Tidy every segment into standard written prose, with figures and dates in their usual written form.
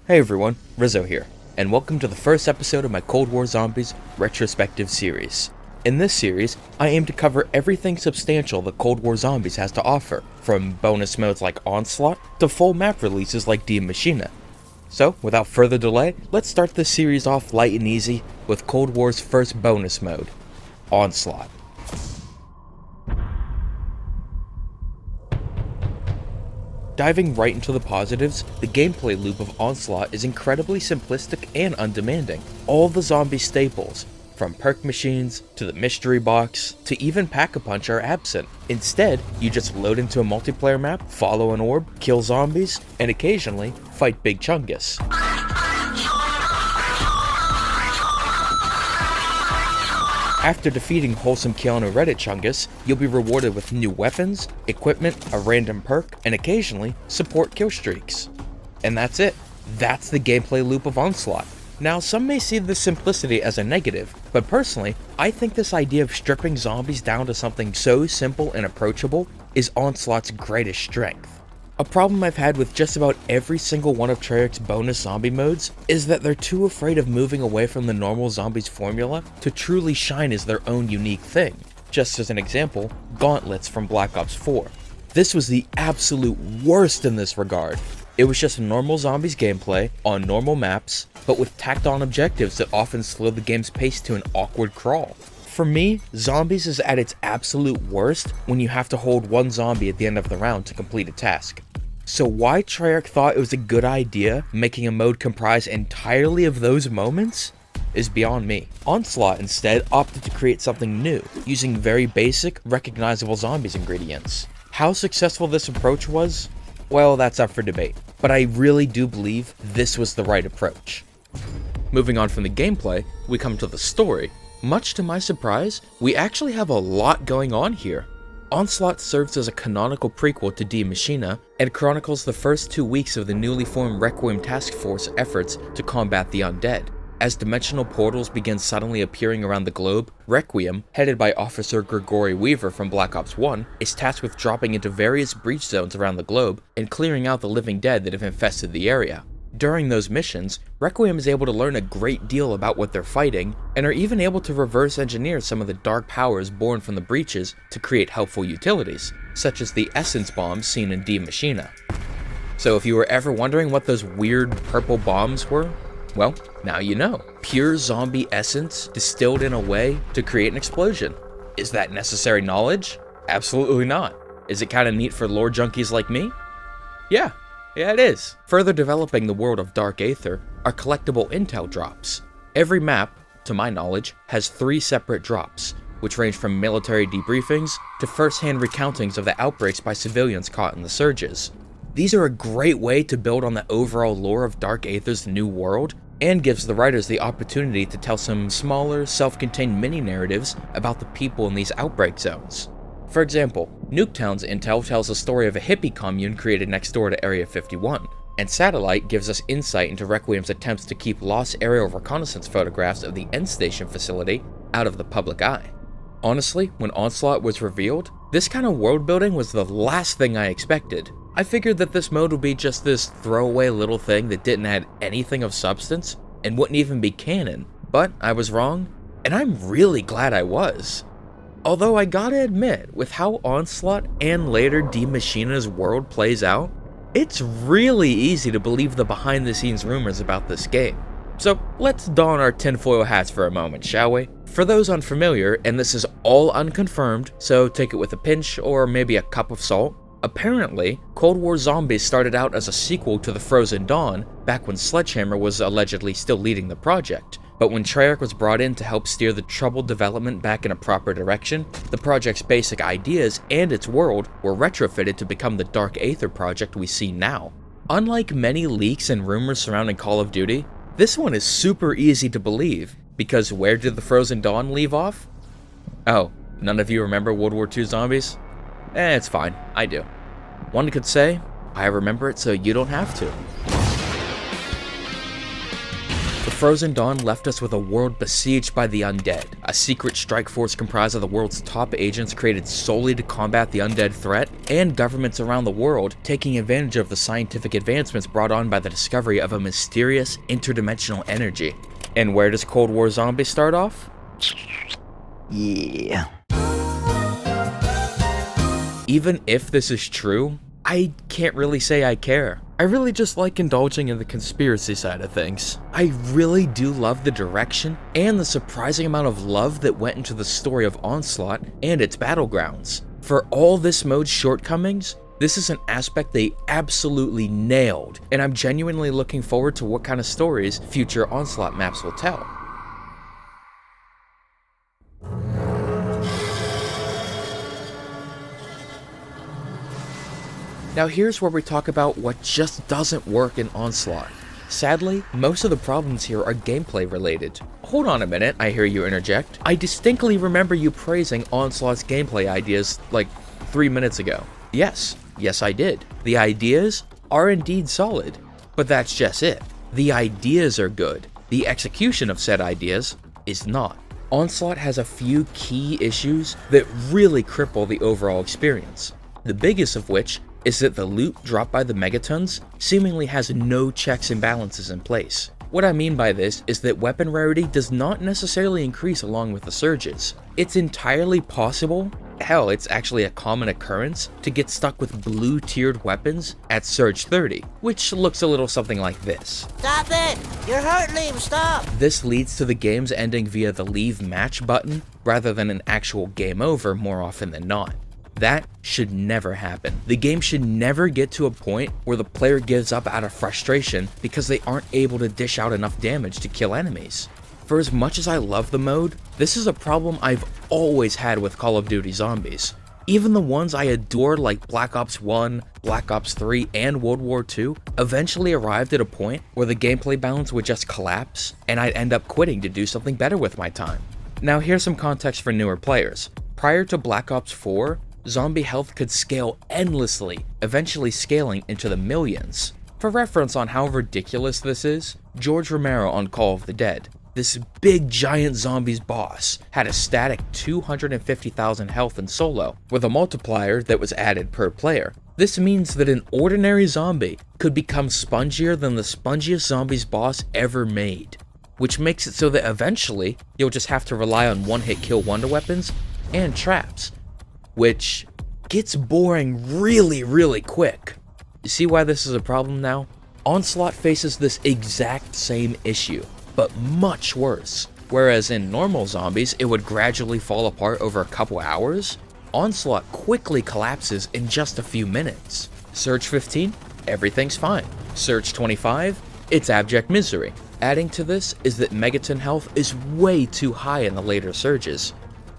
Hey everyone, Rizzo here, and welcome to the first episode of my Cold War Zombies retrospective series. In this series, I aim to cover everything substantial that Cold War Zombies has to offer, from bonus modes like Onslaught to full map releases like Maschine. So, without further delay, let's start this series off light and easy with Cold War's first bonus mode, Onslaught. Diving right into the positives, the gameplay loop of Onslaught is incredibly simplistic and undemanding. All the zombie staples, from perk machines, to the mystery box, to even Pack-a-Punch are absent. Instead, you just load into a multiplayer map, follow an orb, kill zombies, and occasionally fight Big Chungus. After defeating Wholesome Keanu Reddit Chungus, you'll be rewarded with new weapons, equipment, a random perk, and occasionally support kill streaks. And that's it. That's the gameplay loop of Onslaught. Now, some may see this simplicity as a negative, but personally, I think this idea of stripping zombies down to something so simple and approachable is Onslaught's greatest strength. A problem I've had with just about every single one of Treyarch's bonus zombie modes is that they're too afraid of moving away from the normal zombies formula to truly shine as their own unique thing. Just as an example, Gauntlets from Black Ops 4. This was the absolute worst in this regard. It was just normal zombies gameplay on normal maps, but with tacked on objectives that often slow the game's pace to an awkward crawl. For me, zombies is at its absolute worst when you have to hold one zombie at the end of the round to complete a task. So why Treyarch thought it was a good idea making a mode comprised entirely of those moments is beyond me. Onslaught instead opted to create something new, using very basic, recognizable zombies ingredients. How successful this approach was? Well, that's up for debate, but I really do believe this was the right approach. Moving on from the gameplay, we come to the story. Much to my surprise, we actually have a lot going on here. Onslaught serves as a canonical prequel to Maschine and chronicles the first 2 weeks of the newly formed Requiem Task Force efforts to combat the undead. As dimensional portals begin suddenly appearing around the globe, Requiem, headed by Officer Gregory Weaver from Black Ops 1, is tasked with dropping into various breach zones around the globe and clearing out the living dead that have infested the area. During those missions, Requiem is able to learn a great deal about what they're fighting, and are even able to reverse engineer some of the dark powers born from the breaches to create helpful utilities, such as the essence bombs seen in Maschine. So if you were ever wondering what those weird purple bombs were, well, now you know. Pure zombie essence distilled in a way to create an explosion. Is that necessary knowledge? Absolutely not. Is it kinda neat for lore junkies like me? Yeah, it is. Further developing the world of Dark Aether are collectible intel drops. Every map, to my knowledge, has 3 separate drops, which range from military debriefings to first-hand recountings of the outbreaks by civilians caught in the surges. These are a great way to build on the overall lore of Dark Aether's new world, and gives the writers the opportunity to tell some smaller, self-contained mini-narratives about the people in these outbreak zones. For example, Nuketown's intel tells the story of a hippie commune created next door to Area 51, and Satellite gives us insight into Requiem's attempts to keep lost aerial reconnaissance photographs of the end station facility out of the public eye. Honestly, when Onslaught was revealed, this kind of world building was the last thing I expected. I figured that this mode would be just this throwaway little thing that didn't add anything of substance, and wouldn't even be canon, but I was wrong, and I'm really glad I was. Although I gotta admit, with how Onslaught and later Maschine's world plays out, it's really easy to believe the behind the scenes rumors about this game. So let's don our tinfoil hats for a moment, shall we? For those unfamiliar, and this is all unconfirmed, so take it with a pinch or maybe a cup of salt, apparently, Cold War Zombies started out as a sequel to The Frozen Dawn back when Sledgehammer was allegedly still leading the project. But when Treyarch was brought in to help steer the troubled development back in a proper direction, the project's basic ideas and its world were retrofitted to become the Dark Aether project we see now. Unlike many leaks and rumors surrounding Call of Duty, this one is super easy to believe, because where did The Frozen Dawn leave off? Oh, none of you remember World War II Zombies? It's fine, I do. One could say, I remember it so you don't have to. Frozen Dawn left us with a world besieged by the undead, a secret strike force comprised of the world's top agents created solely to combat the undead threat, and governments around the world taking advantage of the scientific advancements brought on by the discovery of a mysterious interdimensional energy. And where does Cold War Zombies start off? Yeah. Even if this is true, I can't really say I care. I really just like indulging in the conspiracy side of things. I really do love the direction and the surprising amount of love that went into the story of Onslaught and its battlegrounds. For all this mode's shortcomings, this is an aspect they absolutely nailed, and I'm genuinely looking forward to what kind of stories future Onslaught maps will tell. Now here's where we talk about what just doesn't work in Onslaught. Sadly, most of the problems here are gameplay related. Hold on a minute, I hear you interject. I distinctly remember you praising Onslaught's gameplay ideas like 3 minutes ago. Yes I did. The ideas are indeed solid, but that's just it. The ideas are good. The execution of said ideas is not. Onslaught has a few key issues that really cripple the overall experience. The biggest of which is that the loot dropped by the megatons seemingly has no checks and balances in place. What I mean by this is that weapon rarity does not necessarily increase along with the surges. It's entirely possible, hell, it's actually a common occurrence, to get stuck with blue tiered weapons at Surge 30, which looks a little something like this. Stop it! You're hurting him, stop! This leads to the games ending via the leave match button rather than an actual game over more often than not. That should never happen. The game should never get to a point where the player gives up out of frustration because they aren't able to dish out enough damage to kill enemies. For as much as I love the mode, this is a problem I've always had with Call of Duty Zombies. Even the ones I adored like Black Ops 1, Black Ops 3, and World War II eventually arrived at a point where the gameplay balance would just collapse and I'd end up quitting to do something better with my time. Now here's some context for newer players. Prior to Black Ops 4, zombie health could scale endlessly, eventually scaling into the millions. For reference on how ridiculous this is, George Romero on Call of the Dead, this big giant zombies boss, had a static 250,000 health in solo, with a multiplier that was added per player. This means that an ordinary zombie could become spongier than the spongiest zombies boss ever made, which makes it so that eventually you'll just have to rely on one-hit kill wonder weapons and traps, which gets boring really quick. You see why this is a problem now? Onslaught faces this exact same issue, but much worse. Whereas in normal zombies, it would gradually fall apart over a couple hours, Onslaught quickly collapses in just a few minutes. Surge 15, everything's fine. Surge 25, it's abject misery. Adding to this is that Megaton health is way too high in the later surges.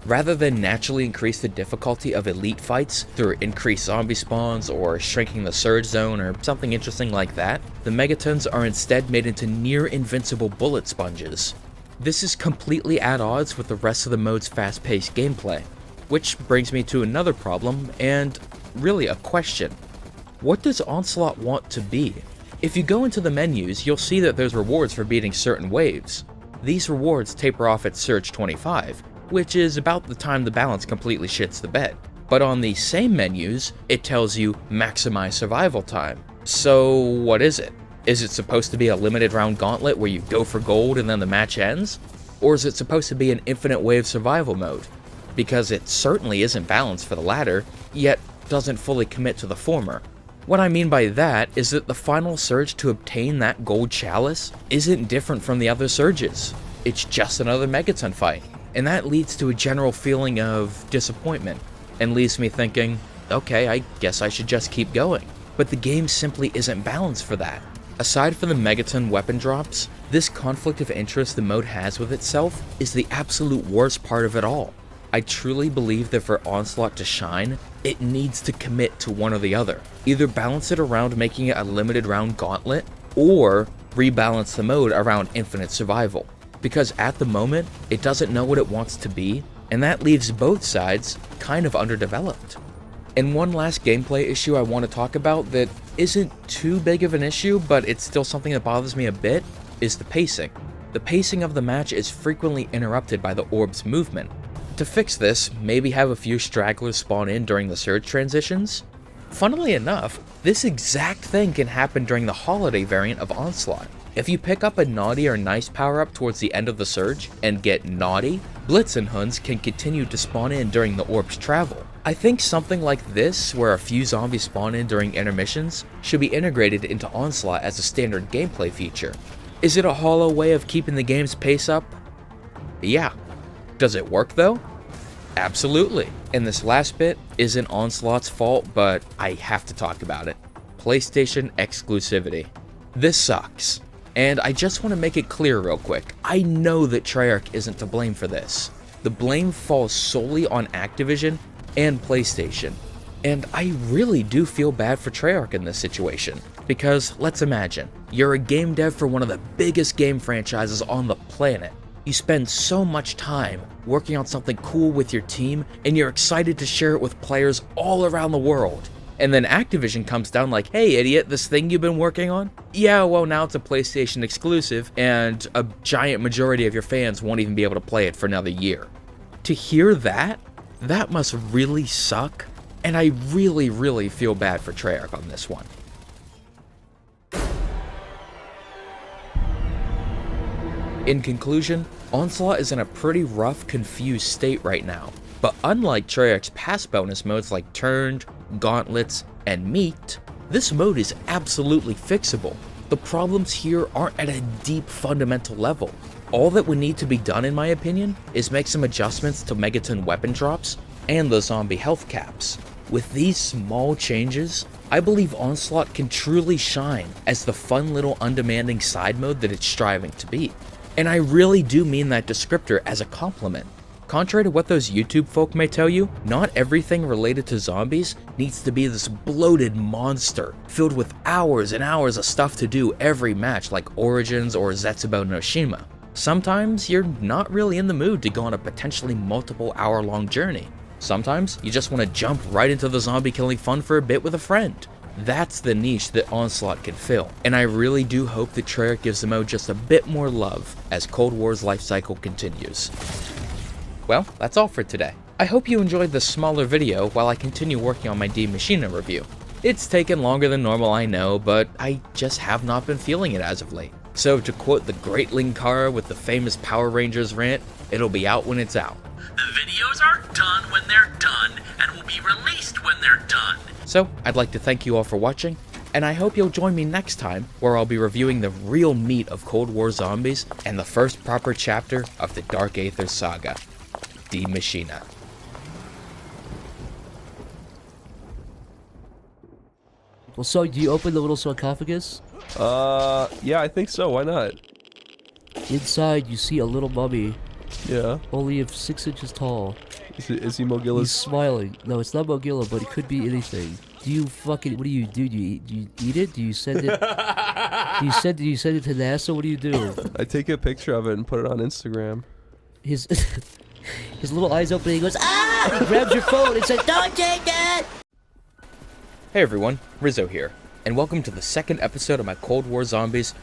Rather than naturally increase the difficulty of elite fights through increased zombie spawns or shrinking the surge zone or something interesting like that, the megatons are instead made into near invincible bullet sponges. This is completely at odds with the rest of the mode's fast-paced gameplay, which brings me to another problem and really a question. What does Onslaught want to be? If you go into the menus, you'll see that there's rewards for beating certain waves. These rewards taper off at Surge 25, which is about the time the balance completely shits the bed. But on these same menus, it tells you maximize survival time. So what is it? Is it supposed to be a limited round gauntlet where you go for gold and then the match ends? Or is it supposed to be an infinite wave survival mode? Because it certainly isn't balanced for the latter, yet doesn't fully commit to the former. What I mean by that is that the final surge to obtain that gold chalice isn't different from the other surges. It's just another megaton fight. And that leads to a general feeling of disappointment, and leaves me thinking, okay, I guess I should just keep going. But the game simply isn't balanced for that. Aside from the megaton weapon drops, this conflict of interest the mode has with itself is the absolute worst part of it all. I truly believe that for Onslaught to shine, it needs to commit to one or the other. Either balance it around making it a limited round gauntlet, or rebalance the mode around infinite survival. Because at the moment, it doesn't know what it wants to be, and that leaves both sides kind of underdeveloped. And one last gameplay issue I want to talk about that isn't too big of an issue, but it's still something that bothers me a bit, is the pacing. the pacing of the match is frequently interrupted by the orb's movement. To fix this, maybe have a few stragglers spawn in during the surge transitions. Funnily enough, this exact thing can happen during the holiday variant of Onslaught. If you pick up a naughty or nice power-up towards the end of the surge and get naughty, Blitzenhunds can continue to spawn in during the orb's travel. I think something like this, where a few zombies spawn in during intermissions, should be integrated into Onslaught as a standard gameplay feature. Is it a hollow way of keeping the game's pace up? Yeah. Does it work though? Absolutely. And this last bit isn't Onslaught's fault, but I have to talk about it. PlayStation exclusivity. This sucks. And I just want to make it clear real quick. I know that Treyarch isn't to blame for this. The blame falls solely on Activision and PlayStation. And I really do feel bad for Treyarch in this situation. Because let's imagine, you're a game dev for one of the biggest game franchises on the planet. You spend so much time working on something cool with your team, and you're excited to share it with players all around the world. And then Activision comes down like, hey idiot, this thing you've been working on? Yeah, well now it's a PlayStation exclusive, and a giant majority of your fans won't even be able to play it for another year. To hear that must really suck, and I really feel bad for Treyarch on this one. In conclusion, Onslaught is in a pretty rough, confused state right now, but unlike Treyarch's past bonus modes like Turned, Gauntlets, and Meat, this mode is absolutely fixable. The problems here aren't at a deep fundamental level. All that would need to be done, in my opinion, is make some adjustments to Megaton weapon drops and the zombie health caps. With these small changes, I believe Onslaught can truly shine as the fun little undemanding side mode that it's striving to be. And I really do mean that descriptor as a compliment. Contrary to what those YouTube folk may tell you, not everything related to zombies needs to be this bloated monster filled with hours and hours of stuff to do every match like Origins or Zetsubo no Shima. Sometimes you're not really in the mood to go on a potentially multiple hour-long journey. Sometimes you just want to jump right into the zombie killing fun for a bit with a friend. That's the niche that Onslaught can fill, and I really do hope that Treyarch gives the mode just a bit more love as Cold War's life cycle continues. Well, that's all for today. I hope you enjoyed this smaller video while I continue working on my Maschine review. It's taken longer than normal, I know, but I just have not been feeling it as of late. So to quote the great Linkara with the famous Power Rangers rant, it'll be out when it's out. The videos are done when they're done, and will be released when they're done. So, I'd like to thank you all for watching, and I hope you'll join me next time where I'll be reviewing the real meat of Cold War zombies and the first proper chapter of the Dark Aether saga, Die Maschine. Well, so do you open the little sarcophagus? Yeah, I think so. Why not? Inside, you see a little mummy, Yeah. only 6 inches tall. Is he He's Mogilla's? smiling. No, it's not Mogilla, but it could be anything. Do you fucking? What do you do? Do you eat it? Do you send it? do you send it to NASA? What do you do? I take a picture of it and put it on Instagram. His his little eyes open. And he goes, ah! He grabs your phone and says, "Don't take it." Hey everyone, Rizzo here, and welcome to the second episode of my Cold War Zombies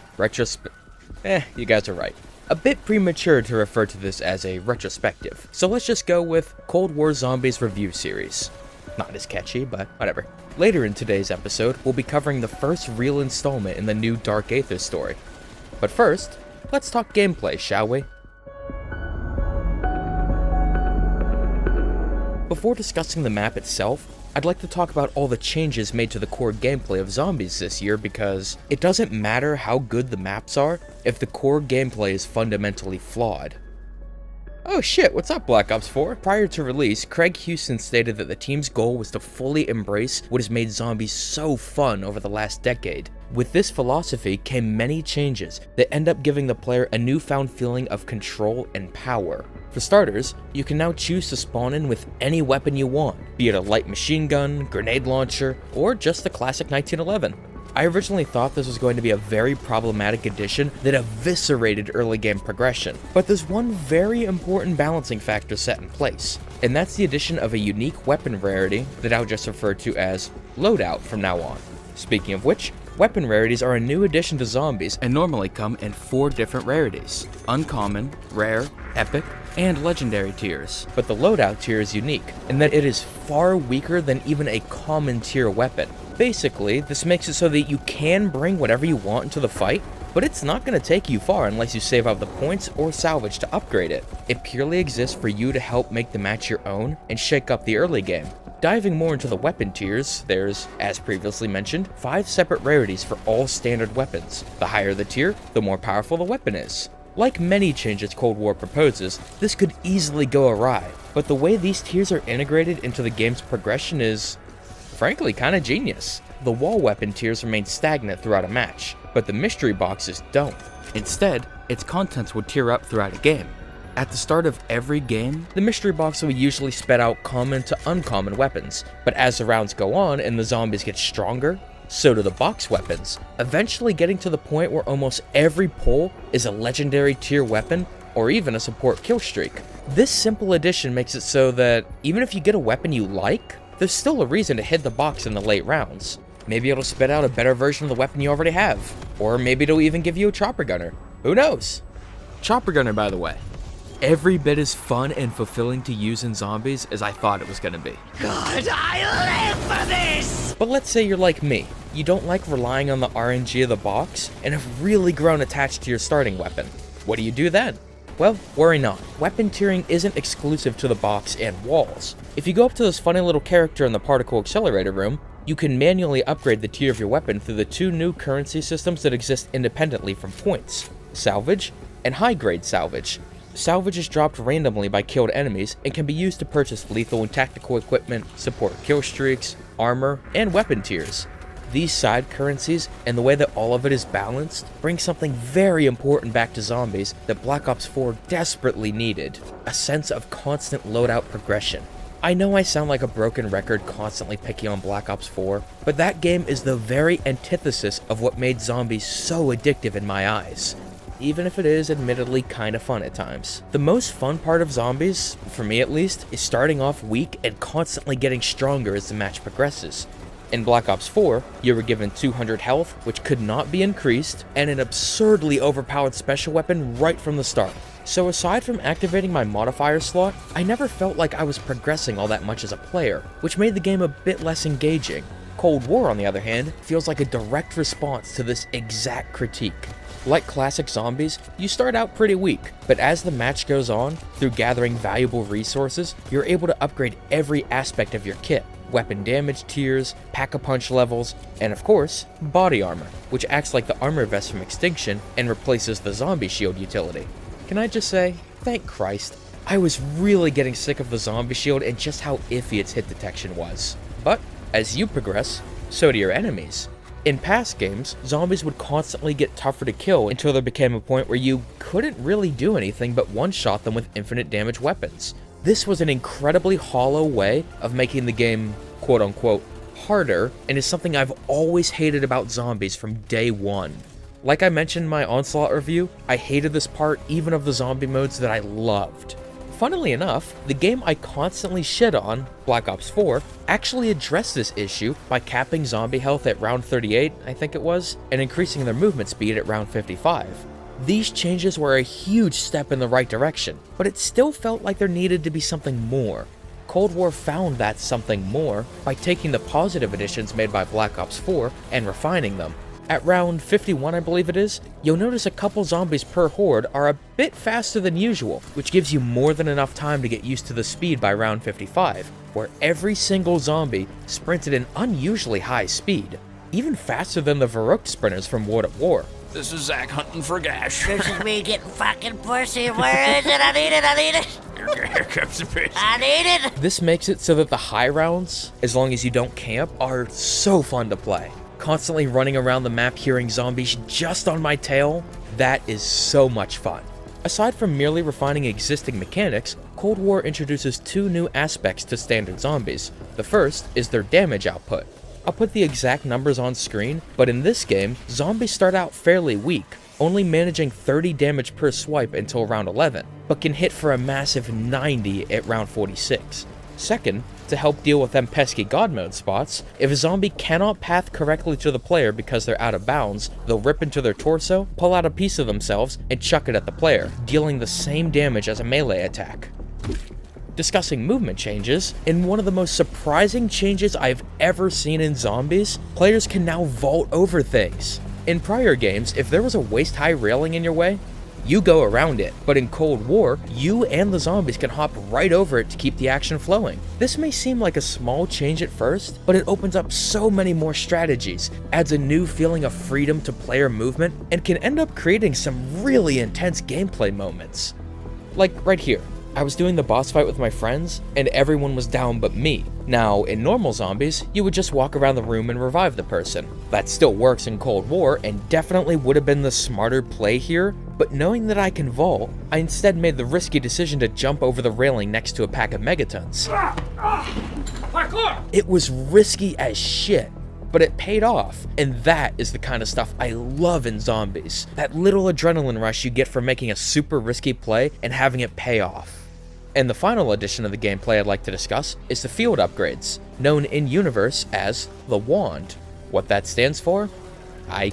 you guys are right. A bit premature to refer to this as a retrospective, so let's just go with Cold War Zombies review series. Not as catchy, but whatever. Later in today's episode, we'll be covering the first real installment in the new Dark Aether story. But first, let's talk gameplay, shall we? Before discussing the map itself, I'd like to talk about all the changes made to the core gameplay of Zombies this year because it doesn't matter how good the maps are if the core gameplay is fundamentally flawed. Oh shit, what's up Black Ops 4? Prior to release, Craig Houston stated that the team's goal was to fully embrace what has made zombies so fun over the last decade. With this philosophy came many changes that end up giving the player a newfound feeling of control and power. For starters, you can now choose to spawn in with any weapon you want, be it a light machine gun, grenade launcher, or just the classic 1911. I originally thought this was going to be a very problematic addition that eviscerated early game progression, but there's one very important balancing factor set in place, and that's the addition of a unique weapon rarity that I'll just refer to as loadout from now on. Speaking of which, Weapon rarities are a new addition to zombies and normally come in 4 different rarities: uncommon, rare, epic, and legendary tiers. But the loadout tier is unique in that it is far weaker than even a common tier weapon. Basically, this makes it so that you can bring whatever you want into the fight, but it's not going to take you far unless you save up the points or salvage to upgrade it. It purely exists for you to help make the match your own and shake up the early game. Diving more into the weapon tiers, there's, as previously mentioned, 5 separate rarities for all standard weapons. The higher the tier, the more powerful the weapon is. Like many changes Cold War proposes, this could easily go awry, but the way these tiers are integrated into the game's progression is, frankly, kinda genius. The wall weapon tiers remain stagnant throughout a match, but the mystery boxes don't. Instead, its contents would tier up throughout a game. At the start of every game, the mystery box will usually spit out common to uncommon weapons, but as the rounds go on and the zombies get stronger, so do the box weapons, eventually getting to the point where almost every pull is a legendary tier weapon or even a support kill streak. This simple addition makes it so that even if you get a weapon you like, there's still a reason to hit the box in the late rounds. Maybe it'll spit out a better version of the weapon you already have, or maybe it'll even give you a chopper gunner. Who knows? Chopper gunner, by the way, every bit as fun and fulfilling to use in zombies as I thought it was going to be. God, I live for this! But let's say you're like me. You don't like relying on the RNG of the box and have really grown attached to your starting weapon. What do you do then? Well, worry not. Weapon tiering isn't exclusive to the box and walls. If you go up to this funny little character in the particle accelerator room, you can manually upgrade the tier of your weapon through the 2 new currency systems that exist independently from points: salvage and high-grade salvage. Salvage is dropped randomly by killed enemies and can be used to purchase lethal and tactical equipment, support kill streaks, armor, and weapon tiers. These side currencies, and the way that all of it is balanced, bring something very important back to zombies that Black Ops 4 desperately needed: a sense of constant loadout progression. I know I sound like a broken record constantly picking on Black Ops 4, but that game is the very antithesis of what made zombies so addictive in my eyes, even if it is admittedly kinda fun at times. The most fun part of zombies, for me at least, is starting off weak and constantly getting stronger as the match progresses. In Black Ops 4, you were given 200 health, which could not be increased, and an absurdly overpowered special weapon right from the start. So aside from activating my modifier slot, I never felt like I was progressing all that much as a player, which made the game a bit less engaging. Cold War, on the other hand, feels like a direct response to this exact critique. Like classic zombies, you start out pretty weak, but as the match goes on, through gathering valuable resources, you're able to upgrade every aspect of your kit: weapon damage tiers, pack-a-punch levels, and of course, body armor, which acts like the armor vest from Extinction and replaces the zombie shield utility. Can I just say, thank Christ. I was really getting sick of the zombie shield and just how iffy its hit detection was. But as you progress, so do your enemies. In past games, zombies would constantly get tougher to kill until there became a point where you couldn't really do anything but one-shot them with infinite damage weapons. This was an incredibly hollow way of making the game, quote-unquote, harder, and is something I've always hated about zombies from day one. Like I mentioned in my Onslaught review, I hated this part even of the zombie modes that I loved. Funnily enough, the game I constantly shit on, Black Ops 4, actually addressed this issue by capping zombie health at round 38, I think it was, and increasing their movement speed at round 55. These changes were a huge step in the right direction, but it still felt like there needed to be something more. Cold War found that something more by taking the positive additions made by Black Ops 4 and refining them. At round 51, I believe it is, you'll notice a couple zombies per horde are a bit faster than usual, which gives you more than enough time to get used to the speed by round 55, where every single zombie sprints at an unusually high speed, even faster than the Varrock sprinters from World at War. This is Zach hunting for Gash. This is me getting fucking pussy. Where is it? I need it. Here comes the bitch. I need it. This makes it so that the high rounds, as long as you don't camp, are so fun to play. Constantly running around the map hearing zombies just on my tail, that is so much fun. Aside from merely refining existing mechanics, Cold War introduces 2 new aspects to standard zombies. The first is their damage output. I'll put the exact numbers on screen, but in this game, zombies start out fairly weak, only managing 30 damage per swipe until round 11, but can hit for a massive 90 at round 46. Second, To help deal with them pesky god mode spots, if a zombie cannot path correctly to the player because they're out of bounds, they'll rip into their torso, pull out a piece of themselves, and chuck it at the player, dealing the same damage as a melee attack. Discussing movement changes, in one of the most surprising changes I've ever seen in zombies, players can now vault over things. In prior games, if there was a waist-high railing in your way, you go around it, but in Cold War, you and the zombies can hop right over it to keep the action flowing. This may seem like a small change at first, but it opens up so many more strategies, adds a new feeling of freedom to player movement, and can end up creating some really intense gameplay moments. Like right here. I was doing the boss fight with my friends, and everyone was down but me. Now, in normal zombies, you would just walk around the room and revive the person. That still works in Cold War, and definitely would have been the smarter play here, but knowing that I can vault, I instead made the risky decision to jump over the railing next to a pack of megatons. It was risky as shit, but it paid off, and that is the kind of stuff I love in zombies. That little adrenaline rush you get from making a super risky play and having it pay off. And the final addition of the gameplay I'd like to discuss is the field upgrades, known in-universe as the Wand. What that stands for? I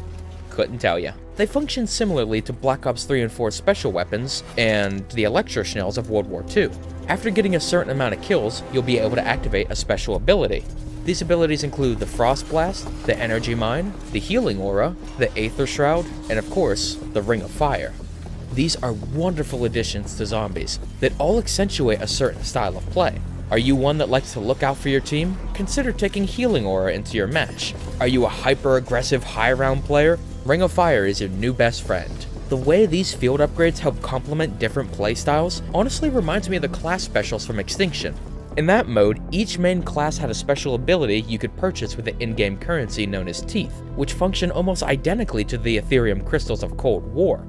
couldn't tell you. They function similarly to Black Ops 3 and 4 special weapons and the Electro-Schnells of World War II. After getting a certain amount of kills, you'll be able to activate a special ability. These abilities include the Frost Blast, the Energy Mine, the Healing Aura, the Aether Shroud, and of course, the Ring of Fire. These are wonderful additions to zombies that all accentuate a certain style of play. Are you one that likes to look out for your team? Consider taking Healing Aura into your match. Are you a hyper-aggressive high-round player? Ring of Fire is your new best friend. The way these field upgrades help complement different playstyles honestly reminds me of the class specials from Extinction. In that mode, each main class had a special ability you could purchase with the in-game currency known as Teeth, which function almost identically to the Ethereum crystals of Cold War.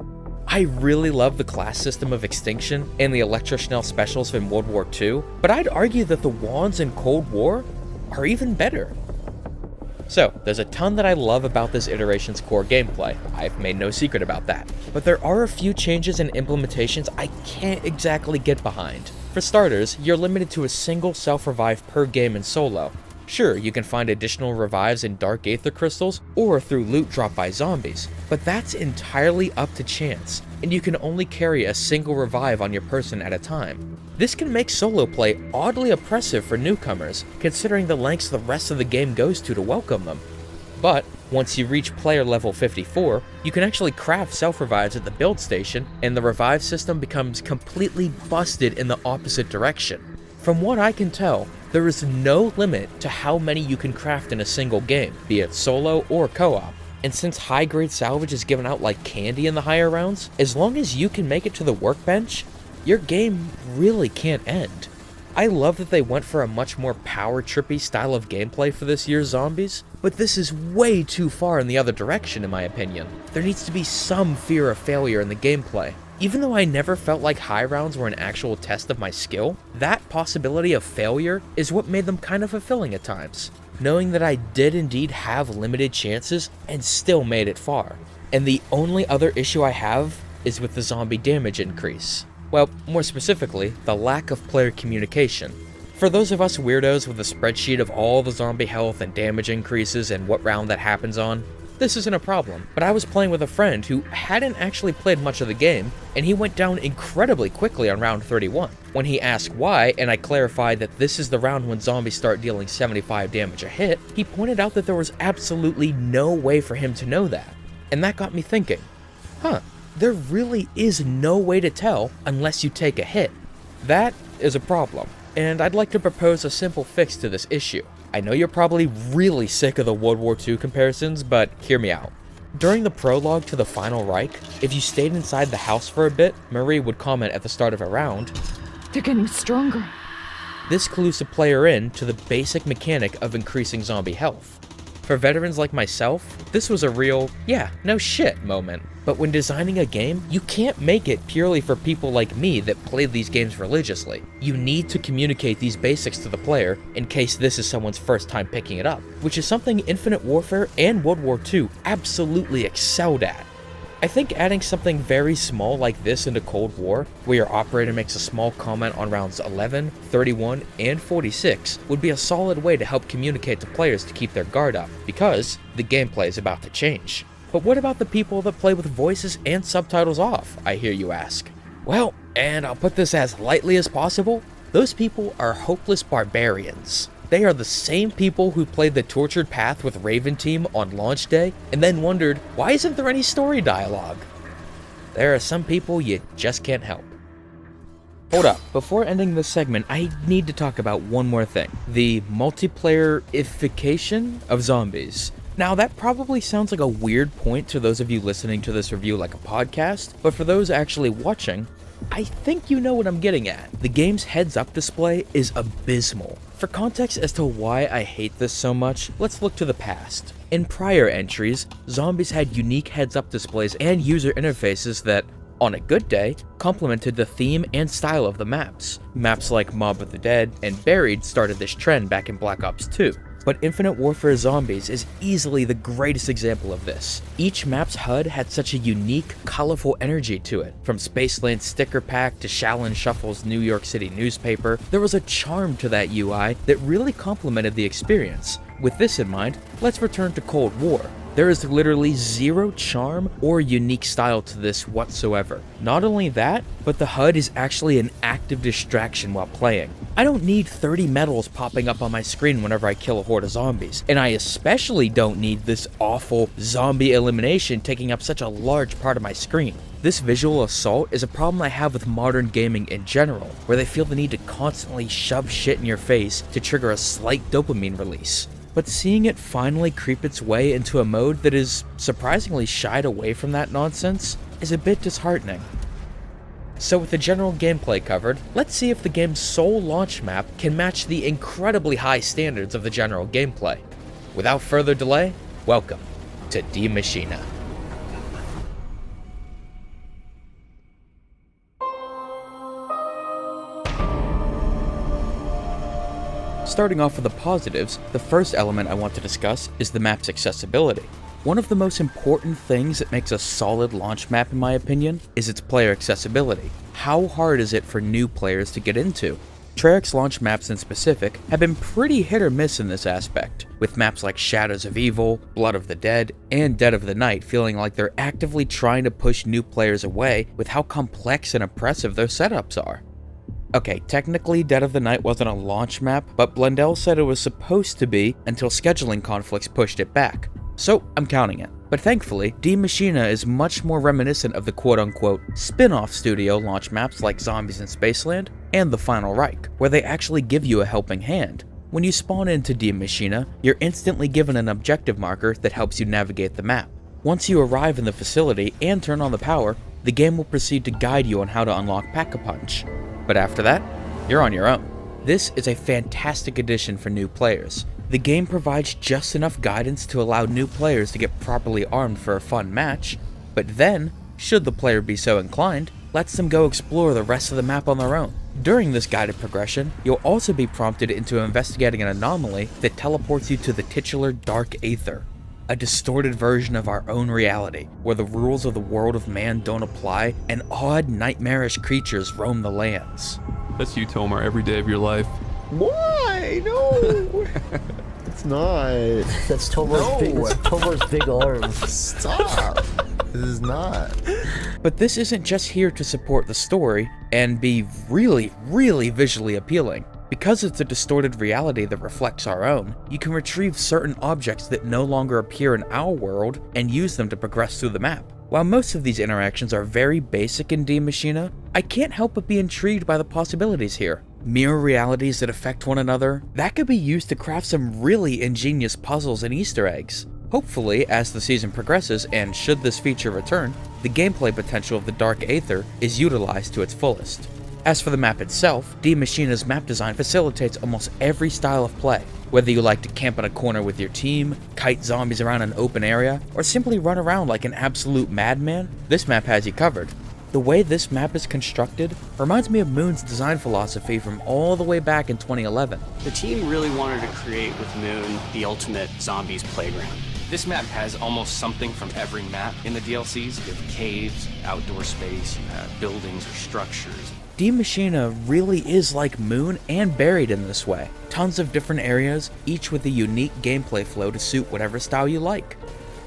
I really love the class system of Extinction and the Electro-Schnell specials from World War II, but I'd argue that the wands in Cold War are even better. So, there's a ton that I love about this iteration's core gameplay. I've made no secret about that. But there are a few changes and implementations I can't exactly get behind. For starters, you're limited to a single self-revive per game in solo. Sure, you can find additional revives in Dark Aether Crystals or through loot dropped by zombies, but that's entirely up to chance, and you can only carry a single revive on your person at a time. This can make solo play oddly oppressive for newcomers, considering the lengths the rest of the game goes to welcome them. But once you reach player level 54, you can actually craft self-revives at the build station, and the revive system becomes completely busted in the opposite direction. From what I can tell, there is no limit to how many you can craft in a single game, be it solo or co-op. And since high-grade salvage is given out like candy in the higher rounds, as long as you can make it to the workbench, your game really can't end. I love that they went for a much more power-trippy style of gameplay for this year's zombies, but this is way too far in the other direction in my opinion. There needs to be some fear of failure in the gameplay. Even though I never felt like high rounds were an actual test of my skill, that possibility of failure is what made them kind of fulfilling at times. Knowing that I did indeed have limited chances and still made it far. And the only other issue I have is with the zombie damage increase. Well, more specifically, the lack of player communication. For those of us weirdos with a spreadsheet of all the zombie health and damage increases and what round that happens on, this isn't a problem, but I was playing with a friend who hadn't actually played much of the game, and he went down incredibly quickly on round 31. When he asked why, and I clarified that this is the round when zombies start dealing 75 damage a hit, he pointed out that there was absolutely no way for him to know that. And that got me thinking, there really is no way to tell unless you take a hit. That is a problem, and I'd like to propose a simple fix to this issue. I know you're probably really sick of the World War II comparisons, but hear me out. During the prologue to the Final Reich, if you stayed inside the house for a bit, Marie would comment at the start of a round, "They're getting stronger." This clues the player in to the basic mechanic of increasing zombie health. For veterans like myself, this was a real, yeah, no shit moment. But when designing a game, you can't make it purely for people like me that play these games religiously. You need to communicate these basics to the player in case this is someone's first time picking it up, which is something Infinite Warfare and World War II absolutely excelled at. I think adding something very small like this into Cold War, where your operator makes a small comment on rounds 11, 31, and 46, would be a solid way to help communicate to players to keep their guard up, because the gameplay is about to change. But what about the people that play with voices and subtitles off, I hear you ask? Well, and I'll put this as lightly as possible, those people are hopeless barbarians. They are the same people who played the tortured path with Raven Team on launch day and then wondered, why isn't there any story dialogue? There are some people you just can't help. Hold up, before ending this segment, I need to talk about one more thing. The multiplayer-ification of zombies. Now, that probably sounds like a weird point to those of you listening to this review like a podcast, but for those actually watching, I think you know what I'm getting at. The game's heads-up display is abysmal. For context as to why I hate this so much, let's look to the past. In prior entries, zombies had unique heads-up displays and user interfaces that, on a good day, complemented the theme and style of the maps. Maps like Mob of the Dead and Buried started this trend back in Black Ops 2. But Infinite Warfare Zombies is easily the greatest example of this. Each map's HUD had such a unique, colorful energy to it. From Spaceland's sticker pack to Shaolin Shuffle's New York City newspaper, there was a charm to that UI that really complemented the experience. With this in mind, let's return to Cold War. There is literally zero charm or unique style to this whatsoever. Not only that, but the HUD is actually an active distraction while playing. I don't need 30 medals popping up on my screen whenever I kill a horde of zombies, and I especially don't need this awful zombie elimination taking up such a large part of my screen. This visual assault is a problem I have with modern gaming in general, where they feel the need to constantly shove shit in your face to trigger a slight dopamine release. But seeing it finally creep its way into a mode that is surprisingly shied away from that nonsense is a bit disheartening. So with the general gameplay covered, let's see if the game's sole launch map can match the incredibly high standards of the general gameplay. Without further delay, welcome to Die Maschine. Starting off with the positives, the first element I want to discuss is the map's accessibility. One of the most important things that makes a solid launch map in my opinion is its player accessibility. How hard is it for new players to get into? Treyarch's launch maps in specific have been pretty hit or miss in this aspect, with maps like Shadows of Evil, Blood of the Dead, and Dead of the Night feeling like they're actively trying to push new players away with how complex and oppressive their setups are. Okay, technically Dead of the Night wasn't a launch map, but Blundell said it was supposed to be until scheduling conflicts pushed it back. So I'm counting it. But thankfully, Die Maschine is much more reminiscent of the quote-unquote spin-off studio launch maps like Zombies in Spaceland and The Final Reich, where they actually give you a helping hand. When you spawn into Die Maschine, you're instantly given an objective marker that helps you navigate the map. Once you arrive in the facility and turn on the power, the game will proceed to guide you on how to unlock Pack-a-Punch. But after that, you're on your own. This is a fantastic addition for new players. The game provides just enough guidance to allow new players to get properly armed for a fun match, but then, should the player be so inclined, lets them go explore the rest of the map on their own. During this guided progression, you'll also be prompted into investigating an anomaly that teleports you to the titular Dark Aether, a distorted version of our own reality, where the rules of the world of man don't apply and odd, nightmarish creatures roam the lands. That's you, Tomar, every day of your life. Why? No! It's not. That's Tomar's big arms. Stop. This is not. But this isn't just here to support the story and be really, really visually appealing. Because it's a distorted reality that reflects our own, you can retrieve certain objects that no longer appear in our world and use them to progress through the map. While most of these interactions are very basic in Die Maschine, I can't help but be intrigued by the possibilities here. Mirror realities that affect one another, that could be used to craft some really ingenious puzzles and Easter eggs. Hopefully, as the season progresses and should this feature return, the gameplay potential of the Dark Aether is utilized to its fullest. As for the map itself, Die Maschine's map design facilitates almost every style of play. Whether you like to camp in a corner with your team, kite zombies around an open area, or simply run around like an absolute madman, this map has you covered. The way this map is constructed reminds me of Moon's design philosophy from all the way back in 2011. The team really wanted to create with Moon the ultimate zombies playground. This map has almost something from every map in the DLCs. You have caves, outdoor space, you have buildings or structures. Die Maschine really is like Moon and Buried in this way. Tons of different areas, each with a unique gameplay flow to suit whatever style you like.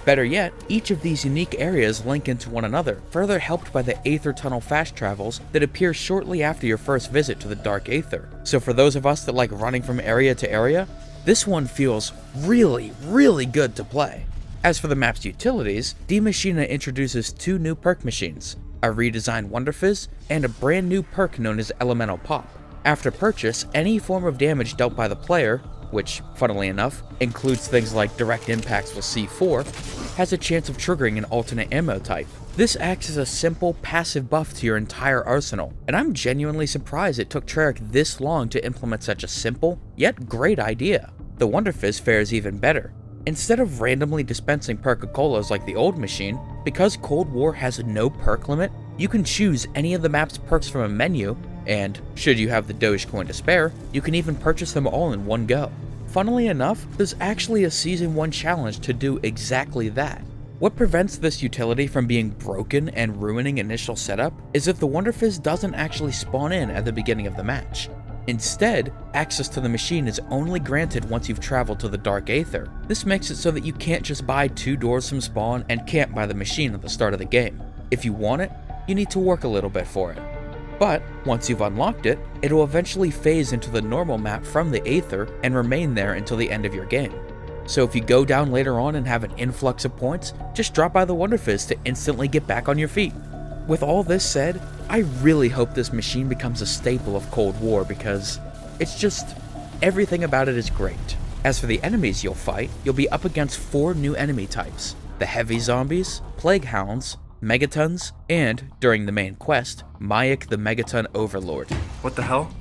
Better yet, each of these unique areas link into one another, further helped by the Aether Tunnel fast travels that appear shortly after your first visit to the Dark Aether. So for those of us that like running from area to area, this one feels really, really good to play. As for the map's utilities, Die Maschine introduces 2 new perk machines, a redesigned Wonder Fizz, and a brand new perk known as Elemental Pop. After purchase, any form of damage dealt by the player, which, funnily enough, includes things like direct impacts with C4, has a chance of triggering an alternate ammo type. This acts as a simple, passive buff to your entire arsenal, and I'm genuinely surprised it took Treyarch this long to implement such a simple, yet great idea. The Wonder Fizz fares even better. Instead of randomly dispensing perk-a-colas like the old Maschine, because Cold War has no perk limit, you can choose any of the map's perks from a menu, and should you have the Dogecoin to spare, you can even purchase them all in one go. Funnily enough, there's actually a Season 1 challenge to do exactly that. What prevents this utility from being broken and ruining initial setup is that the Wonder Fizz doesn't actually spawn in at the beginning of the match. Instead, access to the machine is only granted once you've traveled to the Dark Aether. This makes it so that you can't just buy 2 doors from spawn and camp by the machine at the start of the game. If you want it, you need to work a little bit for it. But once you've unlocked it, it'll eventually phase into the normal map from the Aether and remain there until the end of your game. So if you go down later on and have an influx of points, just drop by the Wonder Fizz to instantly get back on your feet. With all this said, I really hope this machine becomes a staple of Cold War because it's just, everything about it is great. As for the enemies you'll fight, you'll be up against 4 new enemy types: the Heavy Zombies, Plague Hounds, Megatons, and, during the main quest, Mayak the Megaton Overlord. What the hell?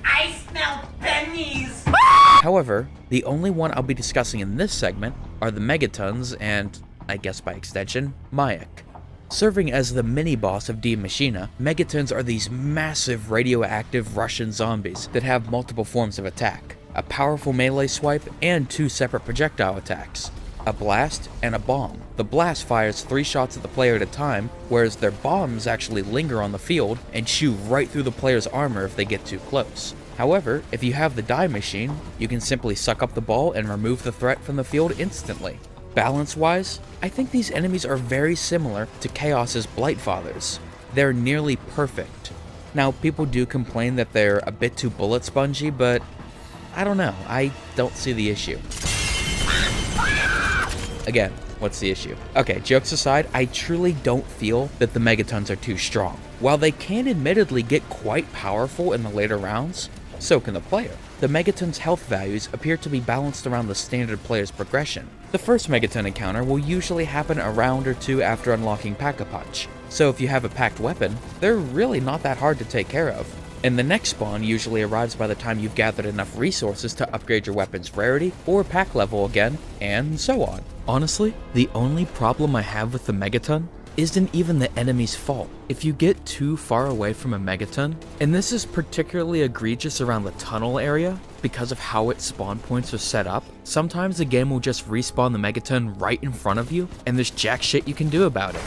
I smell pennies! However, the only one I'll be discussing in this segment are the Megatons and, I guess by extension, Mayak. Serving as the mini-boss of Die Maschine, Megatons are these massive radioactive Russian zombies that have multiple forms of attack, a powerful melee swipe, and 2 separate projectile attacks, a blast and a bomb. The blast fires 3 shots at the player at a time, whereas their bombs actually linger on the field and chew right through the player's armor if they get too close. However, if you have the Die Maschine, you can simply suck up the ball and remove the threat from the field instantly. Balance-wise, I think these enemies are very similar to Chaos's Blightfathers. They're nearly perfect. Now, people do complain that they're a bit too bullet spongy, but I don't know, I don't see the issue. Again, what's the issue? Okay, jokes aside, I truly don't feel that the Megatons are too strong. While they can admittedly get quite powerful in the later rounds, so can the player. The Megaton's health values appear to be balanced around the standard player's progression. The first Megaton encounter will usually happen a round or 2 after unlocking Pack-a-Punch, so if you have a packed weapon, they're really not that hard to take care of. And the next spawn usually arrives by the time you've gathered enough resources to upgrade your weapon's rarity or pack level again, and so on. Honestly, the only problem I have with the Megaton isn't even the enemy's fault. If you get too far away from a Megaton, and this is particularly egregious around the tunnel area because of how its spawn points are set up, sometimes the game will just respawn the Megaton right in front of you, and there's jack shit you can do about it.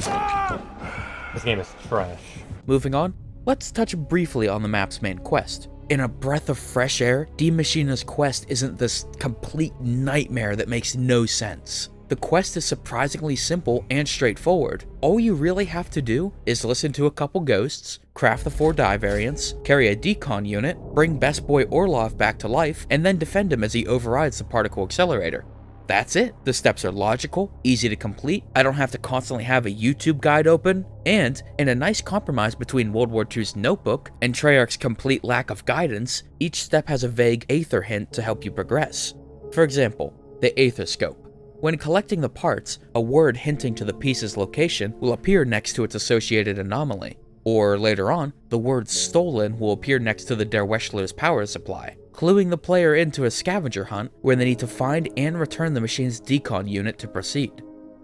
This game is trash. Moving on, let's touch briefly on the map's main quest. In a breath of fresh air, Die Maschine's quest isn't this complete nightmare that makes no sense. The quest is surprisingly simple and straightforward. All you really have to do is listen to a couple ghosts, craft the 4 die variants, carry a decon unit, bring Best Boy Orlov back to life, and then defend him as he overrides the particle accelerator. That's it. The steps are logical, easy to complete, I don't have to constantly have a YouTube guide open, and in a nice compromise between World War II's Notebook and Treyarch's complete lack of guidance, each step has a vague Aether hint to help you progress. For example, the Aether Scope. When collecting the parts, a word hinting to the piece's location will appear next to its associated anomaly. Or later on, the word stolen will appear next to the Der Weschler's power supply, cluing the player into a scavenger hunt where they need to find and return the machine's decon unit to proceed.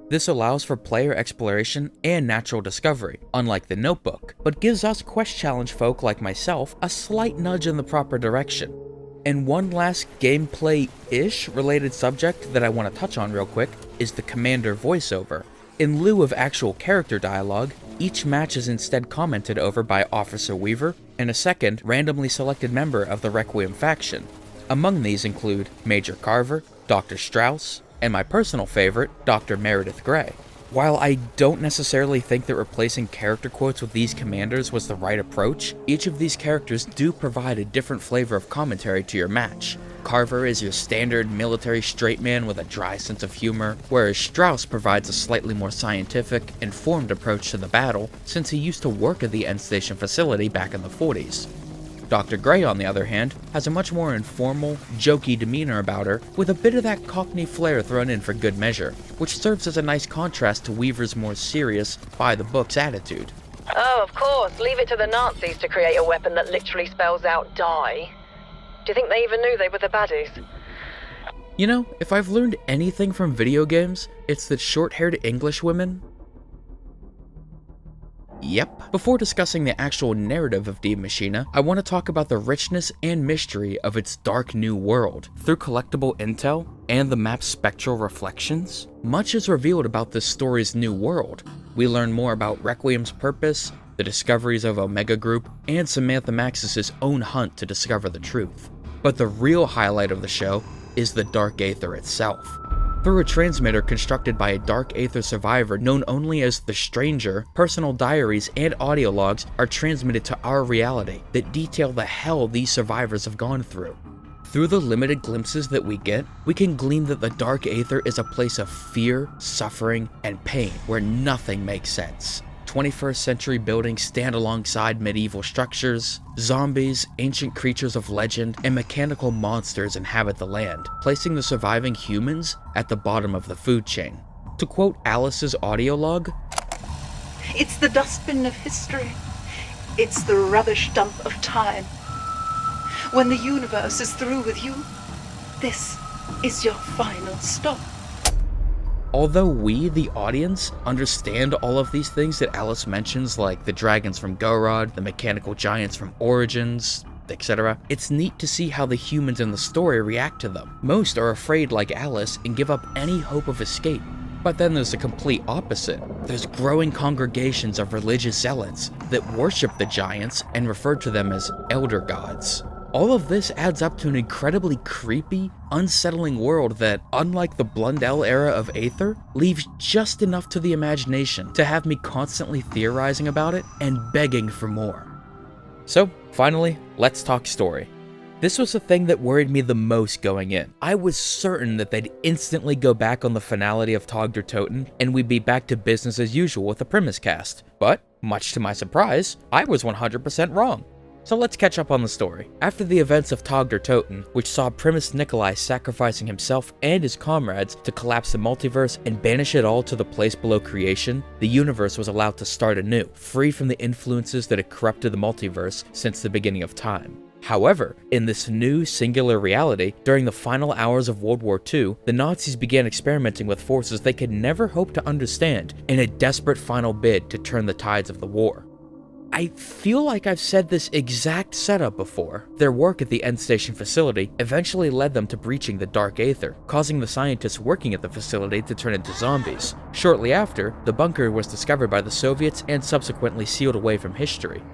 This allows for player exploration and natural discovery, unlike the Notebook, but gives us quest challenge folk like myself a slight nudge in the proper direction. And one last gameplay-ish related subject that I want to touch on real quick is the commander voiceover. In lieu of actual character dialogue, each match is instead commented over by Officer Weaver and a second randomly selected member of the Requiem faction. Among these include Major Carver, Dr. Strauss, and my personal favorite, Dr. Meredith Grey. While I don't necessarily think that replacing character quotes with these commanders was the right approach, each of these characters do provide a different flavor of commentary to your match. Carver is your standard military straight man with a dry sense of humor, whereas Strauss provides a slightly more scientific, informed approach to the battle since he used to work at the end station facility back in the 40s. Dr. Grey, on the other hand, has a much more informal, jokey demeanor about her, with a bit of that Cockney flair thrown in for good measure, which serves as a nice contrast to Weaver's more serious, by-the-books attitude. Oh, of course. Leave it to the Nazis to create a weapon that literally spells out die. Do you think they even knew they were the baddies? You know, if I've learned anything from video games, it's that short-haired English women... Yep. Before discussing the actual narrative of Die Maschine, I want to talk about the richness and mystery of its dark new world. Through collectible intel and the map's spectral reflections, much is revealed about this story's new world. We learn more about Requiem's purpose, the discoveries of Omega Group, and Samantha Maxis' own hunt to discover the truth. But the real highlight of the show is the Dark Aether itself. Through a transmitter constructed by a Dark Aether survivor known only as the Stranger, personal diaries and audio logs are transmitted to our reality that detail the hell these survivors have gone through. Through the limited glimpses that we get, we can glean that the Dark Aether is a place of fear, suffering, and pain where nothing makes sense. 21st century buildings stand alongside medieval structures, zombies, ancient creatures of legend, and mechanical monsters inhabit the land, placing the surviving humans at the bottom of the food chain. To quote Alice's audio log, "It's the dustbin of history. It's the rubbish dump of time. When the universe is through with you, this is your final stop." Although we, the audience, understand all of these things that Alice mentions, like the dragons from Gorod, the mechanical giants from Origins, etc., it's neat to see how the humans in the story react to them. Most are afraid like Alice and give up any hope of escape. But then there's the complete opposite. There's growing congregations of religious zealots that worship the giants and refer to them as elder gods. All of this adds up to an incredibly creepy, unsettling world that, unlike the Blundell era of Aether, leaves just enough to the imagination to have me constantly theorizing about it and begging for more. So, finally, let's talk story. This was the thing that worried me the most going in. I was certain that they'd instantly go back on the finality of Tag der Toten, and we'd be back to business as usual with the premise cast. But, much to my surprise, I was 100% wrong. So let's catch up on the story. After the events of Tag der Toten, which saw Primus Nikolai sacrificing himself and his comrades to collapse the multiverse and banish it all to the place below creation, the universe was allowed to start anew, free from the influences that had corrupted the multiverse since the beginning of time. However, in this new singular reality, during the final hours of World War II, the Nazis began experimenting with forces they could never hope to understand in a desperate final bid to turn the tides of the war. I feel like I've said this exact setup before. Their work at the end station facility eventually led them to breaching the Dark Aether, causing the scientists working at the facility to turn into zombies. Shortly after, the bunker was discovered by the Soviets and subsequently sealed away from history.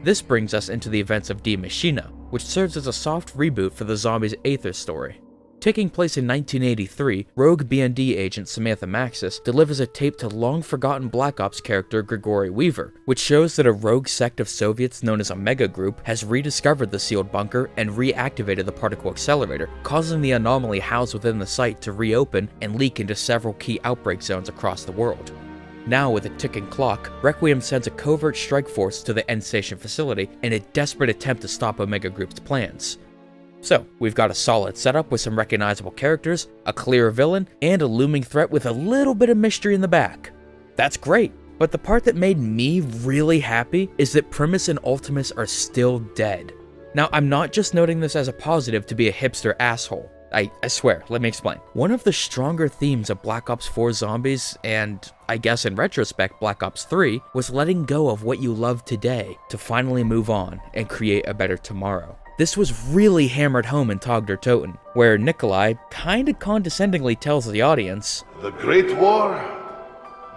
This brings us into the events of Die Maschine, which serves as a soft reboot for the zombies' Aether story. Taking place in 1983, rogue BND agent Samantha Maxis delivers a tape to long-forgotten Black Ops character Grigory Weaver, which shows that a rogue sect of Soviets known as Omega Group has rediscovered the sealed bunker and reactivated the particle accelerator, causing the anomaly housed within the site to reopen and leak into several key outbreak zones across the world. Now, with a ticking clock, Requiem sends a covert strike force to the end station facility in a desperate attempt to stop Omega Group's plans. So, we've got a solid setup with some recognizable characters, a clear villain, and a looming threat with a little bit of mystery in the back. That's great, but the part that made me really happy is that Primus and Ultimus are still dead. Now, I'm not just noting this as a positive to be a hipster asshole. I swear, let me explain. One of the stronger themes of Black Ops 4 Zombies, and I guess in retrospect Black Ops 3, was letting go of what you love today to finally move on and create a better tomorrow. This was really hammered home in Tag der Toten, where Nikolai kinda condescendingly tells the audience, The Great War?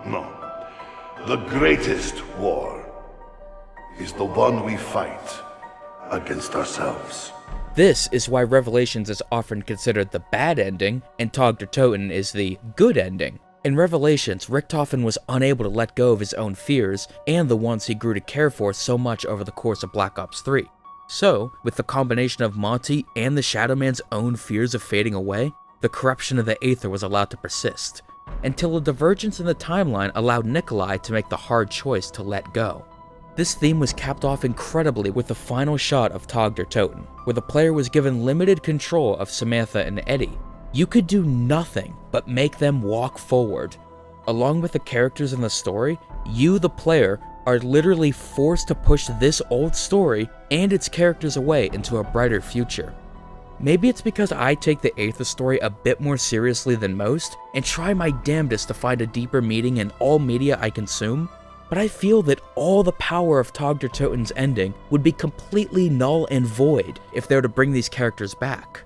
No. The greatest war is the one we fight against ourselves. this is why Revelations is often considered the bad ending, and Tag der Toten is the good ending. In Revelations, Richthofen was unable to let go of his own fears and the ones he grew to care for so much over the course of Black Ops 3. So, with the combination of Monty and the Shadow Man's own fears of fading away, the corruption of the Aether was allowed to persist, until a divergence in the timeline allowed Nikolai to make the hard choice to let go. This theme was capped off incredibly with the final shot of Tag der Toten, where the player was given limited control of Samantha and Eddie. You could do nothing but make them walk forward. Along with the characters in the story, you, the player, are literally forced to push this old story and its characters away into a brighter future. Maybe it's because I take the Aether story a bit more seriously than most and try my damnedest to find a deeper meaning in all media I consume, but I feel that all the power of Tag der Toten's ending would be completely null and void if they were to bring these characters back.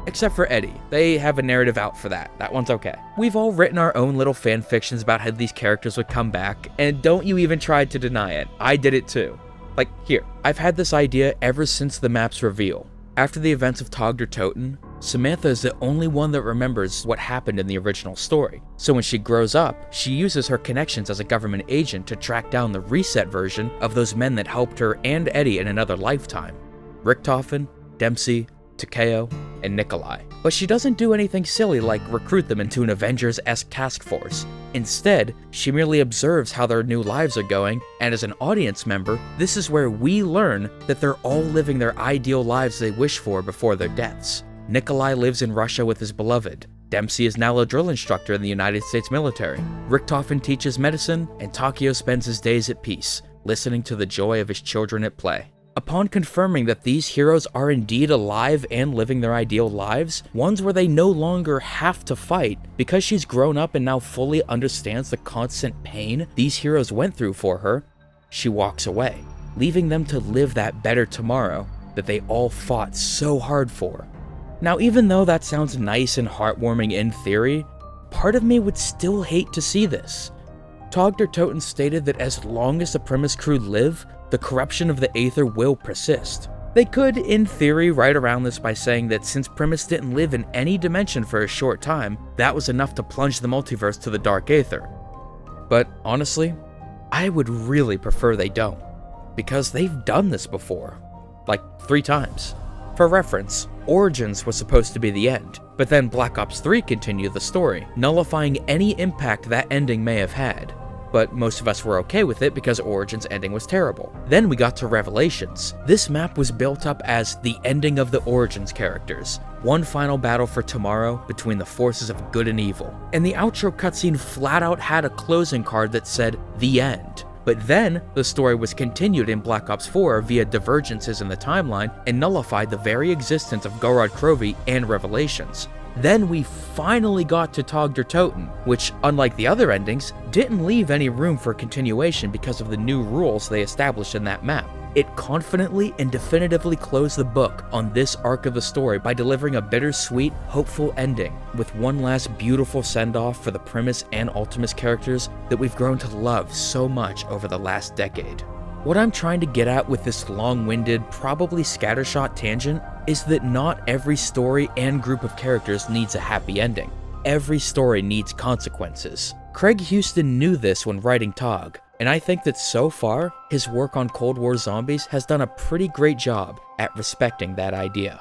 Except for Eddie, they have a narrative out for that. That one's okay. We've all written our own little fan fictions about how these characters would come back, and don't you even try to deny it. I did it too. Like, here, I've had this idea ever since the map's reveal. After the events of Tag der Toten, Samantha is the only one that remembers what happened in the original story. So when she grows up, she uses her connections as a government agent to track down the reset version of those men that helped her and Eddie in another lifetime. Richthofen, Dempsey, Takeo, and Nikolai. But she doesn't do anything silly like recruit them into an Avengers-esque task force. Instead, she merely observes how their new lives are going, and as an audience member, this is where we learn that they're all living their ideal lives they wish for before their deaths. Nikolai lives in Russia with his beloved. Dempsey is now a drill instructor in the United States military. Richthofen teaches medicine, and Takeo spends his days at peace, listening to the joy of his children at play. Upon confirming that these heroes are indeed alive and living their ideal lives, ones where they no longer have to fight, because she's grown up and now fully understands the constant pain these heroes went through for her, she walks away, leaving them to live that better tomorrow that they all fought so hard for. Now, even though that sounds nice and heartwarming in theory, part of me would still hate to see this. Tag der Toten stated that as long as the Primus crew live, the corruption of the Aether will persist. They could, in theory, write around this by saying that since Primus didn't live in any dimension for a short time, that was enough to plunge the multiverse to the Dark Aether. But honestly, I would really prefer they don't, because they've done this before. Like 3 times. For reference, Origins was supposed to be the end, but then Black Ops 3 continued the story, nullifying any impact that ending may have had. But most of us were okay with it because Origins' ending was terrible. Then we got to Revelations. This map was built up as the ending of the Origins characters, one final battle for tomorrow between the forces of good and evil. And the outro cutscene flat out had a closing card that said, "The End." But then, the story was continued in Black Ops 4 via divergences in the timeline and nullified the very existence of Gorod Krovi and Revelations. Then we finally got to Tag der Toten, which, unlike the other endings, didn't leave any room for continuation because of the new rules they established in that map. It confidently and definitively closed the book on this arc of the story by delivering a bittersweet, hopeful ending, with one last beautiful send-off for the Primus and Ultimus characters that we've grown to love so much over the last decade. What I'm trying to get at with this long-winded, probably scattershot tangent is that not every story and group of characters needs a happy ending. Every story needs consequences. Craig Houston knew this when writing Tag, and I think that so far, his work on Cold War Zombies has done a pretty great job at respecting that idea.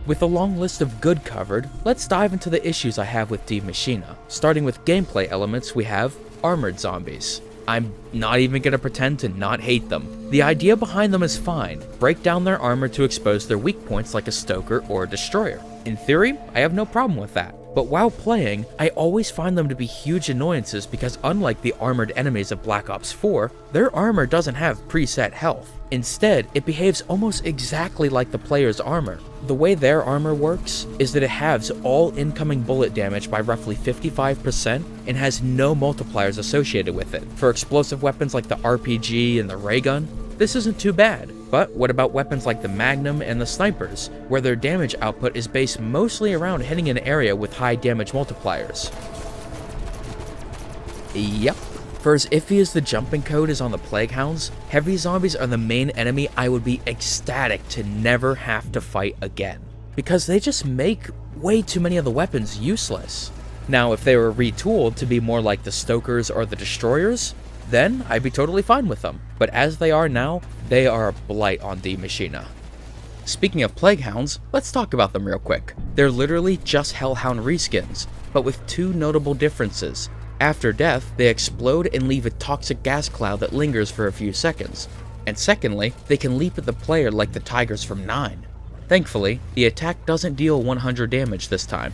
With a long list of good covered, let's dive into the issues I have with Die Maschine. Starting with gameplay elements, we have armored zombies. I'm not even gonna pretend to not hate them. The idea behind them is fine. Break down their armor to expose their weak points like a stoker or a destroyer. In theory, I have no problem with that. But while playing, I always find them to be huge annoyances because unlike the armored enemies of Black Ops 4, their armor doesn't have preset health. Instead, it behaves almost exactly like the player's armor. The way their armor works is that it halves all incoming bullet damage by roughly 55% and has no multipliers associated with it. For explosive weapons like the RPG and the ray gun, this isn't too bad. But what about weapons like the Magnum and the snipers, where their damage output is based mostly around hitting an area with high damage multipliers? Yep. For as iffy as the jumping code is on the Plague Hounds, heavy zombies are the main enemy I would be ecstatic to never have to fight again, because they just make way too many of the weapons useless. Now, if they were retooled to be more like the Stokers or the Destroyers, then I'd be totally fine with them. But as they are now, they are a blight on Die Maschine. Speaking of Plague Hounds, let's talk about them real quick. They're literally just Hellhound reskins, but with two notable differences. After death, they explode and leave a toxic gas cloud that lingers for a few seconds. And secondly, they can leap at the player like the Tigers from 9. Thankfully, the attack doesn't deal 100 damage this time.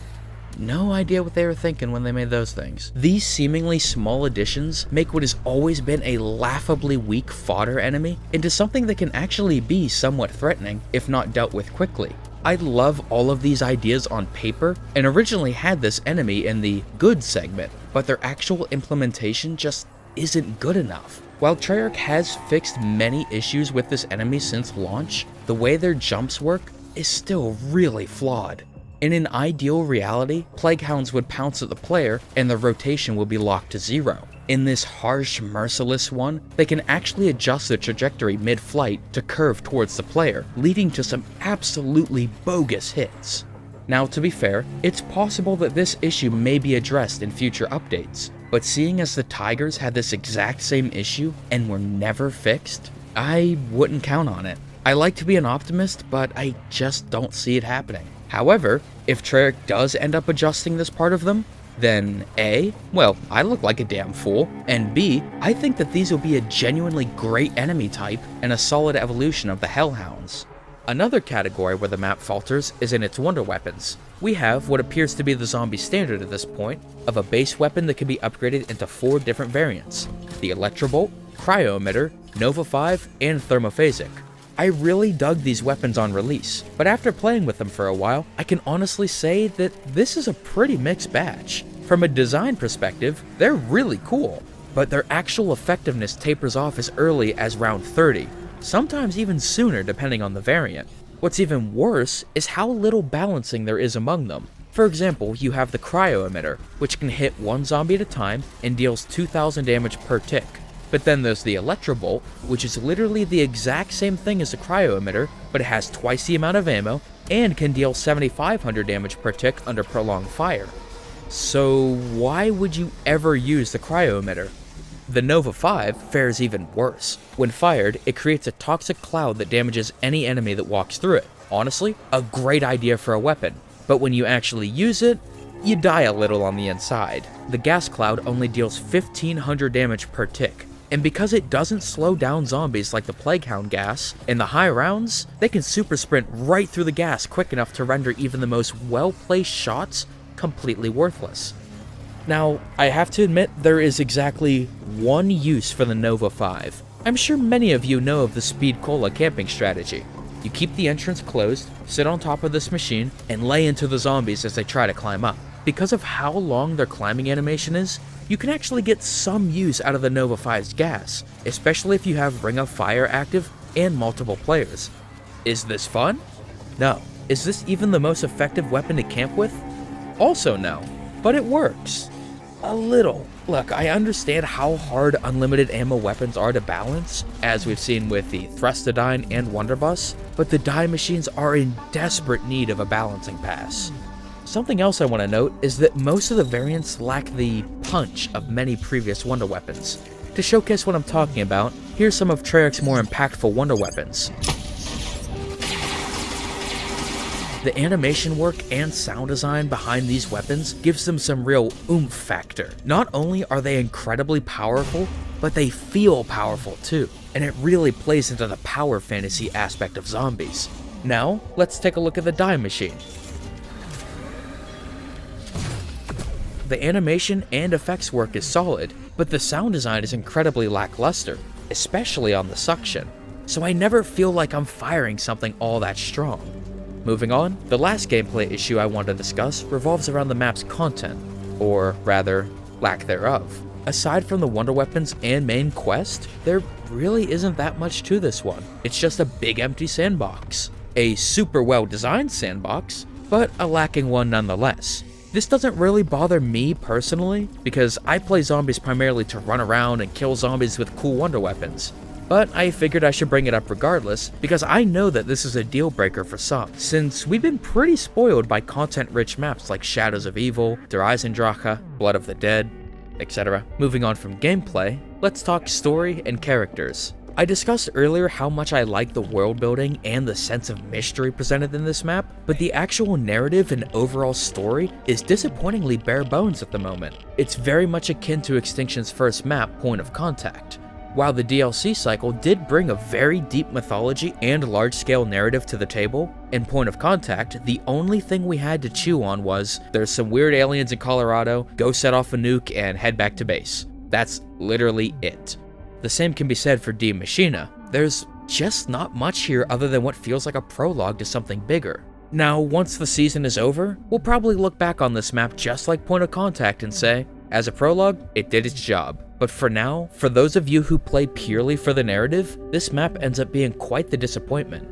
No idea what they were thinking when they made those things. These seemingly small additions make what has always been a laughably weak fodder enemy into something that can actually be somewhat threatening if not dealt with quickly. I love all of these ideas on paper and originally had this enemy in the good segment, but their actual implementation just isn't good enough. While Treyarch has fixed many issues with this enemy since launch, the way their jumps work is still really flawed. In an ideal reality, Plague Hounds would pounce at the player and the rotation will be locked to 0. In this harsh, merciless one, they can actually adjust the trajectory mid-flight to curve towards the player, leading to some absolutely bogus hits. Now, to be fair, it's possible that this issue may be addressed in future updates, but seeing as the Tigers had this exact same issue and were never fixed, I wouldn't count on it. I like to be an optimist, but I just don't see it happening. However, if Treyarch does end up adjusting this part of them, then A, well, I look like a damn fool, and B, I think that these will be a genuinely great enemy type and a solid evolution of the Hellhounds. Another category where the map falters is in its wonder weapons. We have what appears to be the zombie standard at this point, of a base weapon that can be upgraded into 4 different variants: the Electrobolt, Cryo Emitter, Nova 5, and Thermophasic. I really dug these weapons on release, but after playing with them for a while, I can honestly say that this is a pretty mixed batch. From a design perspective, they're really cool, but their actual effectiveness tapers off as early as round 30, sometimes even sooner depending on the variant. What's even worse is how little balancing there is among them. For example, you have the Cryo Emitter, which can hit 1 zombie at a time and deals 2,000 damage per tick. But then there's the Electrobolt, which is literally the exact same thing as the Cryo Emitter, but it has twice the amount of ammo and can deal 7,500 damage per tick under prolonged fire. So why would you ever use the Cryo Emitter? The Nova 5 fares even worse. When fired, it creates a toxic cloud that damages any enemy that walks through it. Honestly, a great idea for a weapon, but when you actually use it, you die a little on the inside. The gas cloud only deals 1,500 damage per tick. And because it doesn't slow down zombies like the Plague Hound gas, in the high rounds, they can super sprint right through the gas quick enough to render even the most well-placed shots completely worthless. Now, I have to admit there is exactly one use for the Nova 5. I'm sure many of you know of the Speed Cola camping strategy. You keep the entrance closed, sit on top of this machine, and lay into the zombies as they try to climb up. Because of how long their climbing animation is, you can actually get some use out of the Nova 5's gas, especially if you have Ring of Fire active and multiple players. Is this fun? No. Is this even the most effective weapon to camp with? Also no, but it works. A little. Look, I understand how hard unlimited ammo weapons are to balance, as we've seen with the Thrustodyne and Wonderbuss, but the Die Machines are in desperate need of a balancing pass. Something else I want to note is that most of the variants lack the punch of many previous wonder weapons. To showcase what I'm talking about, here's some of Treyarch's more impactful wonder weapons. The animation work and sound design behind these weapons gives them some real oomph factor. Not only are they incredibly powerful, but they feel powerful too, and it really plays into the power fantasy aspect of zombies. Now, let's take a look at the Die Machine. The animation and effects work is solid, but the sound design is incredibly lackluster, especially on the suction, so I never feel like I'm firing something all that strong. Moving on, the last gameplay issue I want to discuss revolves around the map's content, or rather, lack thereof. Aside from the wonder weapons and main quest, there really isn't that much to this one. It's just a big empty sandbox. A super well designed sandbox, but a lacking one nonetheless. This doesn't really bother me personally, because I play zombies primarily to run around and kill zombies with cool wonder weapons. But I figured I should bring it up regardless, because I know that this is a deal breaker for some, since we've been pretty spoiled by content-rich maps like Shadows of Evil, Der Eisendrache, Blood of the Dead, etc. Moving on from gameplay, let's talk story and characters. I discussed earlier how much I like the world building and the sense of mystery presented in this map, but the actual narrative and overall story is disappointingly bare bones at the moment. It's very much akin to Extinction's first map, Point of Contact. While the DLC cycle did bring a very deep mythology and large-scale narrative to the table, in Point of Contact, the only thing we had to chew on was, there's some weird aliens in Colorado, go set off a nuke and head back to base. That's literally it. The same can be said for Die Maschine. There's just not much here other than what feels like a prologue to something bigger. Now, once the season is over, we'll probably look back on this map just like Point of Contact and say, as a prologue, it did its job. But for now, for those of you who play purely for the narrative, this map ends up being quite the disappointment.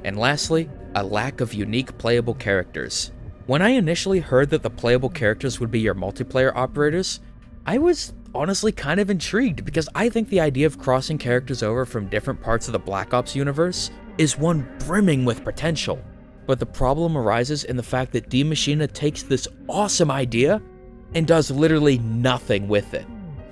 And lastly, a lack of unique playable characters. When I initially heard that the playable characters would be your multiplayer operators, I was honestly kind of intrigued because I think the idea of crossing characters over from different parts of the Black Ops universe is one brimming with potential. But the problem arises in the fact that Die Maschine takes this awesome idea and does literally nothing with it.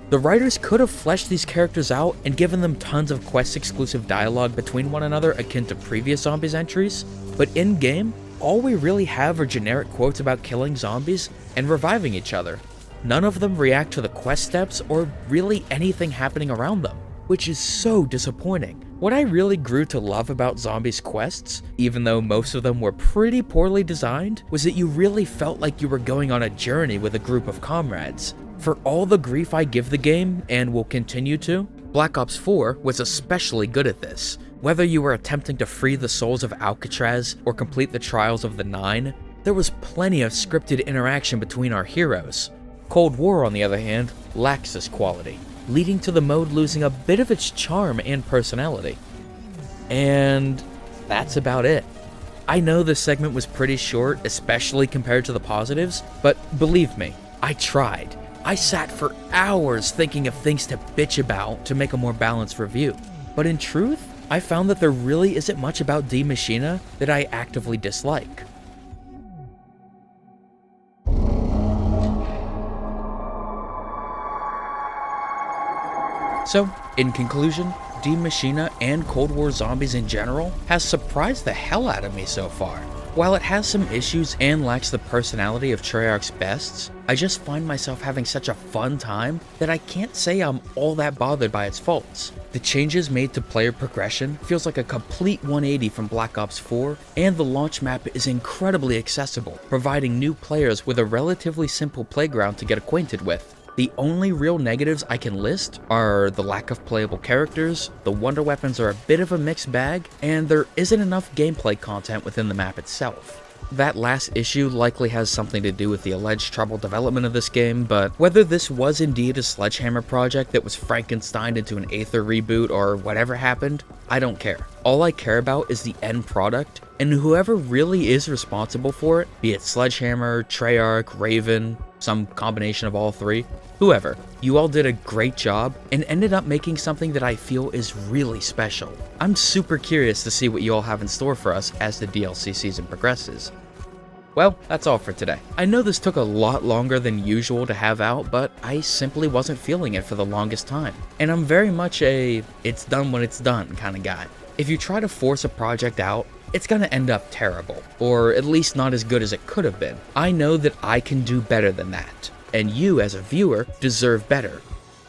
The writers could have fleshed these characters out and given them tons of quest-exclusive dialogue between one another akin to previous Zombies entries, but in-game, all we really have are generic quotes about killing zombies and reviving each other. None of them react to the quest steps or really anything happening around them, which is so disappointing. What I really grew to love about Zombies' quests, even though most of them were pretty poorly designed, was that you really felt like you were going on a journey with a group of comrades. For all the grief I give the game, and will continue to, Black Ops 4 was especially good at this. Whether you were attempting to free the souls of Alcatraz or complete the trials of the Nine, there was plenty of scripted interaction between our heroes. Cold War, on the other hand, lacks this quality, leading to the mode losing a bit of its charm and personality. And that's about it. I know this segment was pretty short, especially compared to the positives, but believe me, I tried. I sat for hours thinking of things to bitch about to make a more balanced review. But in truth, I found that there really isn't much about Die Maschine that I actively dislike. So, in conclusion, Die Maschine and Cold War Zombies in general has surprised the hell out of me so far. While it has some issues and lacks the personality of Treyarch's bests, I just find myself having such a fun time that I can't say I'm all that bothered by its faults. The changes made to player progression feels like a complete 180 from Black Ops 4, and the launch map is incredibly accessible, providing new players with a relatively simple playground to get acquainted with. The only real negatives I can list are the lack of playable characters, the wonder weapons are a bit of a mixed bag, and there isn't enough gameplay content within the map itself. That last issue likely has something to do with the alleged troubled development of this game, but whether this was indeed a Sledgehammer project that was Frankensteined into an Aether reboot or whatever happened, I don't care. All I care about is the end product, and whoever really is responsible for it, be it Sledgehammer, Treyarch, Raven, some combination of all three, whoever, you all did a great job and ended up making something that I feel is really special. I'm super curious to see what you all have in store for us as the DLC season progresses. Well, that's all for today. I know this took a lot longer than usual to have out, but I simply wasn't feeling it for the longest time. And I'm very much a it's done when it's done kind of guy. If you try to force a project out, it's gonna end up terrible, or at least not as good as it could have been. I know that I can do better than that, and you as a viewer deserve better.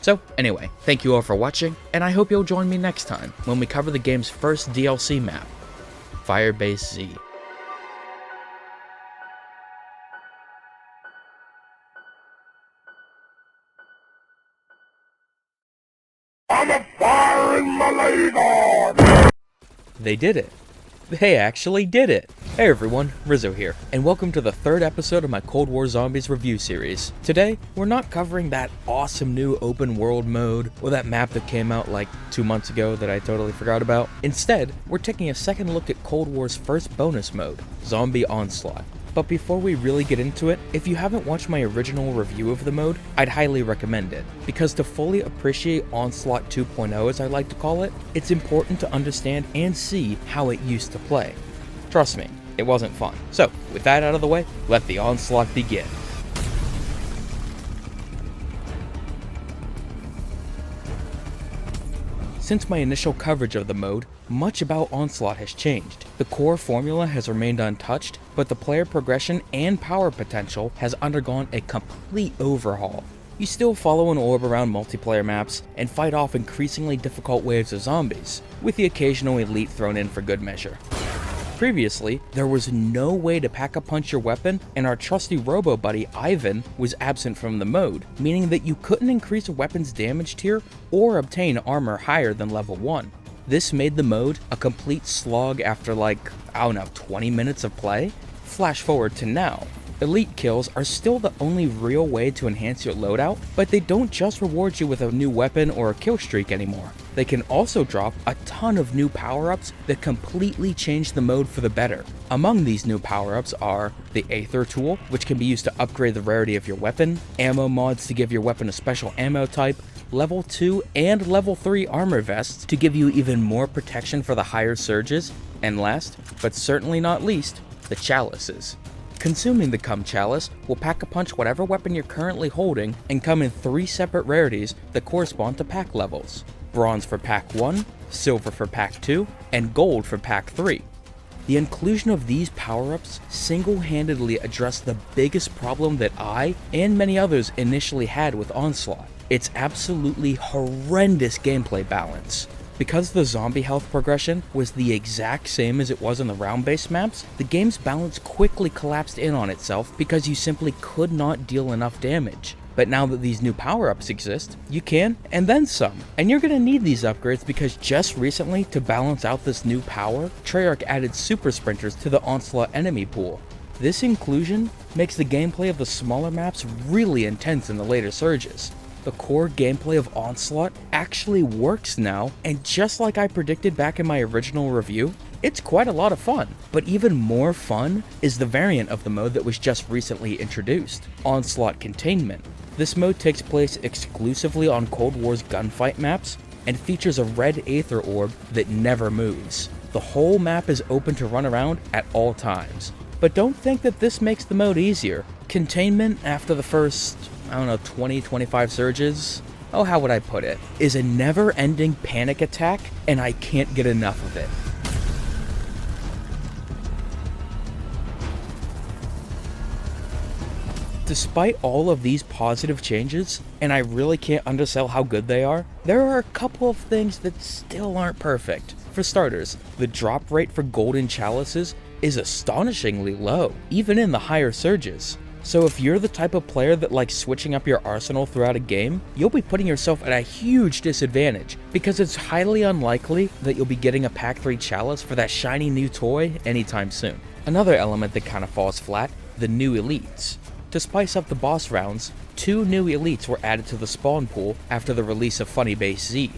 So anyway, thank you all for watching, and I hope you'll join me next time when we cover the game's first DLC map, Firebase Z. I'm firing my leg on! They did it. They actually did it. Hey everyone, Rizzo here, and welcome to the third episode of my Cold War Zombies review series. Today, we're not covering that awesome new open world mode, or that map that came out like 2 months ago that I totally forgot about. Instead, we're taking a second look at Cold War's first bonus mode, Zombie Onslaught. But before we really get into it, if you haven't watched my original review of the mode, I'd highly recommend it. Because to fully appreciate Onslaught 2.0 as I like to call it, it's important to understand and see how it used to play. Trust me, it wasn't fun. So, with that out of the way, let the onslaught begin. Since my initial coverage of the mode, much about Onslaught has changed. The core formula has remained untouched, but the player progression and power potential has undergone a complete overhaul. You still follow an orb around multiplayer maps and fight off increasingly difficult waves of zombies, with the occasional elite thrown in for good measure. Previously, there was no way to pack-a-punch your weapon, and our trusty robo-buddy Ivan was absent from the mode, meaning that you couldn't increase a weapon's damage tier or obtain armor higher than level 1. This made the mode a complete slog after 20 minutes of play. Flash forward to now. Elite kills are still the only real way to enhance your loadout, but they don't just reward you with a new weapon or a kill streak anymore. They can also drop a ton of new power-ups that completely change the mode for the better. Among these new power-ups are the Aether tool, which can be used to upgrade the rarity of your weapon, ammo mods to give your weapon a special ammo type, level 2 and level 3 armor vests to give you even more protection for the higher surges, and last, but certainly not least, the chalices. Consuming the Cum Chalice will pack-a-punch whatever weapon you're currently holding and come in 3 separate rarities that correspond to pack levels. Bronze for pack 1, silver for pack 2, and gold for pack 3. The inclusion of these power-ups single-handedly addressed the biggest problem that I and many others initially had with Onslaught. Its absolutely horrendous gameplay balance. Because the zombie health progression was the exact same as it was in the round-based maps, the game's balance quickly collapsed in on itself because you simply could not deal enough damage. But now that these new power-ups exist, you can, and then some. And you're gonna need these upgrades because just recently, to balance out this new power, Treyarch added super sprinters to the Onslaught enemy pool. This inclusion makes the gameplay of the smaller maps really intense in the later surges. The core gameplay of Onslaught actually works now, and just like I predicted back in my original review, it's quite a lot of fun. But even more fun is the variant of the mode that was just recently introduced, Onslaught Containment. This mode takes place exclusively on Cold War's gunfight maps, and features a red Aether orb that never moves. The whole map is open to run around at all times. But don't think that this makes the mode easier. Containment, after the first 20-25 surges, how would I put it, is a never-ending panic attack, and I can't get enough of it. Despite all of these positive changes, and I really can't undersell how good they are, there are a couple of things that still aren't perfect. For starters, the drop rate for golden chalices is astonishingly low, even in the higher surges. So if you're the type of player that likes switching up your arsenal throughout a game, you'll be putting yourself at a huge disadvantage, because it's highly unlikely that you'll be getting a pack 3 chalice for that shiny new toy anytime soon. Another element that kind of falls flat, the new elites. To spice up the boss rounds, 2 new elites were added to the spawn pool after the release of Funny Base Z,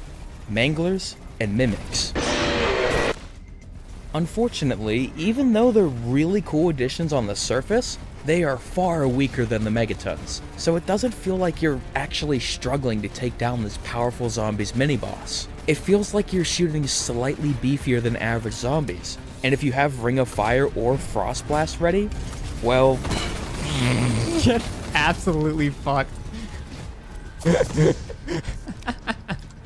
Manglers and Mimics. Unfortunately, even though they're really cool additions on the surface, they are far weaker than the Megatons, so it doesn't feel like you're actually struggling to take down this powerful zombies mini-boss. It feels like you're shooting slightly beefier than average zombies, and if you have Ring of Fire or Frost Blast ready, well... Get absolutely fucked.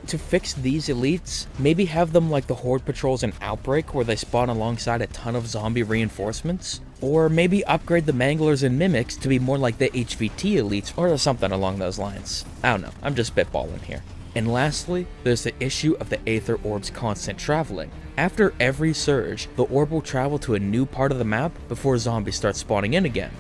To fix these elites, maybe have them like the Horde patrols in Outbreak where they spawn alongside a ton of zombie reinforcements, or maybe upgrade the Manglers and Mimics to be more like the HVT elites or something along those lines. I don't know, I'm just spitballing here. And lastly, there's the issue of the Aether Orb's constant traveling. After every surge, the orb will travel to a new part of the map before zombies start spawning in again.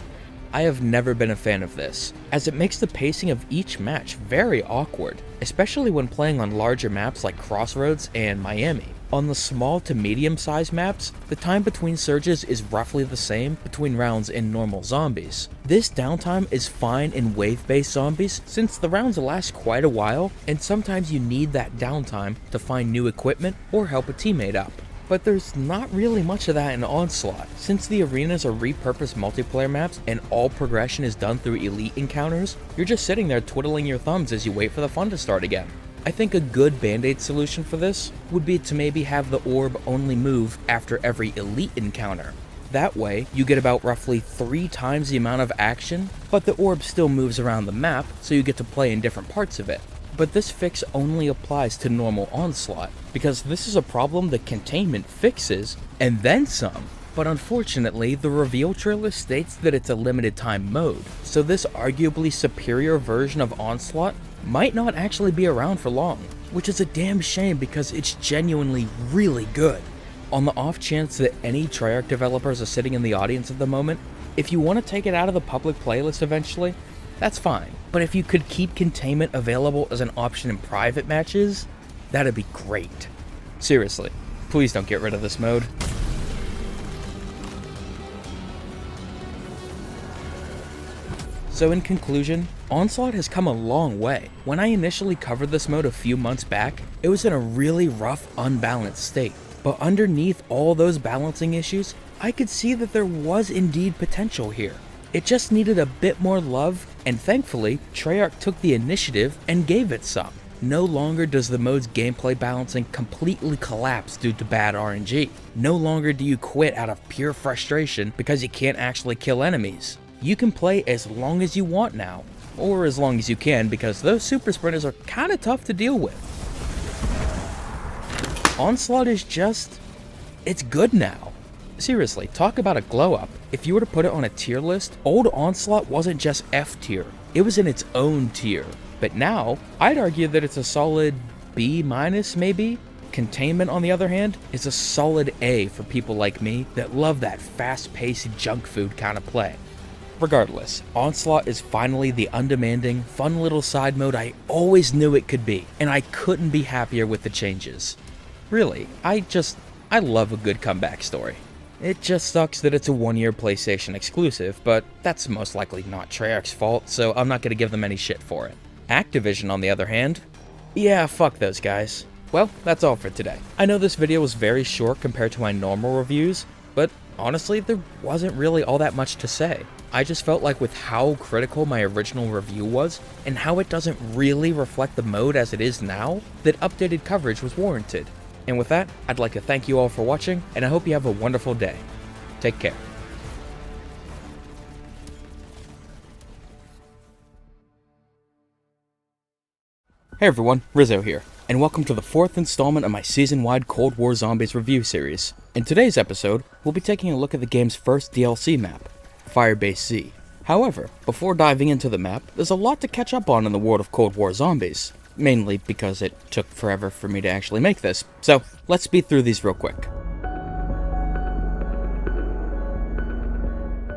I have never been a fan of this, as it makes the pacing of each match very awkward, especially when playing on larger maps like Crossroads and Miami. On the small to medium sized maps, the time between surges is roughly the same between rounds in normal zombies. This downtime is fine in wave-based zombies since the rounds last quite a while, and sometimes you need that downtime to find new equipment or help a teammate up. But there's not really much of that in Onslaught. Since the arenas are repurposed multiplayer maps and all progression is done through elite encounters, you're just sitting there twiddling your thumbs as you wait for the fun to start again. I think a good band-aid solution for this would be to maybe have the orb only move after every elite encounter. That way, you get about roughly 3 times the amount of action, but the orb still moves around the map, so you get to play in different parts of it. But this fix only applies to normal Onslaught, because this is a problem the containment fixes, and then some. But unfortunately, the reveal trailer states that it's a limited time mode, so this arguably superior version of Onslaught might not actually be around for long, which is a damn shame because it's genuinely really good. On the off chance that any Treyarch developers are sitting in the audience at the moment, if you want to take it out of the public playlist eventually, that's fine. But if you could keep containment available as an option in private matches, that'd be great. Seriously, please don't get rid of this mode. So in conclusion, Onslaught has come a long way. When I initially covered this mode a few months back, it was in a really rough, unbalanced state. But underneath all those balancing issues, I could see that there was indeed potential here. It just needed a bit more love, and thankfully, Treyarch took the initiative and gave it some. No longer does the mode's gameplay balancing completely collapse due to bad RNG. No longer do you quit out of pure frustration because you can't actually kill enemies. You can play as long as you want now, or as long as you can because those super sprinters are kinda tough to deal with. Onslaught is just, it's good now. Seriously, talk about a glow up. If you were to put it on a tier list, old Onslaught wasn't just F tier, it was in its own tier. But now, I'd argue that it's a solid B- maybe? Containment, on the other hand, is a solid A for people like me that love that fast-paced junk food kind of play. Regardless, Onslaught is finally the undemanding, fun little side mode I always knew it could be, and I couldn't be happier with the changes. Really, I love a good comeback story. It just sucks that it's a 1-year PlayStation exclusive, but that's most likely not Treyarch's fault, so I'm not going to give them any shit for it. Activision, on the other hand, yeah, fuck those guys. Well, that's all for today. I know this video was very short compared to my normal reviews, but honestly, there wasn't really all that much to say. I just felt like with how critical my original review was, and how it doesn't really reflect the mode as it is now, that updated coverage was warranted. And with that, I'd like to thank you all for watching, and I hope you have a wonderful day. Take care. Hey everyone, Rizzo here, and welcome to the 4th installment of my season-wide Cold War Zombies review series. In today's episode, we'll be taking a look at the game's first DLC map, Firebase Z. However, before diving into the map, there's a lot to catch up on in the world of Cold War Zombies. Mainly because it took forever for me to actually make this. So, let's speed through these real quick.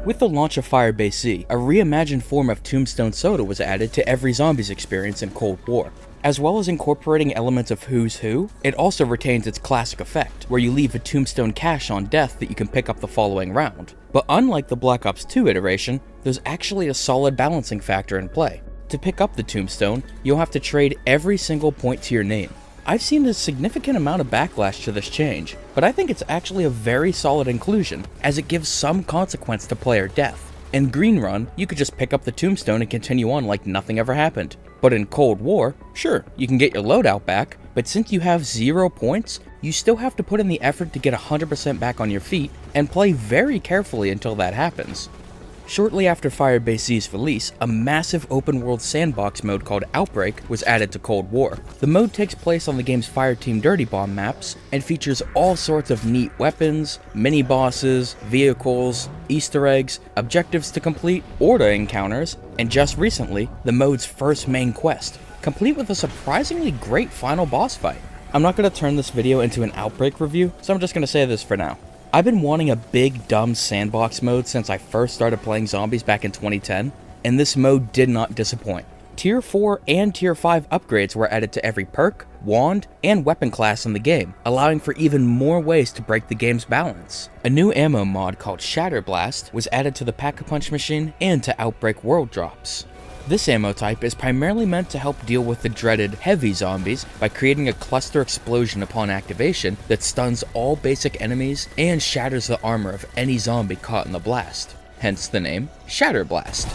With the launch of Firebase Z, a reimagined form of Tombstone Soda was added to every zombies experience in Cold War. As well as incorporating elements of Who's Who, it also retains its classic effect, where you leave a tombstone cache on death that you can pick up the following round. But unlike the Black Ops 2 iteration, there's actually a solid balancing factor in play. To pick up the tombstone, you'll have to trade every single point to your name. I've seen a significant amount of backlash to this change, but I think it's actually a very solid inclusion, as it gives some consequence to player death. In Green Run, you could just pick up the tombstone and continue on like nothing ever happened. But in Cold War, sure, you can get your loadout back, but since you have 0 points, you still have to put in the effort to get 100% back on your feet, and play very carefully until that happens. Shortly after Firebase Z's release, a massive open-world sandbox mode called Outbreak was added to Cold War. The mode takes place on the game's Fireteam Dirty Bomb maps, and features all sorts of neat weapons, mini-bosses, vehicles, Easter eggs, objectives to complete, Orda encounters, and just recently, the mode's first main quest, complete with a surprisingly great final boss fight. I'm not going to turn this video into an Outbreak review, so I'm just going to say this for now. I've been wanting a big, dumb sandbox mode since I first started playing zombies back in 2010, and this mode did not disappoint. Tier 4 and Tier 5 upgrades were added to every perk, wand, and weapon class in the game, allowing for even more ways to break the game's balance. A new ammo mod called Shatter Blast was added to the Pack-a-Punch machine and to Outbreak World Drops. This ammo type is primarily meant to help deal with the dreaded heavy zombies by creating a cluster explosion upon activation that stuns all basic enemies and shatters the armor of any zombie caught in the blast, hence the name Shatter Blast.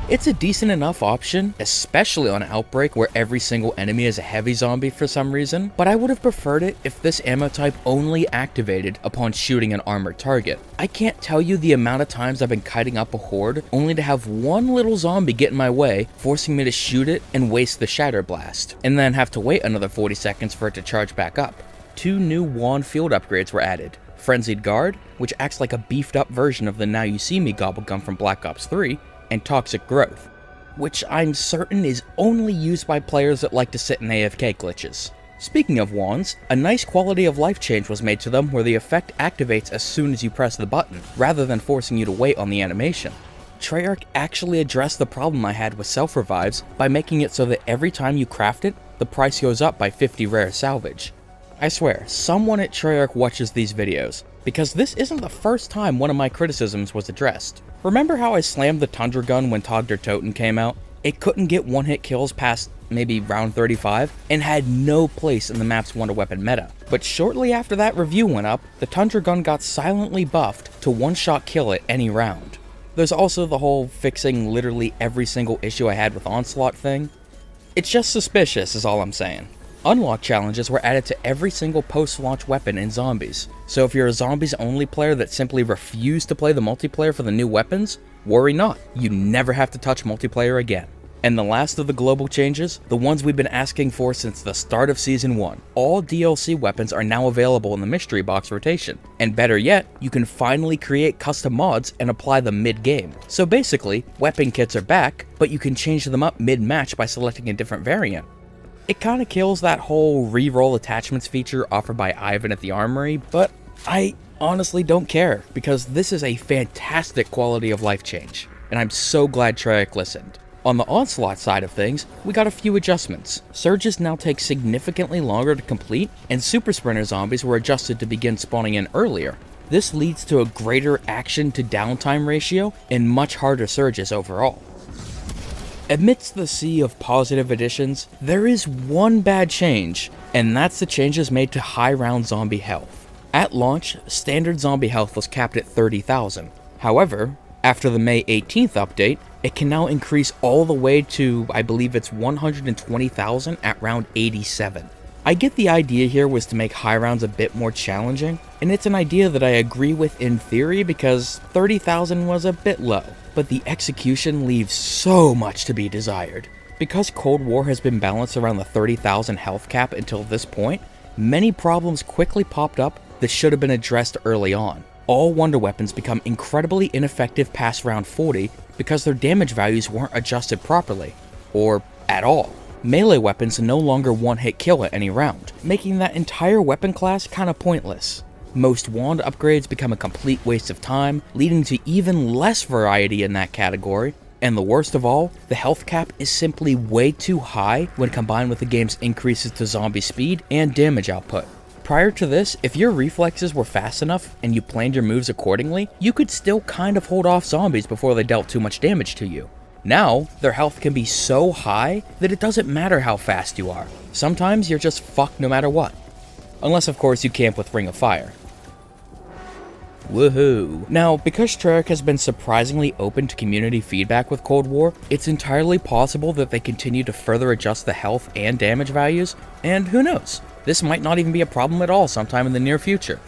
It's a decent enough option, especially on Outbreak where every single enemy is a heavy zombie for some reason, but I would have preferred it if this ammo type only activated upon shooting an armored target. I can't tell you the amount of times I've been kiting up a horde only to have one little zombie get in my way, forcing me to shoot it and waste the Shatter Blast, and then have to wait another 40 seconds for it to charge back up. 2 new wand field upgrades were added. Frenzied Guard, which acts like a beefed up version of the Now You See Me Gobblegum from Black Ops 3, and Toxic Growth, which I'm certain is only used by players that like to sit in AFK glitches. Speaking of wands, a nice quality of life change was made to them where the effect activates as soon as you press the button, rather than forcing you to wait on the animation. Treyarch actually addressed the problem I had with self-revives by making it so that every time you craft it, the price goes up by 50 rare salvage. I swear, someone at Treyarch watches these videos, because this isn't the first time one of my criticisms was addressed. Remember how I slammed the Tundra gun when Tag der Toten came out? It couldn't get one-hit kills past maybe round 35, and had no place in the map's wonder weapon meta. But shortly after that review went up, the Tundra gun got silently buffed to one-shot kill at any round. There's also the whole fixing literally every single issue I had with Onslaught thing. It's just suspicious is all I'm saying. Unlock challenges were added to every single post-launch weapon in Zombies, so if you're a Zombies-only player that simply refused to play the multiplayer for the new weapons, worry not, you never have to touch multiplayer again. And the last of the global changes, the ones we've been asking for since the start of Season 1, all DLC weapons are now available in the Mystery Box rotation, and better yet, you can finally create custom mods and apply them mid-game. So basically, weapon kits are back, but you can change them up mid-match by selecting a different variant. It kinda kills that whole re-roll attachments feature offered by Ivan at the Armory, but I honestly don't care, because this is a fantastic quality of life change, and I'm so glad Treyarch listened. On the Onslaught side of things, we got a few adjustments. Surges now take significantly longer to complete, and Super Sprinter zombies were adjusted to begin spawning in earlier. This leads to a greater action to downtime ratio and much harder surges overall. Amidst the sea of positive additions, there is one bad change, and that's the changes made to high round zombie health. At launch, standard zombie health was capped at 30,000. However, after the May 18th update, it can now increase all the way to, I believe it's 120,000 at round 87. I get the idea here was to make high rounds a bit more challenging, and it's an idea that I agree with in theory because 30,000 was a bit low, but the execution leaves so much to be desired. Because Cold War has been balanced around the 30,000 health cap until this point, many problems quickly popped up that should have been addressed early on. All wonder weapons become incredibly ineffective past round 40 because their damage values weren't adjusted properly, or at all. Melee weapons no longer one-hit kill at any round, making that entire weapon class kinda pointless. Most wand upgrades become a complete waste of time, leading to even less variety in that category, and the worst of all, the health cap is simply way too high when combined with the game's increases to zombie speed and damage output. Prior to this, if your reflexes were fast enough and you planned your moves accordingly, you could still kind of hold off zombies before they dealt too much damage to you. Now, their health can be so high that it doesn't matter how fast you are. Sometimes you're just fucked no matter what. Unless of course you camp with Ring of Fire. Woohoo! Now, because Treyarch has been surprisingly open to community feedback with Cold War, it's entirely possible that they continue to further adjust the health and damage values, and who knows, this might not even be a problem at all sometime in the near future.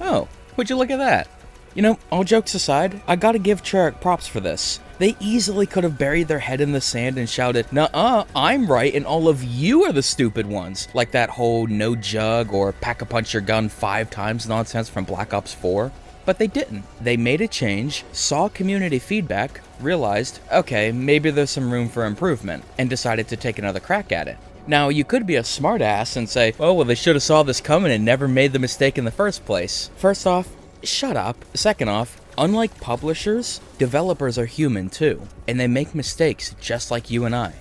Oh, would you look at that? You know, all jokes aside, I gotta give Treyarch props for this. They easily could have buried their head in the sand and shouted, "Nuh-uh, I'm right and all of you are the stupid ones," like that whole no jug or pack-a-punch your gun 5 times nonsense from Black Ops 4. But they didn't. They made a change, saw community feedback, realized, okay, maybe there's some room for improvement, and decided to take another crack at it. Now, you could be a smartass and say, oh, well, they should have saw this coming and never made the mistake in the first place. First off, shut up. Second off, unlike publishers, developers are human too, and they make mistakes just like you and I.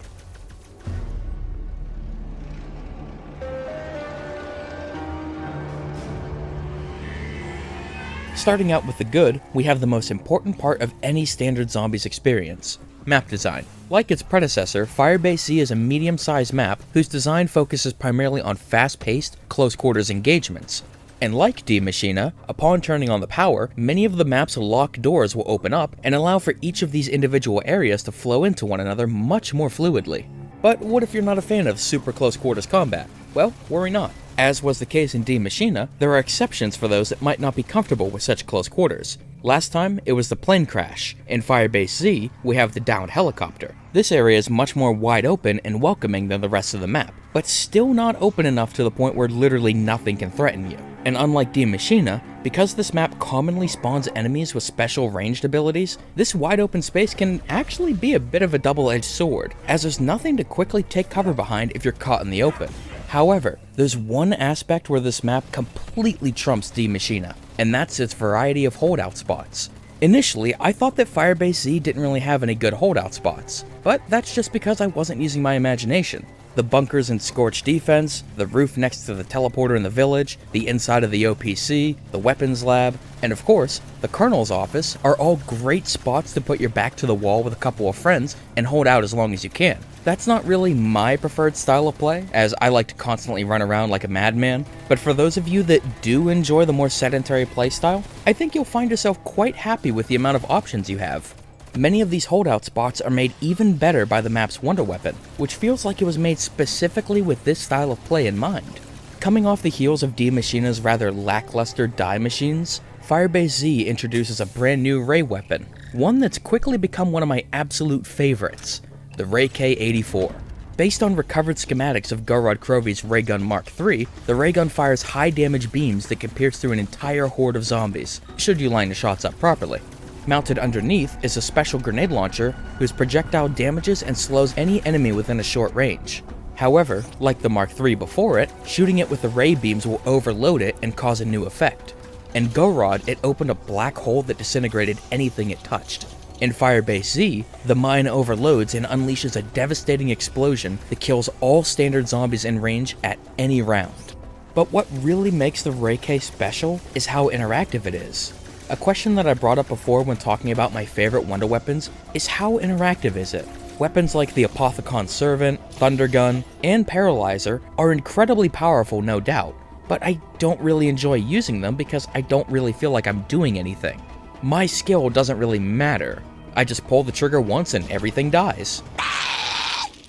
Starting out with the good, we have the most important part of any standard zombies experience: map design. Like its predecessor, Firebase Z is a medium-sized map whose design focuses primarily on fast-paced, close-quarters engagements. And like Die Maschine, upon turning on the power, many of the map's locked doors will open up and allow for each of these individual areas to flow into one another much more fluidly. But what if you're not a fan of super close-quarters combat? Well, worry not. As was the case in Die Maschine, there are exceptions for those that might not be comfortable with such close quarters. Last time, it was the plane crash. In Firebase Z, we have the downed helicopter. This area is much more wide open and welcoming than the rest of the map, but still not open enough to the point where literally nothing can threaten you. And unlike Die Maschine, because this map commonly spawns enemies with special ranged abilities, this wide open space can actually be a bit of a double-edged sword, as there's nothing to quickly take cover behind if you're caught in the open. However, there's one aspect where this map completely trumps Die Maschine, and that's its variety of holdout spots. Initially, I thought that Firebase Z didn't really have any good holdout spots, but that's just because I wasn't using my imagination. The bunkers in Scorched Defense, the roof next to the teleporter in the village, the inside of the OPC, the weapons lab, and of course, the Colonel's office are all great spots to put your back to the wall with a couple of friends and hold out as long as you can. That's not really my preferred style of play, as I like to constantly run around like a madman, but for those of you that do enjoy the more sedentary playstyle, I think you'll find yourself quite happy with the amount of options you have. Many of these holdout spots are made even better by the map's wonder weapon, which feels like it was made specifically with this style of play in mind. Coming off the heels of Die Maschine's rather lackluster die machines, Firebase Z introduces a brand new ray weapon, one that's quickly become one of my absolute favorites, the Ray K-84. Based on recovered schematics of Gorod Krovi's Raygun Mark III, the raygun fires high damage beams that can pierce through an entire horde of zombies, should you line the shots up properly. Mounted underneath is a special grenade launcher whose projectile damages and slows any enemy within a short range. However, like the Mark III before it, shooting it with the ray beams will overload it and cause a new effect. In Gorod, it opened a black hole that disintegrated anything it touched. In Firebase Z, the mine overloads and unleashes a devastating explosion that kills all standard zombies in range at any round. But what really makes the Ray K special is how interactive it is. A question that I brought up before when talking about my favorite wonder weapons is how interactive is it? Weapons like the Apothecon Servant, Thundergun, and Paralyzer are incredibly powerful, no doubt, but I don't really enjoy using them because I don't really feel like I'm doing anything. My skill doesn't really matter. I just pull the trigger once and everything dies.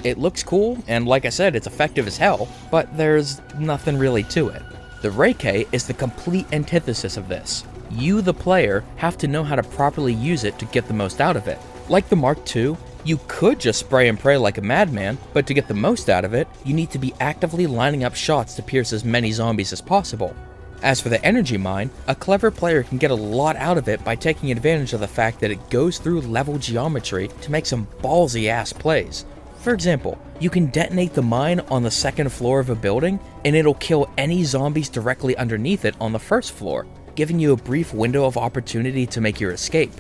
It looks cool, and like I said, it's effective as hell, but there's nothing really to it. The Ray K is the complete antithesis of this. You, the player, have to know how to properly use it to get the most out of it. Like the Mark II, you could just spray and pray like a madman, but to get the most out of it, you need to be actively lining up shots to pierce as many zombies as possible. As for the energy mine, a clever player can get a lot out of it by taking advantage of the fact that it goes through level geometry to make some ballsy ass plays. For example, you can detonate the mine on the second floor of a building, and it'll kill any zombies directly underneath it on the first floor, giving you a brief window of opportunity to make your escape.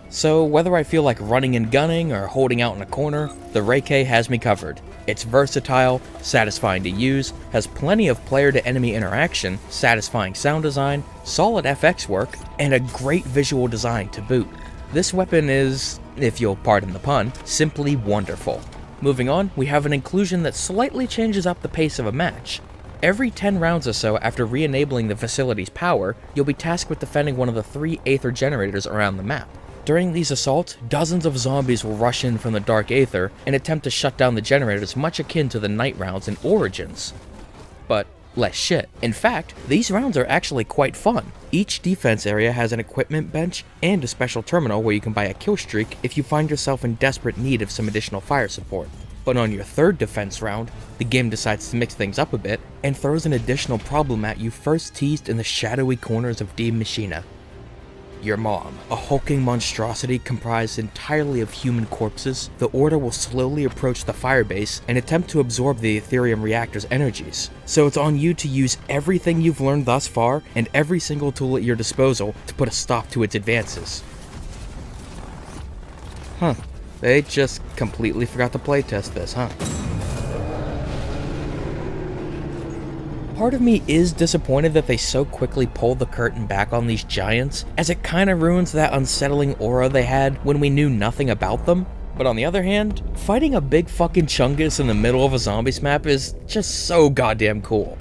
So whether I feel like running and gunning or holding out in a corner, the Ray K has me covered. It's versatile, satisfying to use, has plenty of player-to-enemy interaction, satisfying sound design, solid FX work, and a great visual design to boot. This weapon is, if you'll pardon the pun, simply wonderful. Moving on, we have an inclusion that slightly changes up the pace of a match. Every 10 rounds or so after re-enabling the facility's power, you'll be tasked with defending one of the 3 Aether generators around the map. During these assaults, dozens of zombies will rush in from the Dark Aether and attempt to shut down the generators, much akin to the night rounds in Origins. But less shit. In fact, these rounds are actually quite fun. Each defense area has an equipment bench and a special terminal where you can buy a kill streak if you find yourself in desperate need of some additional fire support. But on your third defense round, the game decides to mix things up a bit and throws an additional problem at you first teased in the shadowy corners of Die Maschine. your mom. A hulking monstrosity comprised entirely of human corpses, the Order will slowly approach the firebase and attempt to absorb the Ethereum reactor's energies. So it's on you to use everything you've learned thus far and every single tool at your disposal to put a stop to its advances. Huh. They just completely forgot to playtest this, huh? Part of me is disappointed that they so quickly pulled the curtain back on these giants, as it kinda ruins that unsettling aura they had when we knew nothing about them. But on the other hand, fighting a big fucking chungus in the middle of a zombies map is just so goddamn cool.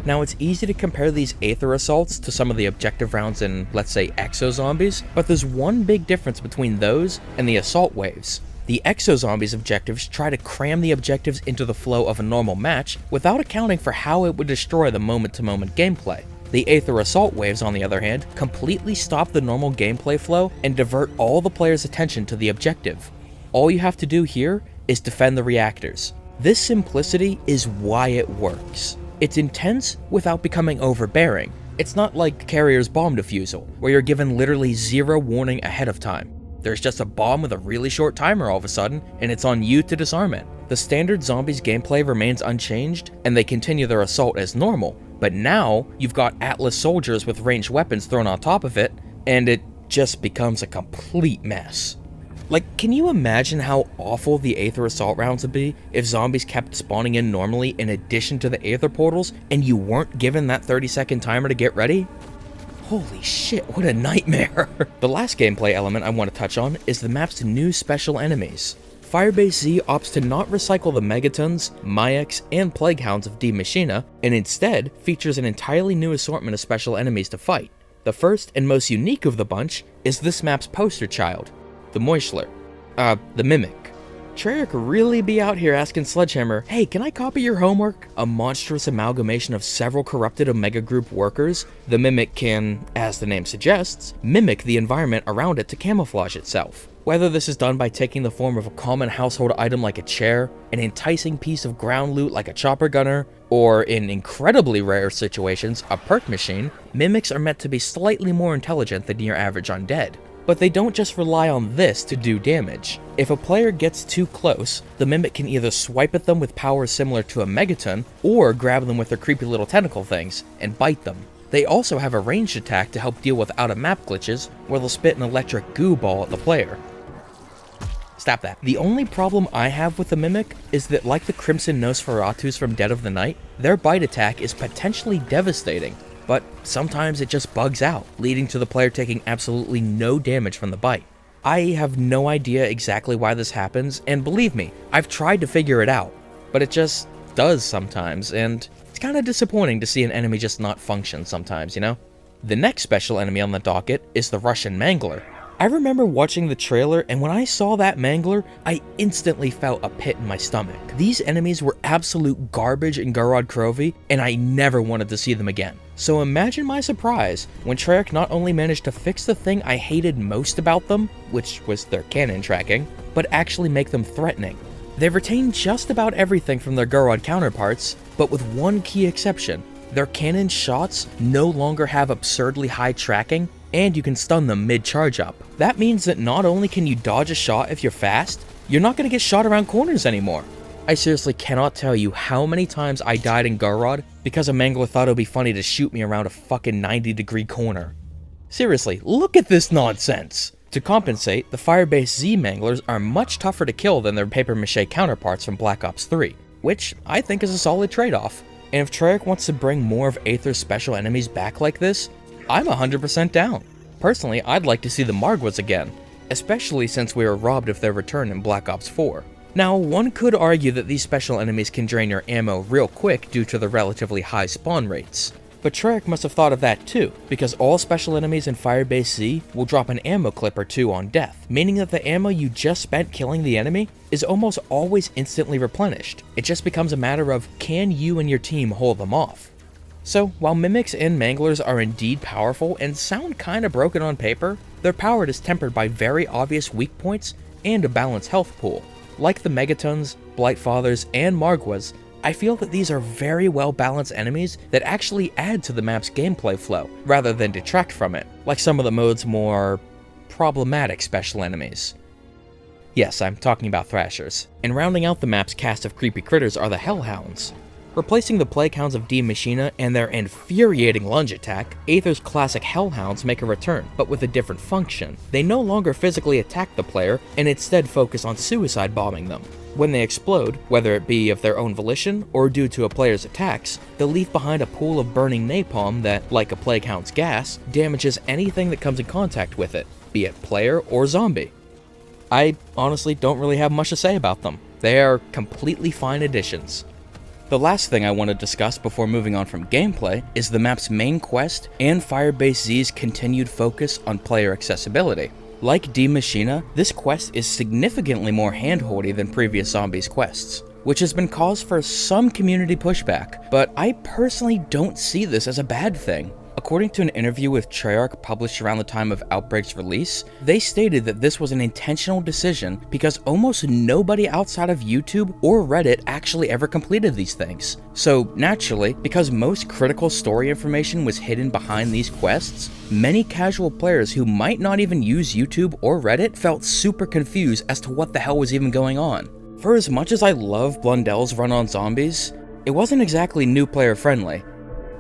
Now, it's easy to compare these Aether Assaults to some of the objective rounds in, let's say, Exo Zombies, but there's one big difference between those and the Assault Waves. The Exo Zombies objectives try to cram the objectives into the flow of a normal match without accounting for how it would destroy the moment-to-moment gameplay. The Aether Assault Waves, on the other hand, completely stop the normal gameplay flow and divert all the player's attention to the objective. All you have to do here is defend the reactors. This simplicity is why it works. It's intense without becoming overbearing. It's not like Carrier's bomb defusal, where you're given literally zero warning ahead of time. There's just a bomb with a really short timer all of a sudden, and it's on you to disarm it. The standard zombies gameplay remains unchanged, and they continue their assault as normal, but now you've got Atlas soldiers with ranged weapons thrown on top of it, and it just becomes a complete mess. Like, can you imagine how awful the Aether Assault rounds would be if zombies kept spawning in normally in addition to the Aether portals, and you weren't given that 30-second timer to get ready? Holy shit, what a nightmare. The last gameplay element I want to touch on is the map's new special enemies. Firebase Z opts to not recycle the Megatons, Mayeks, and Plaguehounds of D Maschine, and instead features an entirely new assortment of special enemies to fight. The first and most unique of the bunch is this map's poster child, the Moishler. The Mimic. Treyarch really be out here asking Sledgehammer, hey, can I copy your homework? A monstrous amalgamation of several corrupted Omega Group workers, the Mimic can, as the name suggests, mimic the environment around it to camouflage itself. Whether this is done by taking the form of a common household item like a chair, an enticing piece of ground loot like a chopper gunner, or in incredibly rare situations, a perk machine, mimics are meant to be slightly more intelligent than your average undead. But they don't just rely on this to do damage. If a player gets too close, the Mimic can either swipe at them with powers similar to a Megaton, or grab them with their creepy little tentacle things and bite them. They also have a ranged attack to help deal with out-of-map glitches, where they'll spit an electric goo ball at the player. Stop that. The only problem I have with the Mimic is that, like the Crimson Nosferatus from Dead of the Night, their bite attack is potentially devastating. But sometimes it just bugs out, leading to the player taking absolutely no damage from the bite. I have no idea exactly why this happens, and believe me, I've tried to figure it out, but it just does sometimes, and it's kinda disappointing to see an enemy just not function sometimes, you know? The next special enemy on the docket is the Russian Mangler. I remember watching the trailer, and when I saw that Mangler, I instantly felt a pit in my stomach. These enemies were absolute garbage in Gorod Krovi, and I never wanted to see them again. So imagine my surprise when Treyarch not only managed to fix the thing I hated most about them, which was their cannon tracking, but actually make them threatening. They've retained just about everything from their Gorod counterparts, but with one key exception. Their cannon shots no longer have absurdly high tracking, and you can stun them mid-charge up. That means that not only can you dodge a shot if you're fast, you're not going to get shot around corners anymore. I seriously cannot tell you how many times I died in Gorod because a Mangler thought it would be funny to shoot me around a fucking 90-degree corner. Seriously, look at this nonsense! To compensate, the Firebase Z Manglers are much tougher to kill than their papier-mâché counterparts from Black Ops 3, which I think is a solid trade-off. And if Treyarch wants to bring more of Aether's special enemies back like this, I'm 100% down. Personally, I'd like to see the Margwas again, especially since we were robbed of their return in Black Ops 4. Now, one could argue that these special enemies can drain your ammo real quick due to the relatively high spawn rates. But Treyarch must have thought of that too, because all special enemies in Firebase Z will drop an ammo clip or two on death, meaning that the ammo you just spent killing the enemy is almost always instantly replenished. It just becomes a matter of, can you and your team hold them off? So, while Mimics and Manglers are indeed powerful and sound kinda broken on paper, their power is tempered by very obvious weak points and a balanced health pool. Like the Megatons, Blightfathers, and Margwas, I feel that these are very well balanced enemies that actually add to the map's gameplay flow, rather than detract from it, like some of the mode's more problematic special enemies. Yes, I'm talking about Thrashers. And rounding out the map's cast of creepy critters are the Hellhounds. Replacing the plague hounds of D Maschine and their infuriating lunge attack, Aether's classic Hellhounds make a return, but with a different function. They no longer physically attack the player, and instead focus on suicide bombing them. When they explode, whether it be of their own volition or due to a player's attacks, they'll leave behind a pool of burning napalm that, like a plague hound's gas, damages anything that comes in contact with it, be it player or zombie. I honestly don't really have much to say about them. They are completely fine additions. The last thing I want to discuss before moving on from gameplay is the map's main quest and Firebase Z's continued focus on player accessibility. Like D Maschine, this quest is significantly more handholdy than previous Zombies quests, which has been cause for some community pushback, but I personally don't see this as a bad thing. According to an interview with Treyarch published around the time of Outbreak's release, they stated that this was an intentional decision because almost nobody outside of YouTube or Reddit actually ever completed these things. So naturally, because most critical story information was hidden behind these quests, many casual players who might not even use YouTube or Reddit felt super confused as to what the hell was even going on. For as much as I love Blundell's run on zombies, it wasn't exactly new player friendly.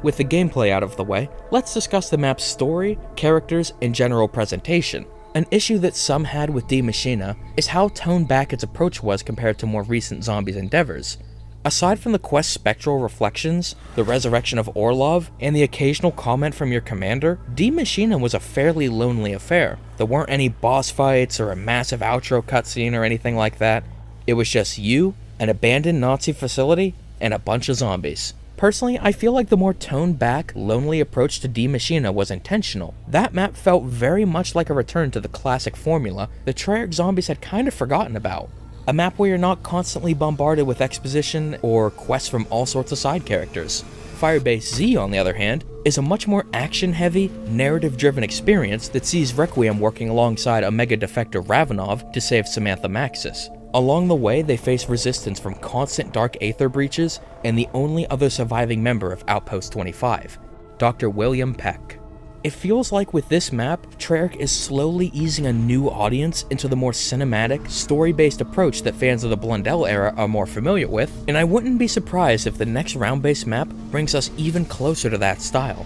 With the gameplay out of the way, let's discuss the map's story, characters, and general presentation. An issue that some had with D Maschine is how toned back its approach was compared to more recent Zombies endeavors. Aside from the quest's spectral reflections, the resurrection of Orlov, and the occasional comment from your commander, D Maschine was a fairly lonely affair. There weren't any boss fights or a massive outro cutscene or anything like that. It was just you, an abandoned Nazi facility, and a bunch of zombies. Personally, I feel like the more toned-back, lonely approach to D Maschine was intentional. That map felt very much like a return to the classic formula that Treyarch Zombies had kind of forgotten about. A map where you're not constantly bombarded with exposition or quests from all sorts of side characters. Firebase Z, on the other hand, is a much more action-heavy, narrative-driven experience that sees Requiem working alongside Omega Defector Ravenov to save Samantha Maxis. Along the way, they face resistance from constant Dark Aether breaches and the only other surviving member of Outpost 25, Dr. William Peck. It feels like with this map, Treyarch is slowly easing a new audience into the more cinematic, story-based approach that fans of the Blundell era are more familiar with, and I wouldn't be surprised if the next round-based map brings us even closer to that style.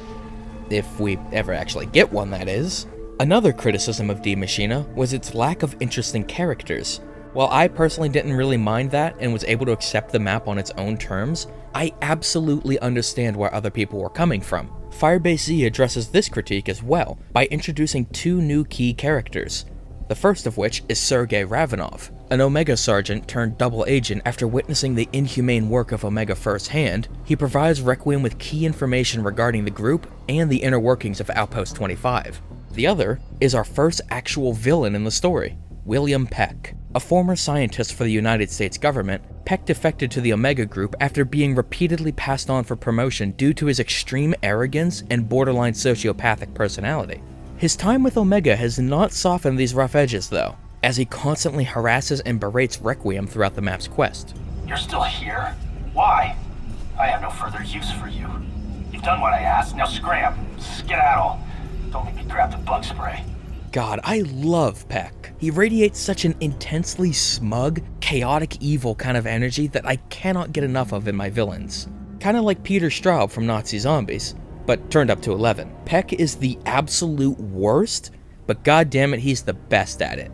If we ever actually get one, that is. Another criticism of D Maschine was its lack of interesting characters. While I personally didn't really mind that and was able to accept the map on its own terms, I absolutely understand where other people were coming from. Firebase Z addresses this critique as well by introducing two new key characters, the first of which is Sergei Ravenov, an Omega Sergeant turned double agent. After witnessing the inhumane work of Omega firsthand, he provides Requiem with key information regarding the group and the inner workings of Outpost 25. The other is our first actual villain in the story, William Peck. A former scientist for the United States government, Peck defected to the Omega Group after being repeatedly passed on for promotion due to his extreme arrogance and borderline sociopathic personality. His time with Omega has not softened these rough edges though, as he constantly harasses and berates Requiem throughout the map's quest. You're still here? Why? I have no further use for you. You've done what I asked, now scram, skedaddle. Don't make me grab the bug spray. God, I love Peck. He radiates such an intensely smug, chaotic evil kind of energy that I cannot get enough of in my villains. Kinda like Peter Straub from Nazi Zombies, but turned up to 11. Peck is the absolute worst, but goddammit he's the best at it.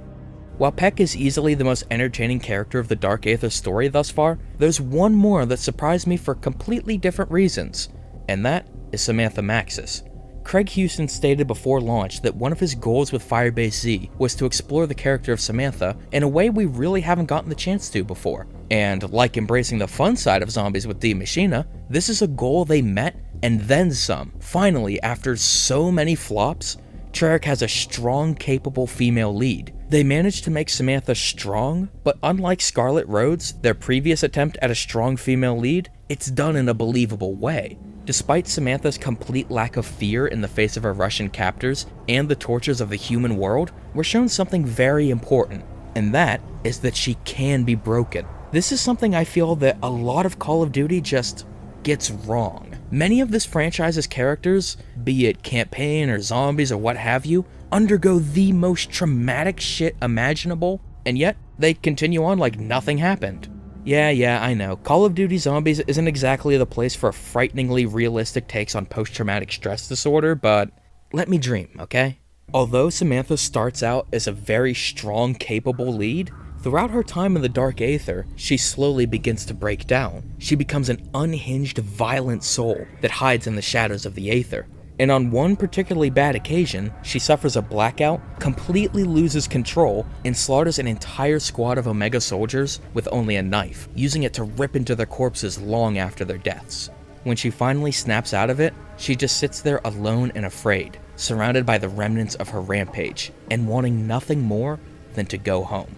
While Peck is easily the most entertaining character of the Dark Aether story thus far, there's one more that surprised me for completely different reasons, and that is Samantha Maxis. Craig Houston stated before launch that one of his goals with Firebase Z was to explore the character of Samantha in a way we really haven't gotten the chance to before. And like embracing the fun side of Zombies with D Maschine, this is a goal they met and then some. Finally, after so many flops, Treyarch has a strong, capable female lead. They managed to make Samantha strong, but unlike Scarlet Rhodes, their previous attempt at a strong female lead, it's done in a believable way. Despite Samantha's complete lack of fear in the face of her Russian captors and the tortures of the human world, we're shown something very important, and that is that she can be broken. This is something I feel that a lot of Call of Duty just gets wrong. Many of this franchise's characters, be it campaign or zombies or what have you, undergo the most traumatic shit imaginable, and yet they continue on like nothing happened. Yeah, I know. Call of Duty Zombies isn't exactly the place for frighteningly realistic takes on post-traumatic stress disorder, but let me dream, okay? Although Samantha starts out as a very strong, capable lead, throughout her time in the Dark Aether, she slowly begins to break down. She becomes an unhinged, violent soul that hides in the shadows of the Aether. And on one particularly bad occasion, she suffers a blackout, completely loses control, and slaughters an entire squad of Omega soldiers with only a knife, using it to rip into their corpses long after their deaths. When she finally snaps out of it, she just sits there alone and afraid, surrounded by the remnants of her rampage, and wanting nothing more than to go home.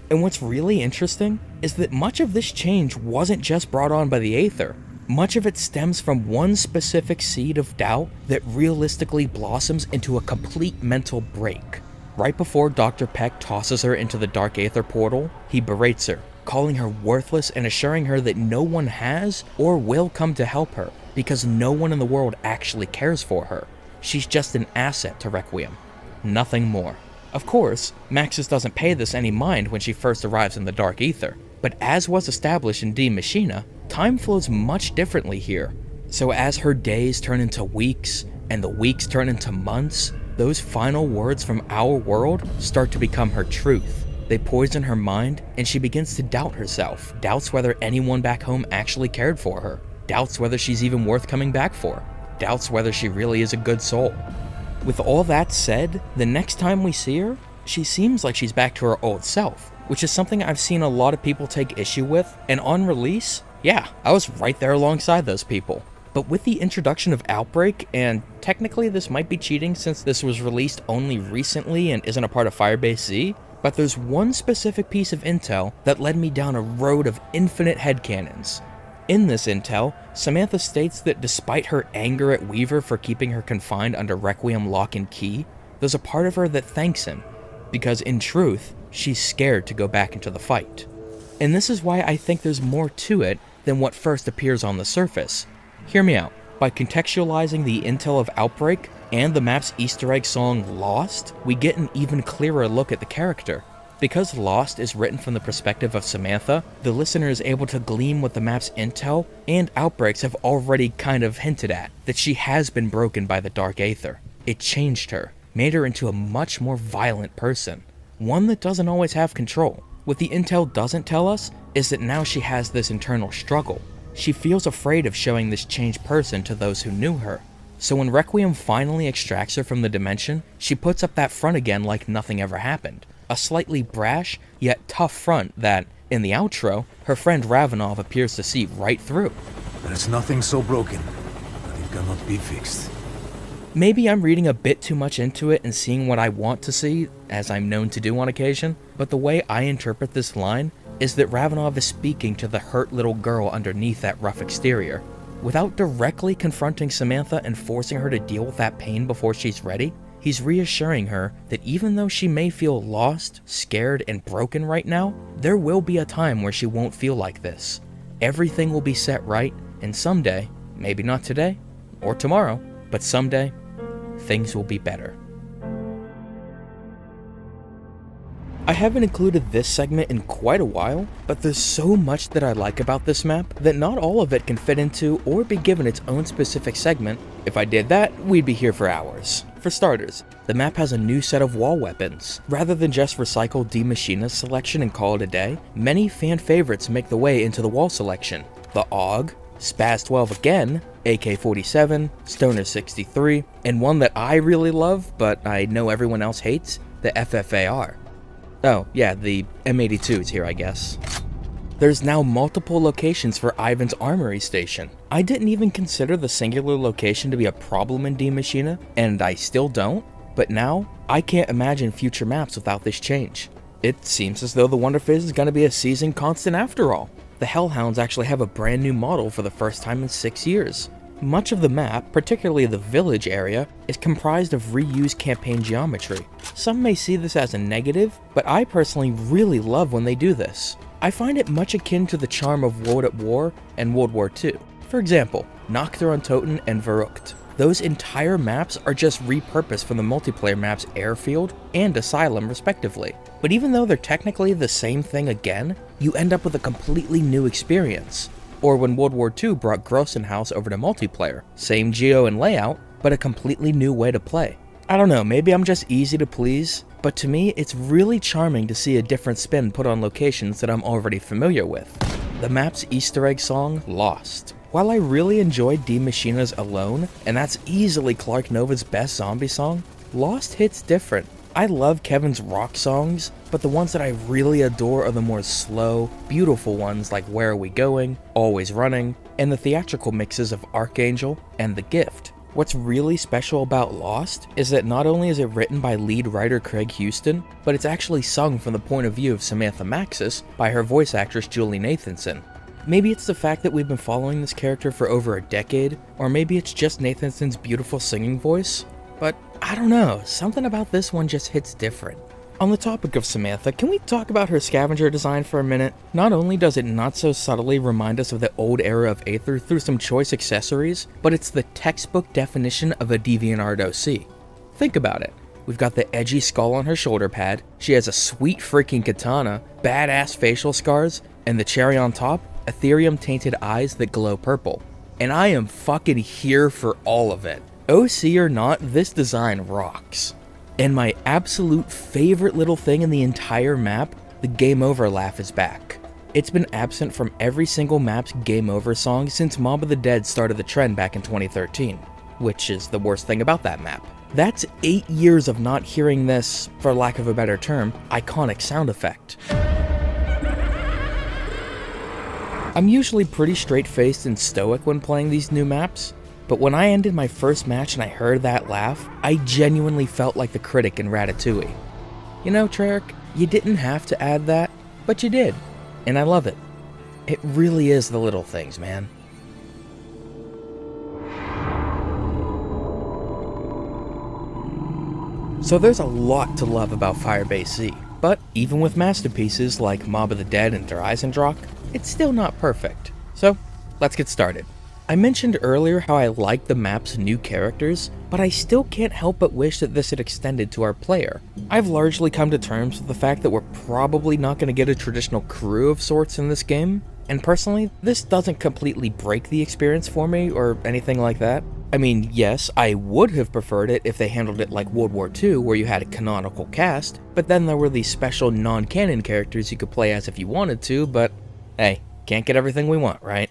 And what's really interesting is that much of this change wasn't just brought on by the Aether. Much of it stems from one specific seed of doubt that realistically blossoms into a complete mental break. Right before Dr. Peck tosses her into the Dark Aether portal, he berates her, calling her worthless and assuring her that no one has or will come to help her, because no one in the world actually cares for her. She's just an asset to Requiem, nothing more. Of course, Maxis doesn't pay this any mind when she first arrives in the Dark Aether, but as was established in Die Maschine, time flows much differently here. So as her days turn into weeks, and the weeks turn into months, those final words from our world start to become her truth. They poison her mind, and she begins to doubt herself, doubts whether anyone back home actually cared for her, doubts whether she's even worth coming back for, doubts whether she really is a good soul. With all that said, the next time we see her, she seems like she's back to her old self, which is something I've seen a lot of people take issue with, and on release, yeah, I was right there alongside those people. But with the introduction of Outbreak, and technically this might be cheating since this was released only recently and isn't a part of Firebase Z, but there's one specific piece of intel that led me down a road of infinite headcanons. In this intel, Samantha states that despite her anger at Weaver for keeping her confined under Requiem lock and key, there's a part of her that thanks him, because in truth, she's scared to go back into the fight. And this is why I think there's more to it than what first appears on the surface. Hear me out. By contextualizing the intel of Outbreak and the map's Easter egg song Lost, we get an even clearer look at the character. Because Lost is written from the perspective of Samantha, the listener is able to glean what the map's intel and Outbreaks have already kind of hinted at, that she has been broken by the Dark Aether. It changed her, made her into a much more violent person, one that doesn't always have control. What the intel doesn't tell us is that now she has this internal struggle. She feels afraid of showing this changed person to those who knew her. So when Requiem finally extracts her from the dimension, she puts up that front again like nothing ever happened. A slightly brash, yet tough front that, in the outro, her friend Ravenov appears to see right through. There's nothing so broken that it cannot be fixed. Maybe I'm reading a bit too much into it and seeing what I want to see, as I'm known to do on occasion, but the way I interpret this line is that Ravenov is speaking to the hurt little girl underneath that rough exterior. Without directly confronting Samantha and forcing her to deal with that pain before she's ready, he's reassuring her that even though she may feel lost, scared, and broken right now, there will be a time where she won't feel like this. Everything will be set right, and someday, maybe not today or tomorrow, but someday, things will be better. I haven't included this segment in quite a while, but there's so much that I like about this map that not all of it can fit into or be given its own specific segment. If I did that, we'd be here for hours. For starters, the map has a new set of wall weapons. Rather than just recycle Die Maschine selection and call it a day, many fan favorites make the way into the wall selection. The AUG, Spaz 12 again, AK-47, Stoner 63, and one that I really love, but I know everyone else hates, the FFAR. Oh, yeah, the M82 is here, I guess. There's now multiple locations for Ivan's Armory Station. I didn't even consider the singular location to be a problem in Die Maschine, and I still don't, but now, I can't imagine future maps without this change. It seems as though the Wonderfizz is going to be a season constant after all. The Hellhounds actually have a brand new model for the first time in 6 years. Much of the map, particularly the village area, is comprised of reused campaign geometry. Some may see this as a negative, but I personally really love when they do this. I find it much akin to the charm of World at War and World War II. For example, Nacht der Untoten and Verrückt. Those entire maps are just repurposed from the multiplayer maps Airfield and Asylum respectively. But even though they're technically the same thing again, you end up with a completely new experience. Or when World War II brought Grossenhaus over to multiplayer, same geo and layout, but a completely new way to play. I don't know, maybe I'm just easy to please, but to me it's really charming to see a different spin put on locations that I'm already familiar with. The map's Easter egg song, Lost. While I really enjoyed Die Maschina's Alone, and that's easily Clark Nova's best zombie song, Lost hits different. I love Kevin's rock songs, but the ones that I really adore are the more slow, beautiful ones like Where Are We Going, Always Running, and the theatrical mixes of Archangel and The Gift. What's really special about Lost is that not only is it written by lead writer Craig Houston, but it's actually sung from the point of view of Samantha Maxis by her voice actress Julie Nathanson. Maybe it's the fact that we've been following this character for over a decade, or maybe it's just Nathanson's beautiful singing voice, but I don't know, something about this one just hits different. On the topic of Samantha, can we talk about her scavenger design for a minute? Not only does it not so subtly remind us of the old era of Aether through some choice accessories, but it's the textbook definition of a DeviantArt OC. Think about it. We've got the edgy skull on her shoulder pad, she has a sweet freaking katana, badass facial scars, and the cherry on top, Ethereum tainted eyes that glow purple. And I am fucking here for all of it. OC or not, this design rocks. And my absolute favorite little thing in the entire map, the Game Over laugh is back. It's been absent from every single map's Game Over song since Mob of the Dead started the trend back in 2013, which is the worst thing about that map. That's 8 years of not hearing this, for lack of a better term, iconic sound effect. I'm usually pretty straight-faced and stoic when playing these new maps, but when I ended my first match and I heard that laugh, I genuinely felt like the critic in Ratatouille. You know, Treyarch, you didn't have to add that, but you did, and I love it. It really is the little things, man. So there's a lot to love about Firebase Z, but even with masterpieces like Mob of the Dead and Der Eisendrache, it's still not perfect. So, let's get started. I mentioned earlier how I like the map's new characters, but I still can't help but wish that this had extended to our player. I've largely come to terms with the fact that we're probably not going to get a traditional crew of sorts in this game, and personally, this doesn't completely break the experience for me or anything like that. I mean, yes, I would have preferred it if they handled it like World War II, where you had a canonical cast, but then there were these special non-canon characters you could play as if you wanted to, but hey, can't get everything we want, right?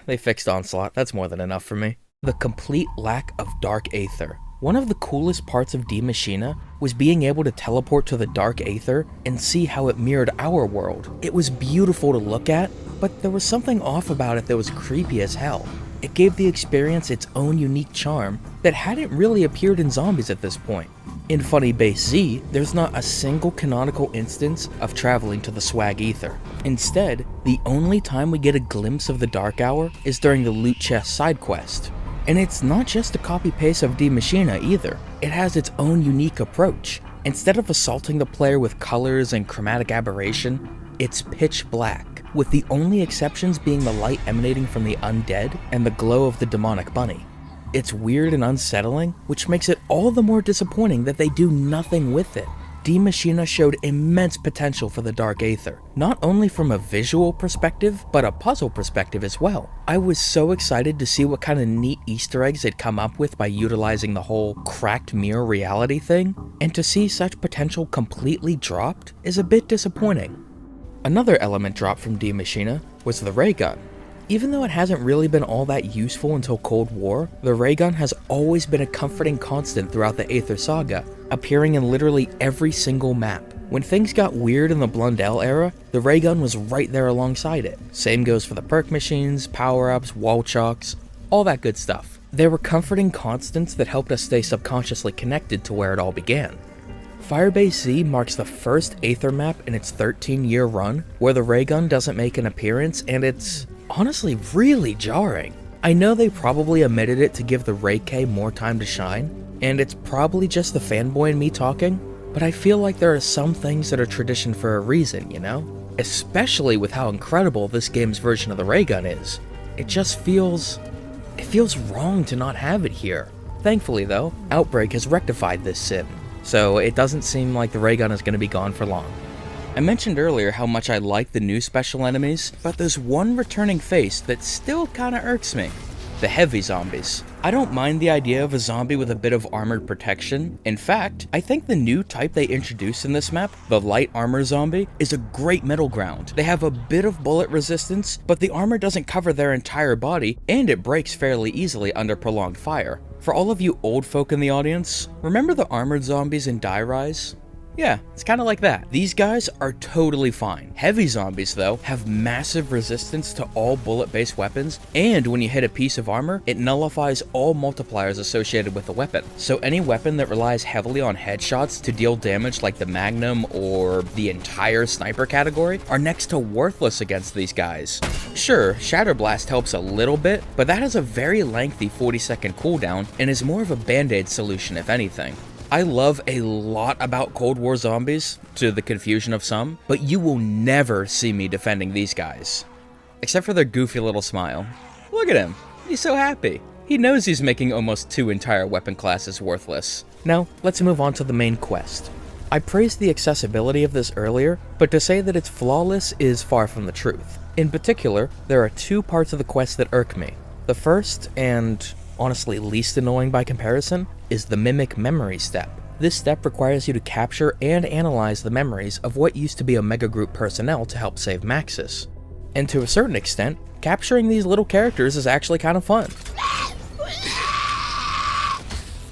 They fixed Onslaught, that's more than enough for me. The complete lack of Dark Aether. One of the coolest parts of Die Maschine was being able to teleport to the Dark Aether and see how it mirrored our world. It was beautiful to look at, but there was something off about it that was creepy as hell. It gave the experience its own unique charm that hadn't really appeared in zombies at this point. In Funny Base Z, there's not a single canonical instance of traveling to the Swag Ether. Instead, the only time we get a glimpse of the Dark Hour is during the Loot Chest side quest. And it's not just a copy-paste of Die Maschine either. It has its own unique approach. Instead of assaulting the player with colors and chromatic aberration, it's pitch black, with the only exceptions being the light emanating from the undead and the glow of the demonic bunny. It's weird and unsettling, which makes it all the more disappointing that they do nothing with it. Die Maschine showed immense potential for the Dark Aether, not only from a visual perspective, but a puzzle perspective as well. I was so excited to see what kind of neat Easter eggs they'd come up with by utilizing the whole cracked mirror reality thing, and to see such potential completely dropped is a bit disappointing. Another element dropped from Die Maschine was the ray gun. Even though it hasn't really been all that useful until Cold War, the ray gun has always been a comforting constant throughout the Aether saga, appearing in literally every single map. When things got weird in the Blundell era, the ray gun was right there alongside it. Same goes for the perk machines, power-ups, wall chalks, all that good stuff. They were comforting constants that helped us stay subconsciously connected to where it all began. Firebase Z marks the first Aether map in its 13-year run where the ray gun doesn't make an appearance, and it's honestly really jarring. I know they probably omitted it to give the Ray K more time to shine, and it's probably just the fanboy in me talking, but I feel like there are some things that are tradition for a reason, you know? especially with how incredible this game's version of the ray gun is. It just feels wrong to not have it here. Thankfully though, Outbreak has rectified this sin, so it doesn't seem like the ray gun is going to be gone for long. I mentioned earlier how much I like the new special enemies, but there's one returning face that still kinda irks me. The heavy zombies. I don't mind the idea of a zombie with a bit of armored protection. In fact, I think the new type they introduced in this map, the light armor zombie, is a great middle ground. They have a bit of bullet resistance, but the armor doesn't cover their entire body, and it breaks fairly easily under prolonged fire. For all of you old folk in the audience, remember the armored zombies in Die Rise? Yeah, it's kind of like that. These guys are totally fine. Heavy zombies, though, have massive resistance to all bullet-based weapons, and when you hit a piece of armor, it nullifies all multipliers associated with the weapon. So any weapon that relies heavily on headshots to deal damage like the Magnum or the entire sniper category are next to worthless against these guys. Sure, Shatter Blast helps a little bit, but that has a very lengthy 40-second cooldown and is more of a band-aid solution if anything. I love a lot about Cold War zombies, to the confusion of some, but you will never see me defending these guys. Except for their goofy little smile. Look at him, he's so happy. He knows he's making almost 2 entire weapon classes worthless. Now, let's move on to the main quest. I praised the accessibility of this earlier, but to say that it's flawless is far from the truth. In particular, there are 2 parts of the quest that irk me. The first, and honestly least annoying by comparison, is the Mimic Memory step. This step requires you to capture and analyze the memories of what used to be Omega Group personnel to help save Maxis. And to a certain extent, capturing these little characters is actually kind of fun.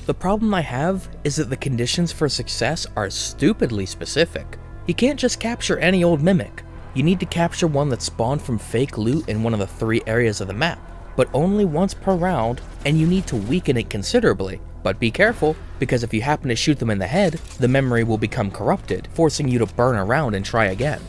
The problem I have is that the conditions for success are stupidly specific. You can't just capture any old Mimic. You need to capture one that spawned from fake loot in one of the 3 areas of the map, but only once per round, and you need to weaken it considerably. But be careful, because if you happen to shoot them in the head, the memory will become corrupted, forcing you to burn around and try again.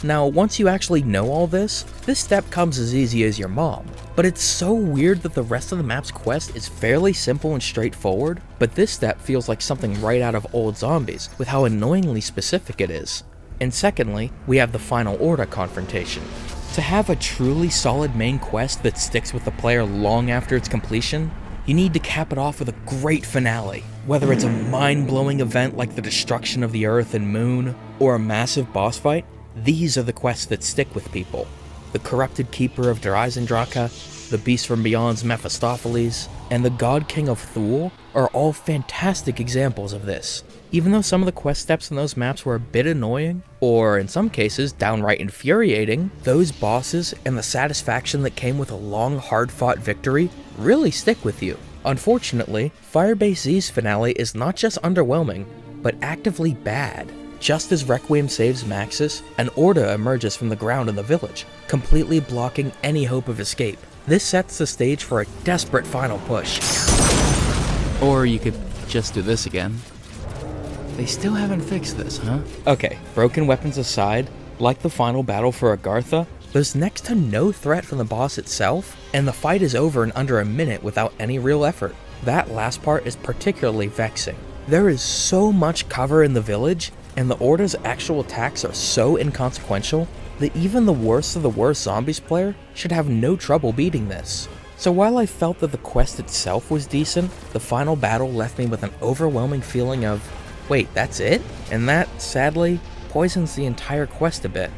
Now, once you actually know all this step comes as easy as your mom. But it's so weird that the rest of the map's quest is fairly simple and straightforward, but this step feels like something right out of old Zombies, with how annoyingly specific it is. And secondly, we have the Final Order confrontation. To have a truly solid main quest that sticks with the player long after its completion, you need to cap it off with a great finale. Whether it's a mind-blowing event like the destruction of the Earth and Moon, or a massive boss fight, these are the quests that stick with people. The Corrupted Keeper of Derizendraka, the Beast from Beyond's Mephistopheles, and the God King of Thule are all fantastic examples of this. Even though some of the quest steps in those maps were a bit annoying, or in some cases downright infuriating, those bosses and the satisfaction that came with a long, hard-fought victory really stick with you. Unfortunately, Firebase Z's finale is not just underwhelming, but actively bad. Just as Requiem saves Maxis, an Orda emerges from the ground in the village, completely blocking any hope of escape. This sets the stage for a desperate final push. Or you could just do this again. They still haven't fixed this, huh? Okay, broken weapons aside, like the final battle for Agartha, there's next to no threat from the boss itself, and the fight is over in under a minute without any real effort. That last part is particularly vexing. There is so much cover in the village, and the Order's actual attacks are so inconsequential that even the worst of the worst Zombies player should have no trouble beating this. So while I felt that the quest itself was decent, the final battle left me with an overwhelming feeling of, wait, that's it? And that, sadly, poisons the entire quest a bit.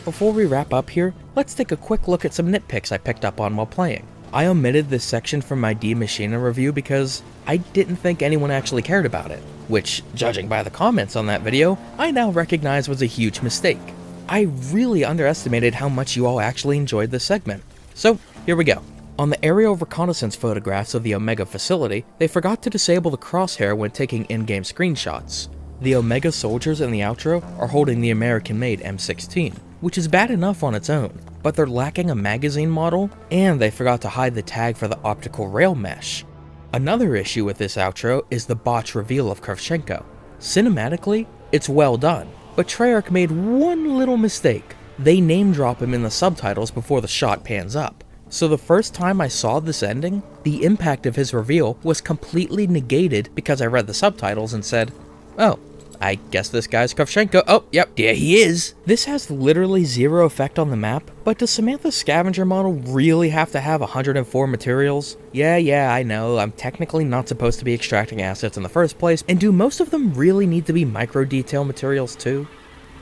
Before we wrap up here, let's take a quick look at some nitpicks I picked up on while playing. I omitted this section from my Maschine review because I didn't think anyone actually cared about it, which, judging by the comments on that video, I now recognize was a huge mistake. I really underestimated how much you all actually enjoyed this segment. So, here we go. On the aerial reconnaissance photographs of the Omega facility, they forgot to disable the crosshair when taking in-game screenshots. The Omega soldiers in the outro are holding the American-made M16, which is bad enough on its own, but they're lacking a magazine model, and they forgot to hide the tag for the optical rail mesh. Another issue with this outro is the botch reveal of Kravchenko. Cinematically, it's well done, but Treyarch made one little mistake. They name drop him in the subtitles before the shot pans up. So the first time I saw this ending, the impact of his reveal was completely negated because I read the subtitles and said, oh, I guess this guy's Kravchenko. Oh, yep, yeah, he is. This has literally zero effect on the map, but does Samantha's scavenger model really have to have 104 materials? Yeah, I know, I'm technically not supposed to be extracting assets in the first place, and do most of them really need to be micro-detail materials too?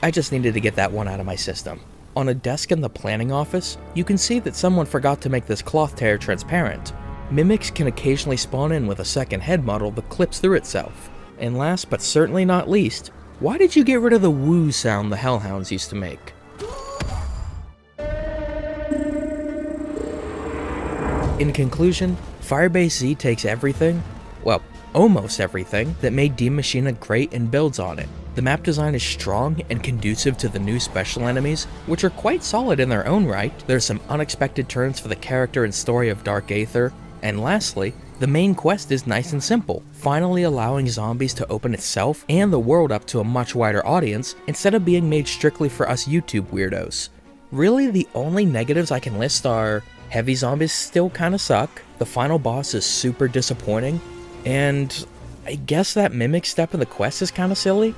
I just needed to get that one out of my system. On a desk in the planning office, you can see that someone forgot to make this cloth tear transparent. Mimics can occasionally spawn in with a second head model that clips through itself. And last but certainly not least, why did you get rid of the woo sound the Hellhounds used to make? In conclusion, Firebase Z takes everything, well, almost everything, that made Die Maschine great and builds on it. The map design is strong and conducive to the new special enemies, which are quite solid in their own right. There's some unexpected turns for the character and story of Dark Aether, and lastly, the main quest is nice and simple, finally allowing zombies to open itself and the world up to a much wider audience instead of being made strictly for us YouTube weirdos. Really, the only negatives I can list are heavy zombies still kinda suck, the final boss is super disappointing, and I guess that mimic step in the quest is kinda silly.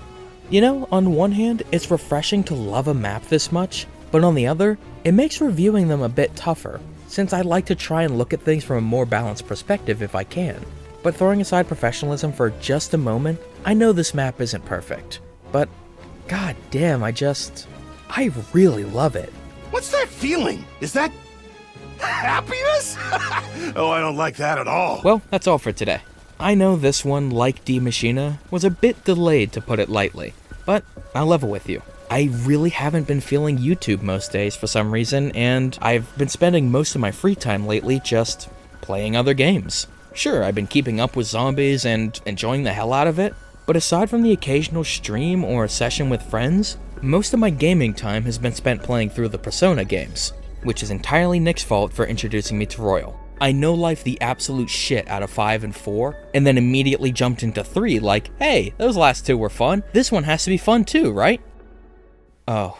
You know, on one hand, it's refreshing to love a map this much, but on the other, it makes reviewing them a bit tougher, since I like to try and look at things from a more balanced perspective if I can. But throwing aside professionalism for just a moment, I know this map isn't perfect, but god damn, I really love it. What's that feeling? Is that happiness? Oh, I don't like that at all. Well, that's all for today. I know this one, like Die Maschine, was a bit delayed to put it lightly, but I'll level with you. I really haven't been feeling YouTube most days for some reason, and I've been spending most of my free time lately just playing other games. Sure, I've been keeping up with zombies and enjoying the hell out of it, but aside from the occasional stream or a session with friends, most of my gaming time has been spent playing through the Persona games, which is entirely Nick's fault for introducing me to Royal. I no-life the absolute shit out of 5 and 4, and then immediately jumped into 3 like, hey, those last 2 were fun, this one has to be fun too, right? Oh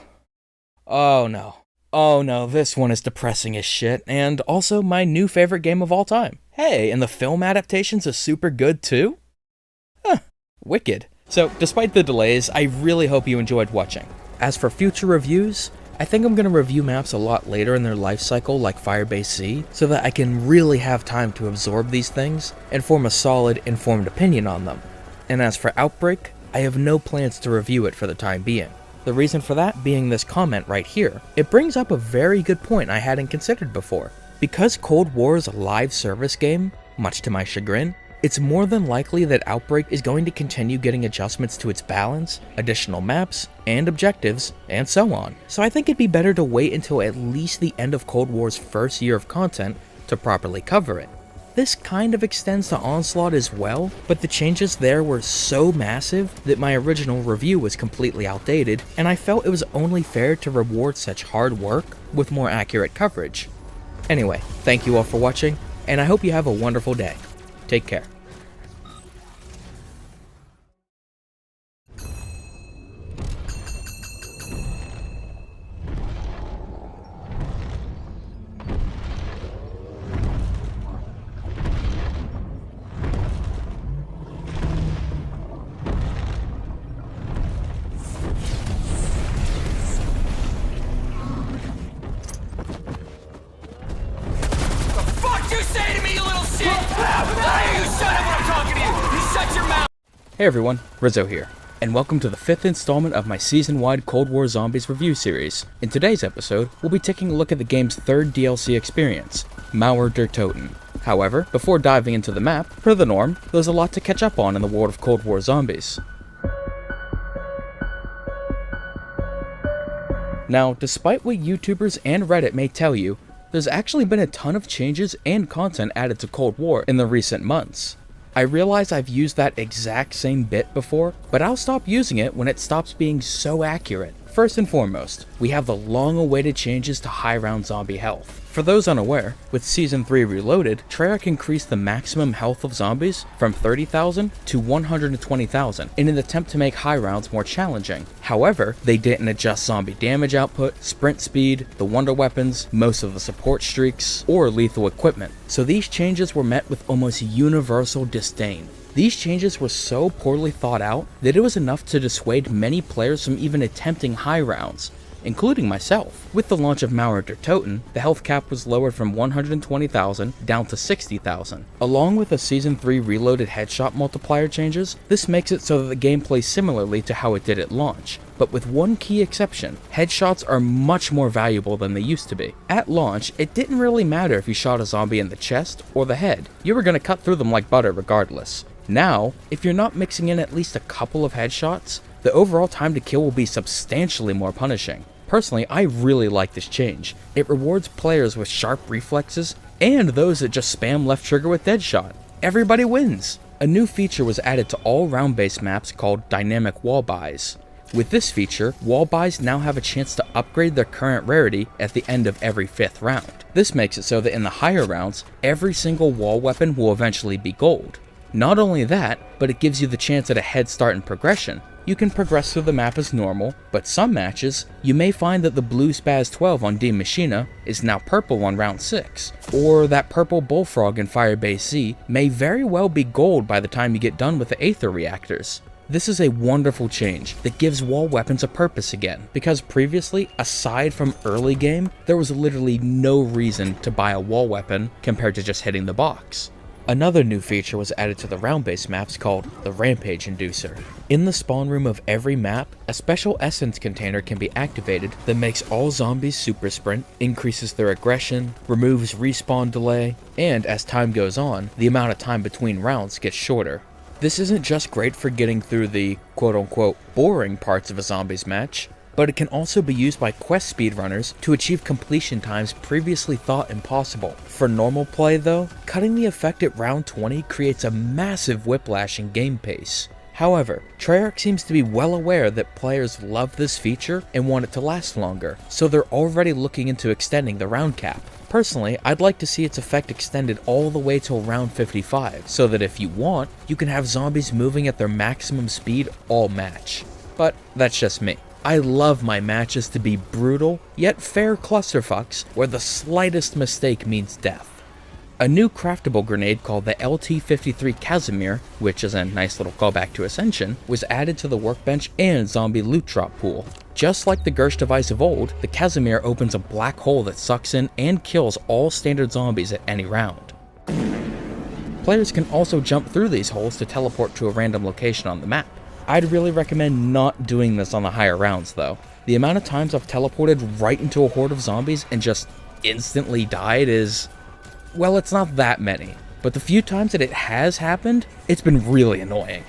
no, this one is depressing as shit, and also my new favorite game of all time. Hey, and the film adaptations are super good too? Huh, wicked. So, despite the delays, I really hope you enjoyed watching. As for future reviews, I think I'm going to review maps a lot later in their life cycle like Firebase Z, so that I can really have time to absorb these things and form a solid, informed opinion on them. And as for Outbreak, I have no plans to review it for the time being. The reason for that being this comment right here. It brings up a very good point I hadn't considered before. Because Cold War is a live service game, much to my chagrin, it's more than likely that Outbreak is going to continue getting adjustments to its balance, additional maps, and objectives, and so on. So I think it'd be better to wait until at least the end of Cold War's first year of content to properly cover it. This kind of extends to Onslaught as well, but the changes there were so massive that my original review was completely outdated, and I felt it was only fair to reward such hard work with more accurate coverage. Anyway, thank you all for watching, and I hope you have a wonderful day. Take care. Hey everyone, Rizzo here, and welcome to the 5th installment of my season-wide Cold War Zombies review series. In today's episode, we'll be taking a look at the game's 3rd DLC experience, Mauer der Toten. However, before diving into the map, per the norm, there's a lot to catch up on in the world of Cold War Zombies. Now, despite what YouTubers and Reddit may tell you, there's actually been a ton of changes and content added to Cold War in the recent months. I realize I've used that exact same bit before, but I'll stop using it when it stops being so accurate. First and foremost, we have the long-awaited changes to high round zombie health. For those unaware, with Season 3 Reloaded, Treyarch increased the maximum health of zombies from 30,000 to 120,000 in an attempt to make high rounds more challenging. However, they didn't adjust zombie damage output, sprint speed, the wonder weapons, most of the support streaks, or lethal equipment. So these changes were met with almost universal disdain. These changes were so poorly thought out that it was enough to dissuade many players from even attempting high rounds, including myself. With the launch of Mauer der Toten, the health cap was lowered from 120,000 down to 60,000. Along with the Season 3 reloaded headshot multiplier changes, this makes it so that the game plays similarly to how it did at launch. But with one key exception, headshots are much more valuable than they used to be. At launch, it didn't really matter if you shot a zombie in the chest or the head. You were going to cut through them like butter regardless. Now, if you're not mixing in at least a couple of headshots, the overall time to kill will be substantially more punishing. Personally, I really like this change. It rewards players with sharp reflexes and those that just spam left trigger with Deadshot. Everybody wins! A new feature was added to all round-based maps called dynamic wall buys. With this feature, wall buys now have a chance to upgrade their current rarity at the end of every 5th round. This makes it so that in the higher rounds, every single wall weapon will eventually be gold. Not only that, but it gives you the chance at a head start in progression. You can progress through the map as normal, but some matches, you may find that the blue Spaz 12 on Die Maschine is now purple on round 6, or that purple Bullfrog in Firebase Z may very well be gold by the time you get done with the Aether reactors. This is a wonderful change that gives wall weapons a purpose again, because previously, aside from early game, there was literally no reason to buy a wall weapon compared to just hitting the box. Another new feature was added to the round-based maps called the Rampage Inducer. In the spawn room of every map, a special essence container can be activated that makes all zombies super sprint, increases their aggression, removes respawn delay, and as time goes on, the amount of time between rounds gets shorter. This isn't just great for getting through the quote-unquote boring parts of a zombies match, but it can also be used by quest speedrunners to achieve completion times previously thought impossible. For normal play though, cutting the effect at round 20 creates a massive whiplash in game pace. However, Treyarch seems to be well aware that players love this feature and want it to last longer, so they're already looking into extending the round cap. Personally, I'd like to see its effect extended all the way till round 55, so that if you want, you can have zombies moving at their maximum speed all match. But that's just me. I love my matches to be brutal, yet fair clusterfucks where the slightest mistake means death. A new craftable grenade called the LT-53 Casimir, which is a nice little callback to Ascension, was added to the workbench and zombie loot drop pool. Just like the Gersh device of old, the Casimir opens a black hole that sucks in and kills all standard zombies at any round. Players can also jump through these holes to teleport to a random location on the map. I'd really recommend not doing this on the higher rounds though. The amount of times I've teleported right into a horde of zombies and just instantly died is, well, it's not that many. But the few times that it has happened, it's been really annoying.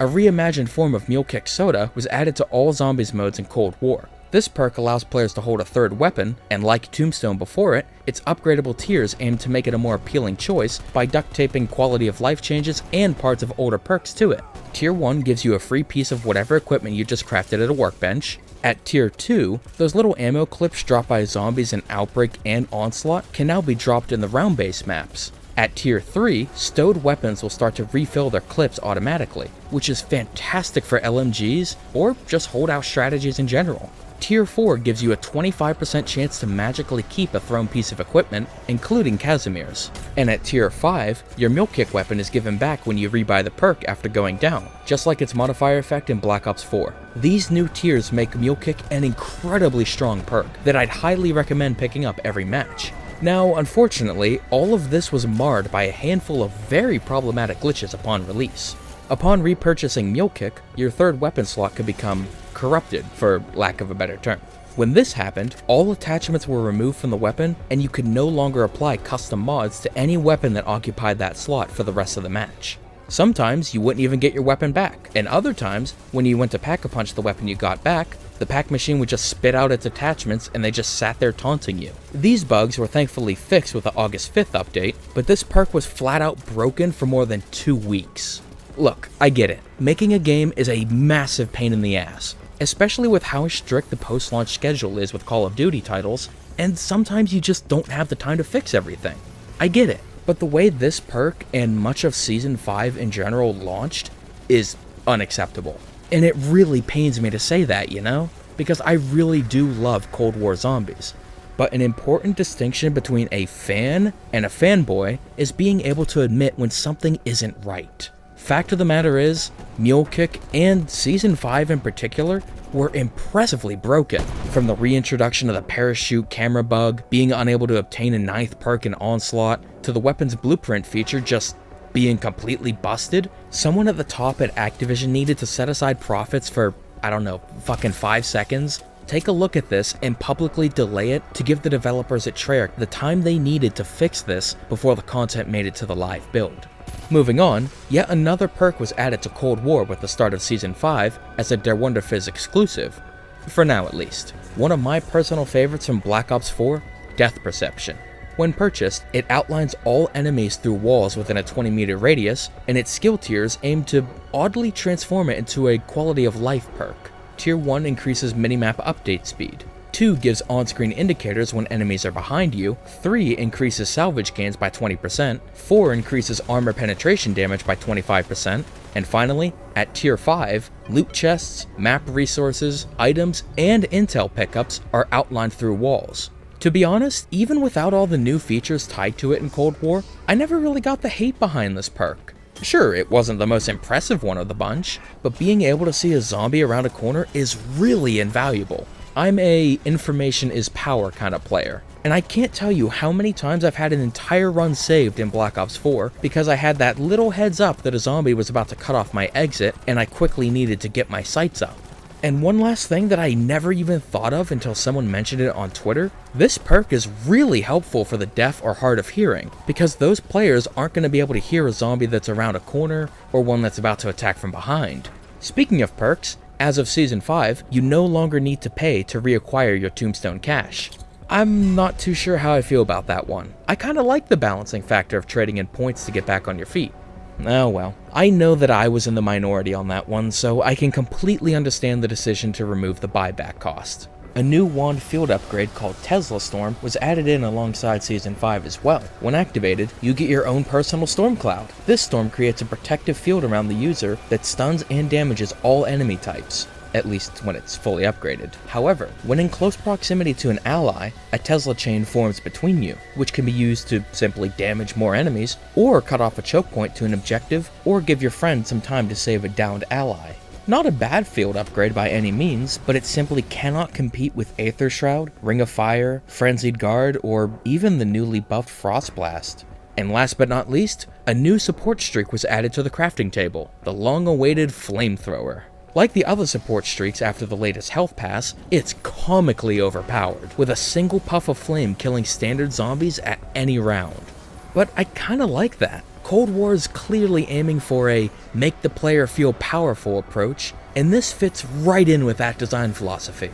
A reimagined form of Mule Kick Soda was added to all zombies modes in Cold War. This perk allows players to hold a third weapon, and like Tombstone before it, its upgradable tiers aim to make it a more appealing choice by duct taping quality of life changes and parts of older perks to it. Tier 1 gives you a free piece of whatever equipment you just crafted at a workbench. At Tier 2, those little ammo clips dropped by zombies in Outbreak and Onslaught can now be dropped in the round-based maps. At Tier 3, stowed weapons will start to refill their clips automatically, which is fantastic for LMGs or just holdout strategies in general. Tier 4 gives you a 25% chance to magically keep a thrown piece of equipment, including Casimirs. And at Tier 5, your Mule Kick weapon is given back when you rebuy the perk after going down, just like its modifier effect in Black Ops 4. These new tiers make Mule Kick an incredibly strong perk that I'd highly recommend picking up every match. Now, unfortunately, all of this was marred by a handful of very problematic glitches upon release. Upon repurchasing Mule Kick, your third weapon slot could become corrupted, for lack of a better term. When this happened, all attachments were removed from the weapon, and you could no longer apply custom mods to any weapon that occupied that slot for the rest of the match. Sometimes you wouldn't even get your weapon back, and other times, when you went to pack-a-punch the weapon you got back, the pack machine would just spit out its attachments and they just sat there taunting you. These bugs were thankfully fixed with the August 5th update, but this perk was flat out broken for more than 2 weeks. Look, I get it. Making a game is a massive pain in the ass, especially with how strict the post-launch schedule is with Call of Duty titles, and sometimes you just don't have the time to fix everything. I get it, but the way this perk and much of Season 5 in general launched is unacceptable. And it really pains me to say that, you know? Because I really do love Cold War zombies. But an important distinction between a fan and a fanboy is being able to admit when something isn't right. Fact of the matter is, Mule Kick and Season 5 in particular were impressively broken. From the reintroduction of the parachute camera bug, being unable to obtain a 9th perk in Onslaught, to the weapons blueprint feature just being completely busted, someone at the top at Activision needed to set aside profits for, I don't know, fucking 5 seconds. Take a look at this and publicly delay it to give the developers at Treyarch the time they needed to fix this before the content made it to the live build. Moving on, yet another perk was added to Cold War with the start of Season 5 as a Der Wunderfizz exclusive. For now at least. One of my personal favorites from Black Ops 4, Death Perception. When purchased, it outlines all enemies through walls within a 20-meter radius, and its skill tiers aim to oddly transform it into a quality of life perk. Tier 1 increases minimap update speed. 2 gives on-screen indicators when enemies are behind you, 3 increases salvage gains by 20%, 4 increases armor penetration damage by 25%, and finally, at Tier 5, loot chests, map resources, items, and intel pickups are outlined through walls. To be honest, even without all the new features tied to it in Cold War, I never really got the hate behind this perk. Sure, it wasn't the most impressive one of the bunch, but being able to see a zombie around a corner is really invaluable. I'm a information is power kind of player, and I can't tell you how many times I've had an entire run saved in Black Ops 4 because I had that little heads up that a zombie was about to cut off my exit and I quickly needed to get my sights up. And one last thing that I never even thought of until someone mentioned it on Twitter, this perk is really helpful for the deaf or hard of hearing, because those players aren't going to be able to hear a zombie that's around a corner or one that's about to attack from behind. Speaking of perks, as of Season 5, you no longer need to pay to reacquire your Tombstone cash. I'm not too sure how I feel about that one. I kinda like the balancing factor of trading in points to get back on your feet. Oh well, I know that I was in the minority on that one, so I can completely understand the decision to remove the buyback cost. A new wand field upgrade called Tesla Storm was added in alongside Season 5 as well. When activated, you get your own personal storm cloud. This storm creates a protective field around the user that stuns and damages all enemy types, at least when it's fully upgraded. However, when in close proximity to an ally, a Tesla chain forms between you, which can be used to simply damage more enemies, or cut off a choke point to an objective, or give your friend some time to save a downed ally. Not a bad field upgrade by any means, but it simply cannot compete with Aether Shroud, Ring of Fire, Frenzied Guard, or even the newly buffed Frost Blast. And last but not least, a new support streak was added to the crafting table, the long-awaited Flamethrower. Like the other support streaks after the latest health pass, it's comically overpowered, with a single puff of flame killing standard zombies at any round. But I kinda like that. Cold War is clearly aiming for a make the player feel powerful approach, and this fits right in with that design philosophy.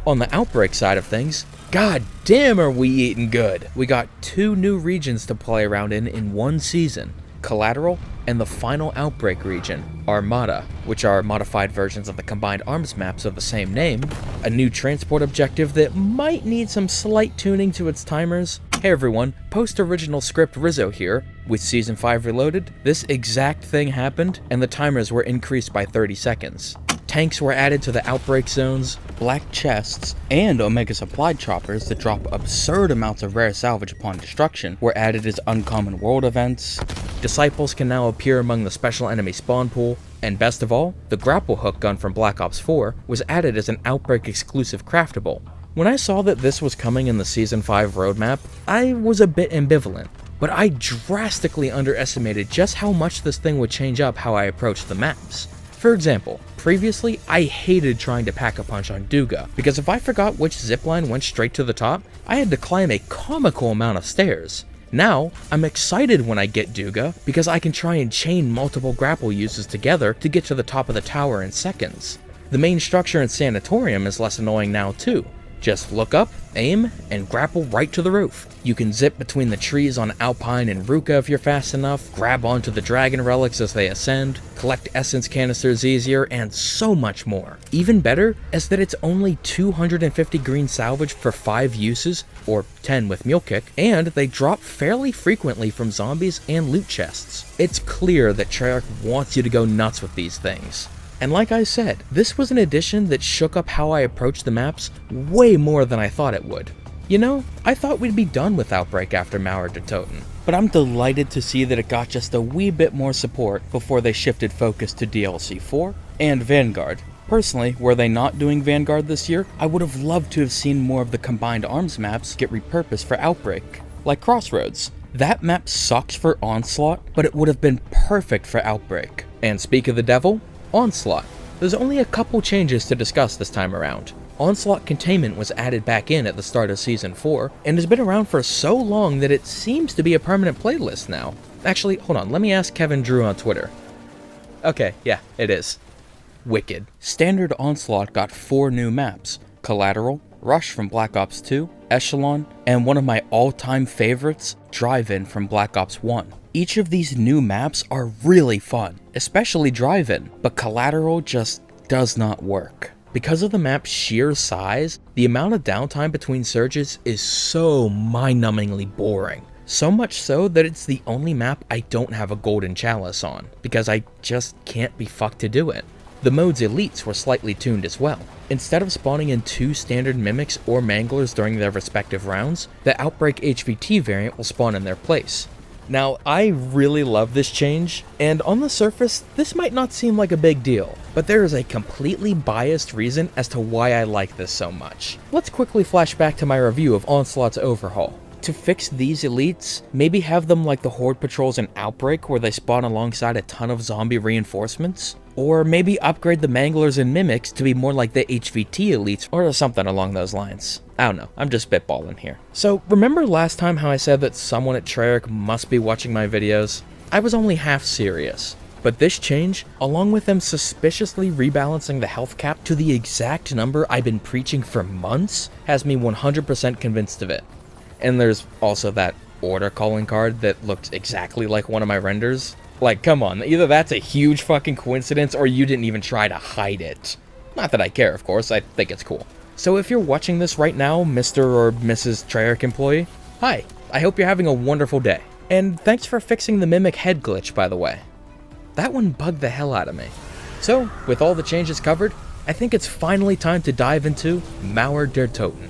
On the Outbreak side of things, god damn are we eating good! We got 2 new regions to play around in one season. Collateral, and the final Outbreak region, Armada, which are modified versions of the combined arms maps of the same name, a new transport objective that might need some slight tuning to its timers. Hey everyone, post-original script Rizzo here. With Season 5 Reloaded, this exact thing happened, and the timers were increased by 30 seconds. Tanks were added to the outbreak zones, black chests, and Omega Supply Choppers that drop absurd amounts of rare salvage upon destruction were added as uncommon world events. Disciples can now appear among the special enemy spawn pool, and best of all, the grapple hook gun from Black Ops 4 was added as an Outbreak exclusive craftable. When I saw that this was coming in the Season 5 roadmap, I was a bit ambivalent, but I drastically underestimated just how much this thing would change up how I approached the maps. For example, previously I hated trying to pack a punch on Duga, because if I forgot which zipline went straight to the top, I had to climb a comical amount of stairs. Now, I'm excited when I get Duga, because I can try and chain multiple grapple uses together to get to the top of the tower in seconds. The main structure in Sanatorium is less annoying now too. Just look up, aim, and grapple right to the roof. You can zip between the trees on Alpine and Ruka if you're fast enough, grab onto the dragon relics as they ascend, collect essence canisters easier, and so much more. Even better is that it's only 250 green salvage for 5 uses, or 10 with Mule Kick, and they drop fairly frequently from zombies and loot chests. It's clear that Treyarch wants you to go nuts with these things. And like I said, this was an addition that shook up how I approached the maps way more than I thought it would. You know, I thought we'd be done with Outbreak after Mauer der Toten. but I'm delighted to see that it got just a wee bit more support before they shifted focus to DLC 4 and Vanguard. Personally, were they not doing Vanguard this year, I would have loved to have seen more of the combined arms maps get repurposed for Outbreak, like Crossroads. That map sucks for Onslaught, but it would have been perfect for Outbreak. And speak of the devil, Onslaught. There's only a couple changes to discuss this time around. Onslaught Containment was added back in at the start of Season 4, and has been around for so long that it seems to be a permanent playlist now. Actually, hold on, let me ask Kevin Drew on Twitter. Okay, yeah, it is. Wicked. Standard Onslaught got 4 new maps: Collateral, Rush from Black Ops 2, Echelon, and one of my all-time favorites, Drive-In from Black Ops 1. Each of these new maps are really fun, especially Drive-In, but Collateral just does not work. Because of the map's sheer size, the amount of downtime between surges is so mind-numbingly boring. So much so that it's the only map I don't have a golden chalice on, because I just can't be fucked to do it. The mode's elites were slightly tuned as well. Instead of spawning in 2 standard mimics or manglers during their respective rounds, the Outbreak HVT variant will spawn in their place. Now, I really love this change, and on the surface, this might not seem like a big deal, but there is a completely biased reason as to why I like this so much. Let's quickly flash back to my review of Onslaught's overhaul. To fix these elites, maybe have them like the Horde patrols in Outbreak where they spawn alongside a ton of zombie reinforcements? Or maybe upgrade the Manglers and Mimics to be more like the HVT elites or something along those lines. I don't know, I'm just spitballing here. So remember last time how I said that someone at Treyarch must be watching my videos? I was only half serious. But this change, along with them suspiciously rebalancing the health cap to the exact number I've been preaching for months, has me 100% convinced of it. And there's also that order calling card that looks exactly like one of my renders. Like, come on, either that's a huge fucking coincidence or you didn't even try to hide it. Not that I care, of course, I think it's cool. So if you're watching this right now, Mr. or Mrs. Treyarch employee, hi, I hope you're having a wonderful day. And thanks for fixing the Mimic head glitch, by the way. That one bugged the hell out of me. So, with all the changes covered, I think it's finally time to dive into Mauer der Toten.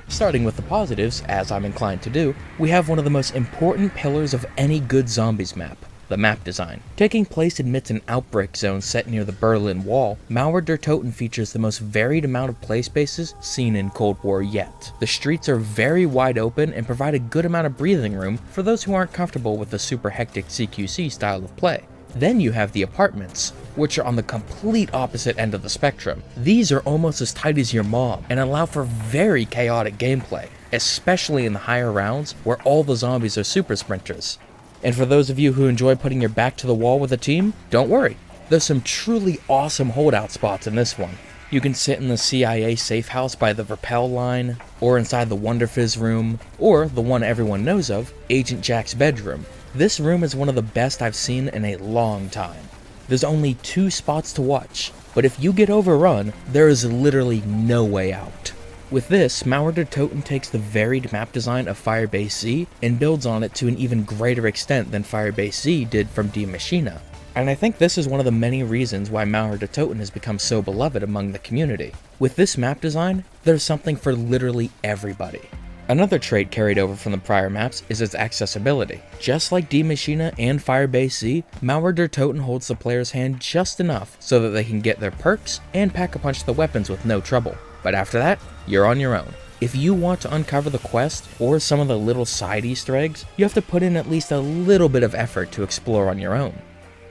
Starting with the positives, as I'm inclined to do, we have one of the most important pillars of any good zombies map, the map design. Taking place amidst an outbreak zone set near the Berlin Wall, Mauer der Toten features the most varied amount of play spaces seen in Cold War yet. The streets are very wide open and provide a good amount of breathing room for those who aren't comfortable with the super hectic CQC style of play. Then you have the apartments, which are on the complete opposite end of the spectrum. These are almost as tight as your mom and allow for very chaotic gameplay, especially in the higher rounds where all the zombies are super sprinters. And for those of you who enjoy putting your back to the wall with a team, don't worry, there's some truly awesome holdout spots in this one. You can sit in the CIA safe house by the rappel line, or inside the Wonder Fizz room, or the one everyone knows of, Agent Jack's bedroom. This room is one of the best I've seen in a long time. There's only 2 spots to watch, but if you get overrun, there is literally no way out. With this, Mauer der Toten takes the varied map design of Firebase Z and builds on it to an even greater extent than Firebase Z did from Die Maschine. And I think this is one of the many reasons why Mauer der Toten has become so beloved among the community. With this map design, there's something for literally everybody. Another trait carried over from the prior maps is its accessibility. Just like Die Maschine and Firebase Z, Mauer der Toten holds the player's hand just enough so that they can get their perks and pack-a-punch the weapons with no trouble. But after that, you're on your own. If you want to uncover the quest or some of the little side Easter eggs, you have to put in at least a little bit of effort to explore on your own.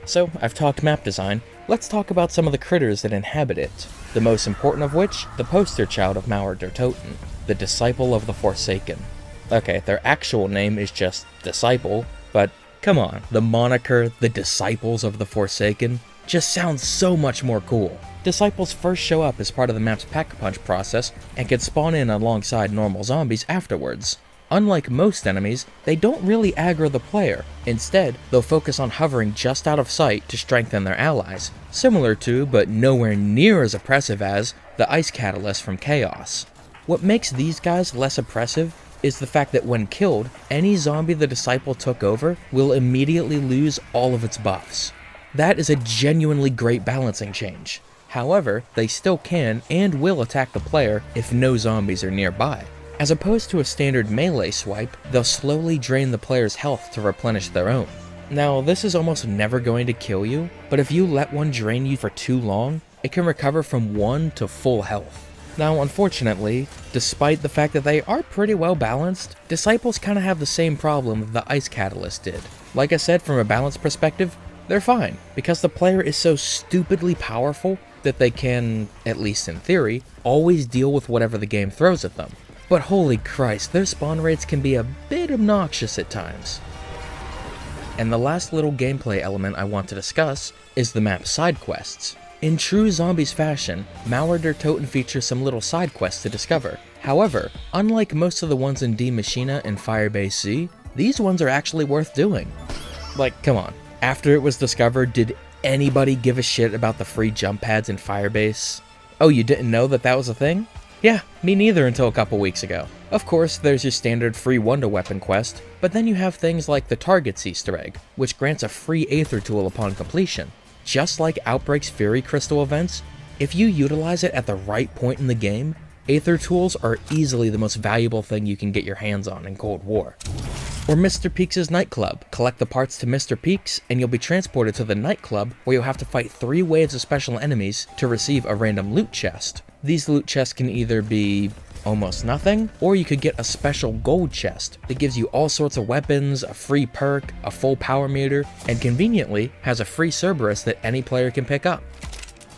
So, I've talked map design, let's talk about some of the critters that inhabit it. The most important of which, the poster child of Mauer der Toten, the Disciple of the Forsaken. Okay, their actual name is just Disciple, but come on, the moniker, the Disciples of the Forsaken, just sounds so much more cool. Disciples first show up as part of the map's pack-a-punch process and can spawn in alongside normal zombies afterwards. Unlike most enemies, they don't really aggro the player. Instead, they'll focus on hovering just out of sight to strengthen their allies, similar to, but nowhere near as oppressive as, the Ice Catalyst from Chaos. What makes these guys less oppressive is the fact that when killed, any zombie the Disciple took over will immediately lose all of its buffs. That is a genuinely great balancing change. However, they still can and will attack the player if no zombies are nearby. As opposed to a standard melee swipe, they'll slowly drain the player's health to replenish their own. Now, this is almost never going to kill you, but if you let one drain you for too long, it can recover from 1 to full health. Now, unfortunately, despite the fact that they are pretty well balanced, Disciples kind of have the same problem that the Ice Catalyst did. Like I said, from a balance perspective, they're fine, because the player is so stupidly powerful that they can, at least in theory, always deal with whatever the game throws at them. But holy Christ, their spawn rates can be a bit obnoxious at times. And the last little gameplay element I want to discuss is the map's side quests. In true Zombies fashion, Mauer der Toten features some little side quests to discover. However, unlike most of the ones in Die Maschine and Firebase Z, these ones are actually worth doing. Like, come on, after it was discovered, did anybody give a shit about the free jump pads in Firebase? Oh, you didn't know that that was a thing? Yeah, me neither until a couple weeks ago. Of course, there's your standard free Wonder Weapon quest, but then you have things like the Targets Easter egg, which grants a free Aether tool upon completion. Just like Outbreak's Fury Crystal events, if you utilize it at the right point in the game, Aether tools are easily the most valuable thing you can get your hands on in Cold War. Or Mr. Peaks' nightclub. Collect the parts to Mr. Peaks, and you'll be transported to the nightclub where you'll have to fight 3 waves of special enemies to receive a random loot chest. These loot chests can either be almost nothing, or you could get a special gold chest that gives you all sorts of weapons, a free perk, a full power meter, and conveniently has a free Cerberus that any player can pick up.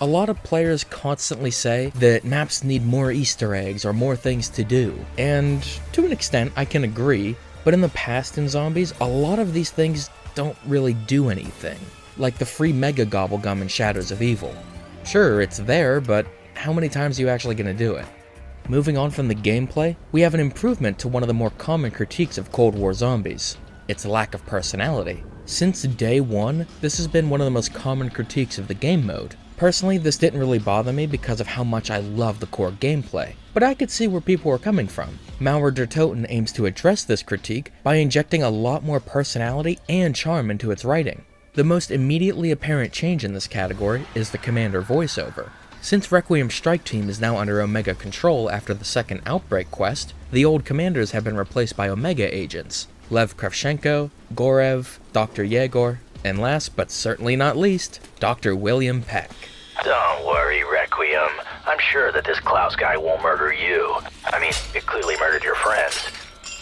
A lot of players constantly say that maps need more Easter eggs or more things to do, and to an extent I can agree, but in the past in Zombies, a lot of these things don't really do anything, like the free Mega Gobblegum in Shadows of Evil. Sure, it's there, but how many times are you actually going to do it? Moving on from the gameplay, we have an improvement to one of the more common critiques of Cold War Zombies, its lack of personality. Since day one, this has been one of the most common critiques of the game mode. Personally, this didn't really bother me because of how much I love the core gameplay, but I could see where people were coming from. Mauer der Toten aims to address this critique by injecting a lot more personality and charm into its writing. The most immediately apparent change in this category is the commander voiceover. Since Requiem's strike team is now under Omega control after the second Outbreak quest, the old commanders have been replaced by Omega agents, Lev Kravchenko, Gorev, Dr. Yegor, and last but certainly not least, Dr. William Peck. Don't worry, Requiem. I'm sure that this Klaus guy won't murder you. I mean, it clearly murdered your friends.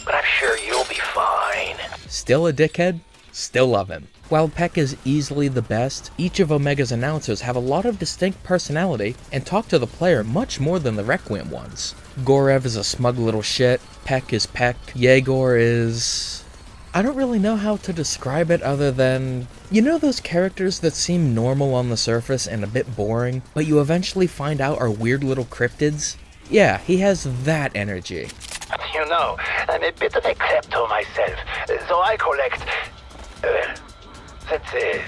But I'm sure you'll be fine. Still a dickhead? Still love him. While Peck is easily the best, each of Omega's announcers have a lot of distinct personality and talk to the player much more than the Requiem ones. Gorev is a smug little shit, Peck is Peck, Yegor is... I don't really know how to describe it other than... You know those characters that seem normal on the surface and a bit boring, but you eventually find out are weird little cryptids? Yeah, he has that energy. You know, I'm a bit of a klepto myself, so I collect... that's a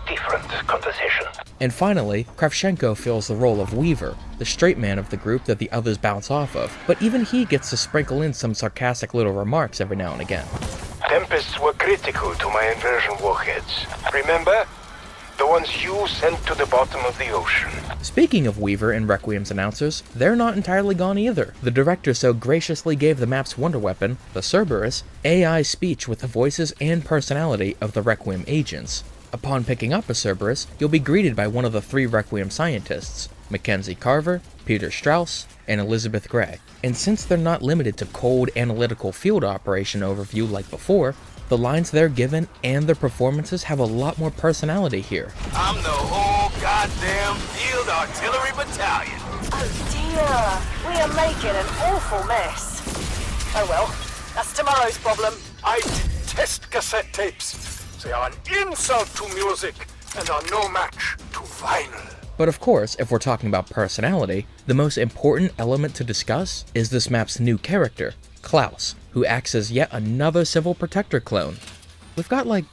different conversation. And finally, Kravchenko fills the role of Weaver, the straight man of the group that the others bounce off of, but even he gets to sprinkle in some sarcastic little remarks every now and again. Tempests were critical to my inversion warheads. Remember? The ones you sent to the bottom of the ocean. Speaking of Weaver and Requiem's announcers, they're not entirely gone either. The director so graciously gave the map's wonder weapon, the Cerberus, AI speech with the voices and personality of the Requiem agents. Upon picking up a Cerberus, you'll be greeted by one of the 3 Requiem scientists, Mackenzie Carver, Peter Strauss, and Elizabeth Gray. And since they're not limited to cold analytical field operation overview like before, the lines they're given and their performances have a lot more personality here. I'm the whole goddamn field artillery battalion. Oh dear, we are making an awful mess. Oh well, that's tomorrow's problem. I detest cassette tapes. They are an insult to music and are no match to vinyl. But of course, if we're talking about personality, the most important element to discuss is this map's new character, Klaus, who acts as yet another Civil Protector clone. We've got like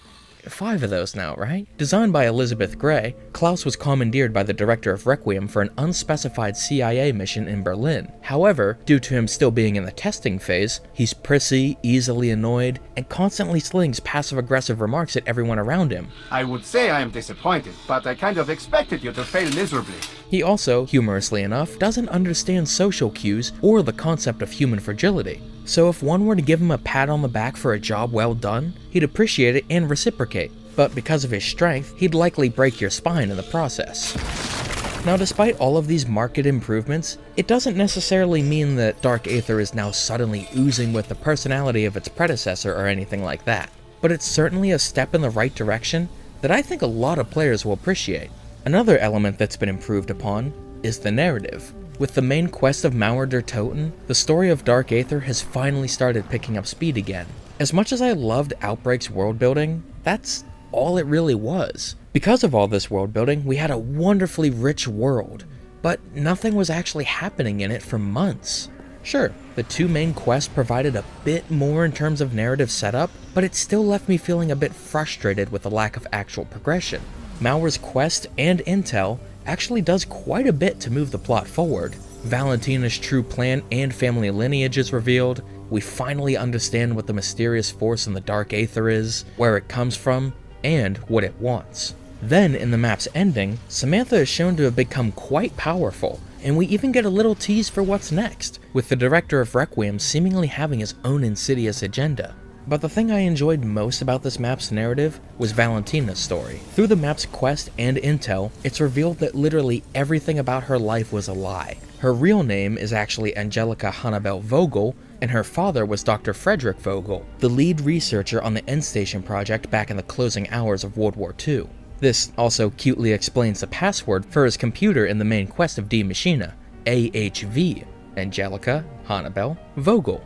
5 of those now, right? Designed by Elizabeth Gray, Klaus was commandeered by the director of Requiem for an unspecified CIA mission in Berlin. However, due to him still being in the testing phase, he's prissy, easily annoyed, and constantly slings passive-aggressive remarks at everyone around him. I would say I am disappointed, but I kind of expected you to fail miserably. He also, humorously enough, doesn't understand social cues or the concept of human fragility. So if one were to give him a pat on the back for a job well done, he'd appreciate it and reciprocate. But because of his strength, he'd likely break your spine in the process. Now, despite all of these marked improvements, it doesn't necessarily mean that Dark Aether is now suddenly oozing with the personality of its predecessor or anything like that. But it's certainly a step in the right direction that I think a lot of players will appreciate. Another element that's been improved upon is the narrative. With the main quest of Mauer der Toten, the story of Dark Aether has finally started picking up speed again. As much as I loved Outbreak's world building, that's all it really was. Because of all this world building, we had a wonderfully rich world, but nothing was actually happening in it for months. Sure, the 2 main quests provided a bit more in terms of narrative setup, but it still left me feeling a bit frustrated with the lack of actual progression. Mauer's quest and intel actually does quite a bit to move the plot forward. Valentina's true plan and family lineage is revealed, we finally understand what the mysterious force in the Dark Aether is, where it comes from, and what it wants. Then, in the map's ending, Samantha is shown to have become quite powerful, and we even get a little tease for what's next, with the director of Requiem seemingly having his own insidious agenda. But the thing I enjoyed most about this map's narrative was Valentina's story. Through the map's quest and intel, it's revealed that literally everything about her life was a lie. Her real name is actually Angelika Hannibal Vogel, and her father was Dr. Frederick Vogel, the lead researcher on the Endstation project back in the closing hours of World War II. This also cutely explains the password for his computer in the main quest of Die Maschine, AHV, Angelika Hannibal Vogel.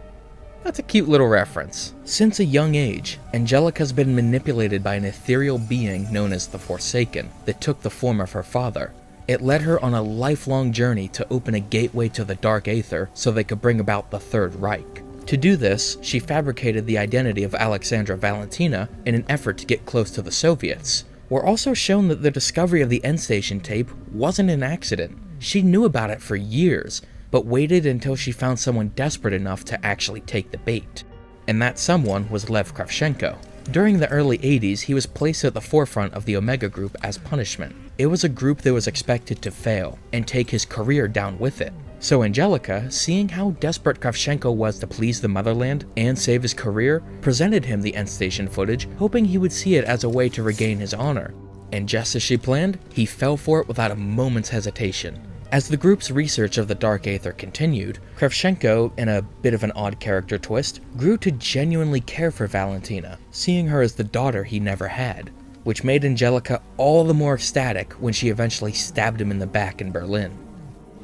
That's a cute little reference. Since a young age, Angelika's been manipulated by an ethereal being known as the Forsaken that took the form of her father. It led her on a lifelong journey to open a gateway to the Dark Aether so they could bring about the Third Reich. To do this, she fabricated the identity of Alexandra Valentina in an effort to get close to the Soviets. We're also shown that the discovery of the Endstation tape wasn't an accident. She knew about it for years, but waited until she found someone desperate enough to actually take the bait. And that someone was Lev Kravchenko. During the early 80s, he was placed at the forefront of the Omega Group as punishment. It was a group that was expected to fail, and take his career down with it. So Angelika, seeing how desperate Kravchenko was to please the motherland and save his career, presented him the Endstation footage, hoping he would see it as a way to regain his honor. And just as she planned, he fell for it without a moment's hesitation. As the group's research of the Dark Aether continued, Kravchenko, in a bit of an odd character twist, grew to genuinely care for Valentina, seeing her as the daughter he never had, which made Angelika all the more ecstatic when she eventually stabbed him in the back in Berlin.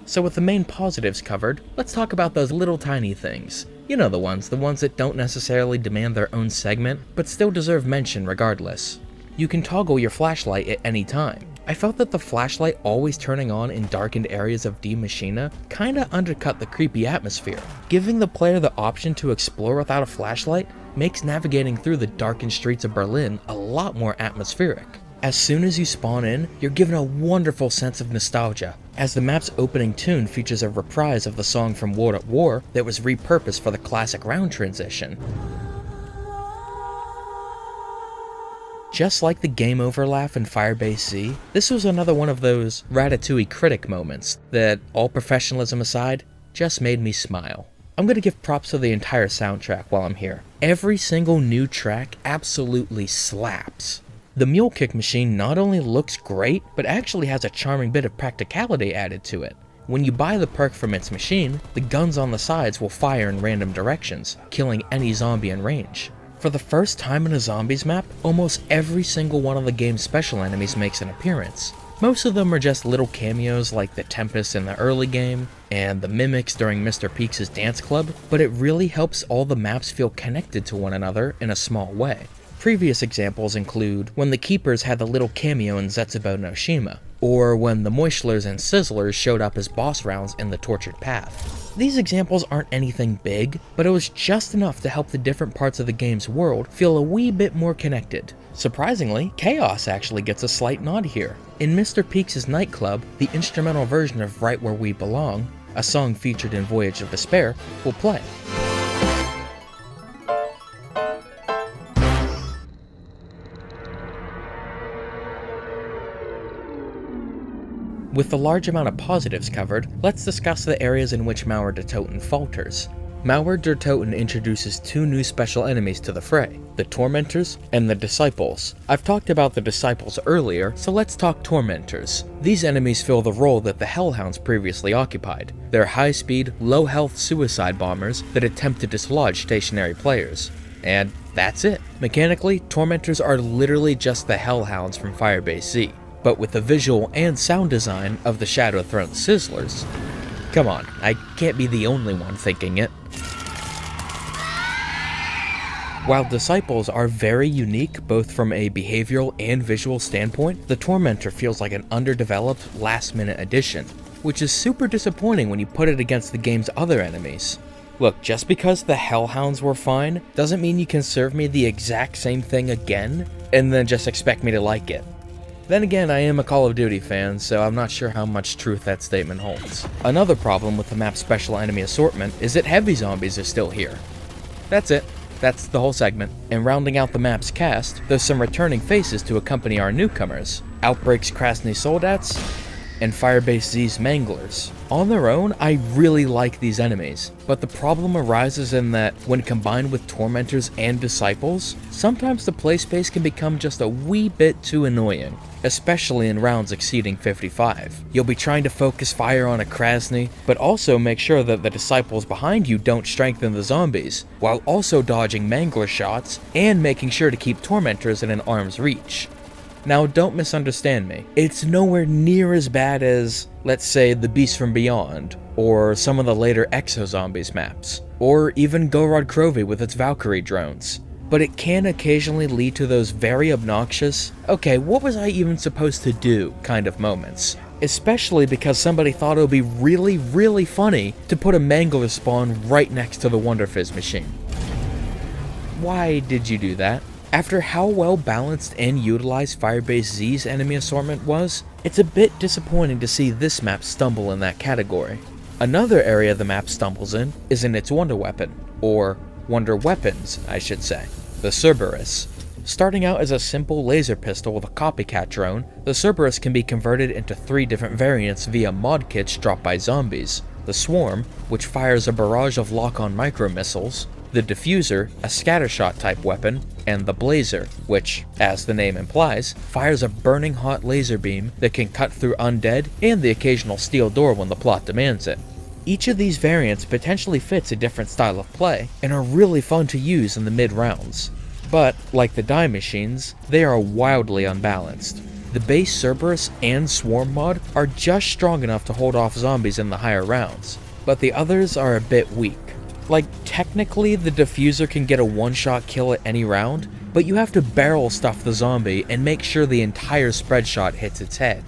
So with the main positives covered, let's talk about those little tiny things. You know the ones that don't necessarily demand their own segment, but still deserve mention regardless. You can toggle your flashlight at any time. I felt that the flashlight always turning on in darkened areas of Die Maschine kinda undercut the creepy atmosphere. Giving the player the option to explore without a flashlight makes navigating through the darkened streets of Berlin a lot more atmospheric. As soon as you spawn in, you're given a wonderful sense of nostalgia, as the map's opening tune features a reprise of the song from World at War that was repurposed for the classic round transition. Just like the game over laugh in Firebase Z, this was another one of those Ratatouille critic moments that, all professionalism aside, just made me smile. I'm gonna give props to the entire soundtrack while I'm here. Every single new track absolutely slaps. The Mule Kick machine not only looks great, but actually has a charming bit of practicality added to it. When you buy the perk from its machine, the guns on the sides will fire in random directions, killing any zombie in range. For the first time in a zombies map, almost every single one of the game's special enemies makes an appearance. Most of them are just little cameos like the Tempest in the early game, and the Mimics during Mr. Peaks' dance club, but it really helps all the maps feel connected to one another in a small way. Previous examples include when the Keepers had the little cameo in Zetsubo no Shima, or when the Moishlers and Sizzlers showed up as boss rounds in the Tortured Path. These examples aren't anything big, but it was just enough to help the different parts of the game's world feel a wee bit more connected. Surprisingly, Chaos actually gets a slight nod here. In Mr. Peaks' nightclub, the instrumental version of Right Where We Belong, a song featured in Voyage of Despair, will play. With the large amount of positives covered, let's discuss the areas in which Mauer der Toten falters. Mauer der Toten introduces two new special enemies to the fray, the Tormentors and the Disciples. I've talked about the Disciples earlier, so let's talk Tormentors. These enemies fill the role that the Hellhounds previously occupied. They're high-speed, low-health suicide bombers that attempt to dislodge stationary players. And that's it. Mechanically, Tormentors are literally just the Hellhounds from Firebase Z, but with the visual and sound design of the Shadow Throne Sizzlers. Come on, I can't be the only one thinking it. While Disciples are very unique both from a behavioral and visual standpoint, the Tormentor feels like an underdeveloped last-minute addition, which is super disappointing when you put it against the game's other enemies. Look, just because the Hellhounds were fine, doesn't mean you can serve me the exact same thing again, and then just expect me to like it. Then again, I am a Call of Duty fan, so I'm not sure how much truth that statement holds. Another problem with the map's special enemy assortment is that heavy zombies are still here. That's it. That's the whole segment. And rounding out the map's cast, there's some returning faces to accompany our newcomers, Outbreak's Krasny Soldats, and Firebase Z's Manglers. On their own, I really like these enemies, but the problem arises in that when combined with Tormentors and Disciples, sometimes the play space can become just a wee bit too annoying, especially in rounds exceeding 55. You'll be trying to focus fire on a Krasny, but also make sure that the Disciples behind you don't strengthen the zombies, while also dodging Mangler shots and making sure to keep Tormentors in an arm's reach. Now, don't misunderstand me. It's nowhere near as bad as, let's say, The Beast from Beyond, or some of the later Exo-Zombies maps, or even Gorod Krovi with its Valkyrie drones. But it can occasionally lead to those very obnoxious, okay, what was I even supposed to do kind of moments. Especially because somebody thought it would be really, really funny to put a Mangler spawn right next to the Wonder Fizz machine. Why did you do that? After how well balanced and utilized Firebase Z's enemy assortment was, it's a bit disappointing to see this map stumble in that category. Another area the map stumbles in is in its wonder weapon, or wonder weapons, I should say, the Cerberus. Starting out as a simple laser pistol with a copycat drone, the Cerberus can be converted into 3 different variants via mod kits dropped by zombies. The Swarm, which fires a barrage of lock-on micro-missiles, the Diffuser, a scattershot type weapon, and the Blazer, which, as the name implies, fires a burning hot laser beam that can cut through undead and the occasional steel door when the plot demands it. Each of these variants potentially fits a different style of play, and are really fun to use in the mid-rounds. But, like the die machines, they are wildly unbalanced. The base Cerberus and Swarm mod are just strong enough to hold off zombies in the higher rounds, but the others are a bit weak. Like, technically the Diffuser can get a one-shot kill at any round, but you have to barrel stuff the zombie and make sure the entire spread shot hits its head.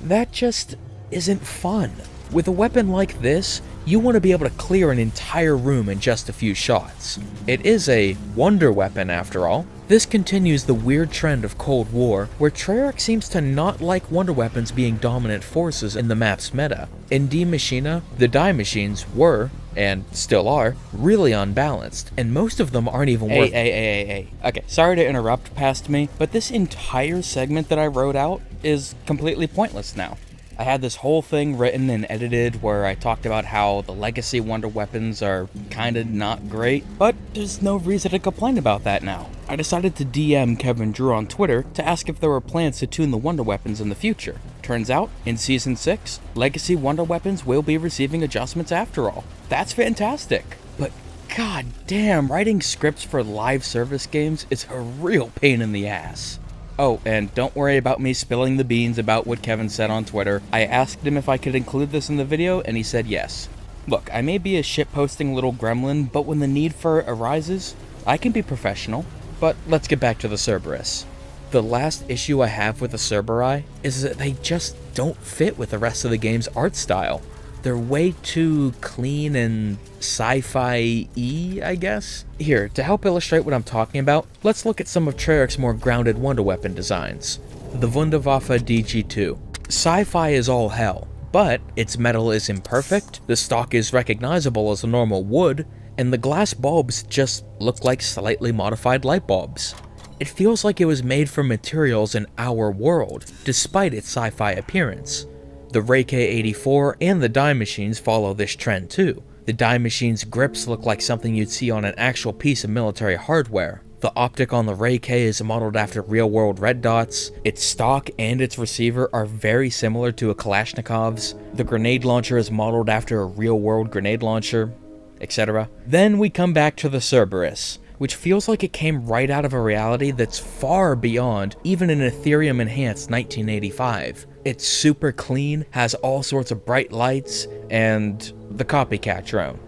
That just isn't fun. With a weapon like this, you want to be able to clear an entire room in just a few shots. It is a wonder weapon after all. This continues the weird trend of Cold War, where Treyarch seems to not like wonder weapons being dominant forces in the map's meta. In Die Maschine, the die machines were, and still are, really unbalanced, and most of them aren't even worth— Hey. Okay, sorry to interrupt past me, but this entire segment that I wrote out is completely pointless now. I had this whole thing written and edited where I talked about how the legacy wonder weapons are kinda not great, but there's no reason to complain about that now. I decided to DM Kevin Drew on Twitter to ask if there were plans to tune the wonder weapons in the future. Turns out, in Season 6, legacy wonder weapons will be receiving adjustments after all. That's fantastic! But god damn, writing scripts for live service games is a real pain in the ass. Oh, and don't worry about me spilling the beans about what Kevin said on Twitter. I asked him if I could include this in the video, and he said yes. Look, I may be a shitposting little gremlin, but when the need for it arises, I can be professional. But let's get back to the Cerberus. The last issue I have with the Cerberi is that they just don't fit with the rest of the game's art style. They're way too clean and sci-fi-y, I guess? Here, to help illustrate what I'm talking about, let's look at some of Treyarch's more grounded Wonder Weapon designs. The Wunderwaffe DG2. Sci-fi is all hell, but its metal is imperfect, the stock is recognizable as a normal wood, and the glass bulbs just look like slightly modified light bulbs. It feels like it was made from materials in our world, despite its sci-fi appearance. The Ray K84 and the Die Machines follow this trend too. The Die Machine's grips look like something you'd see on an actual piece of military hardware. The optic on the Ray K is modeled after real-world red dots. Its stock and its receiver are very similar to a Kalashnikov's. The grenade launcher is modeled after a real-world grenade launcher, etc. Then we come back to the Cerberus, which feels like it came right out of a reality that's far beyond even an Ethereum-enhanced 1985. It's super clean, has all sorts of bright lights, and the copycat drone.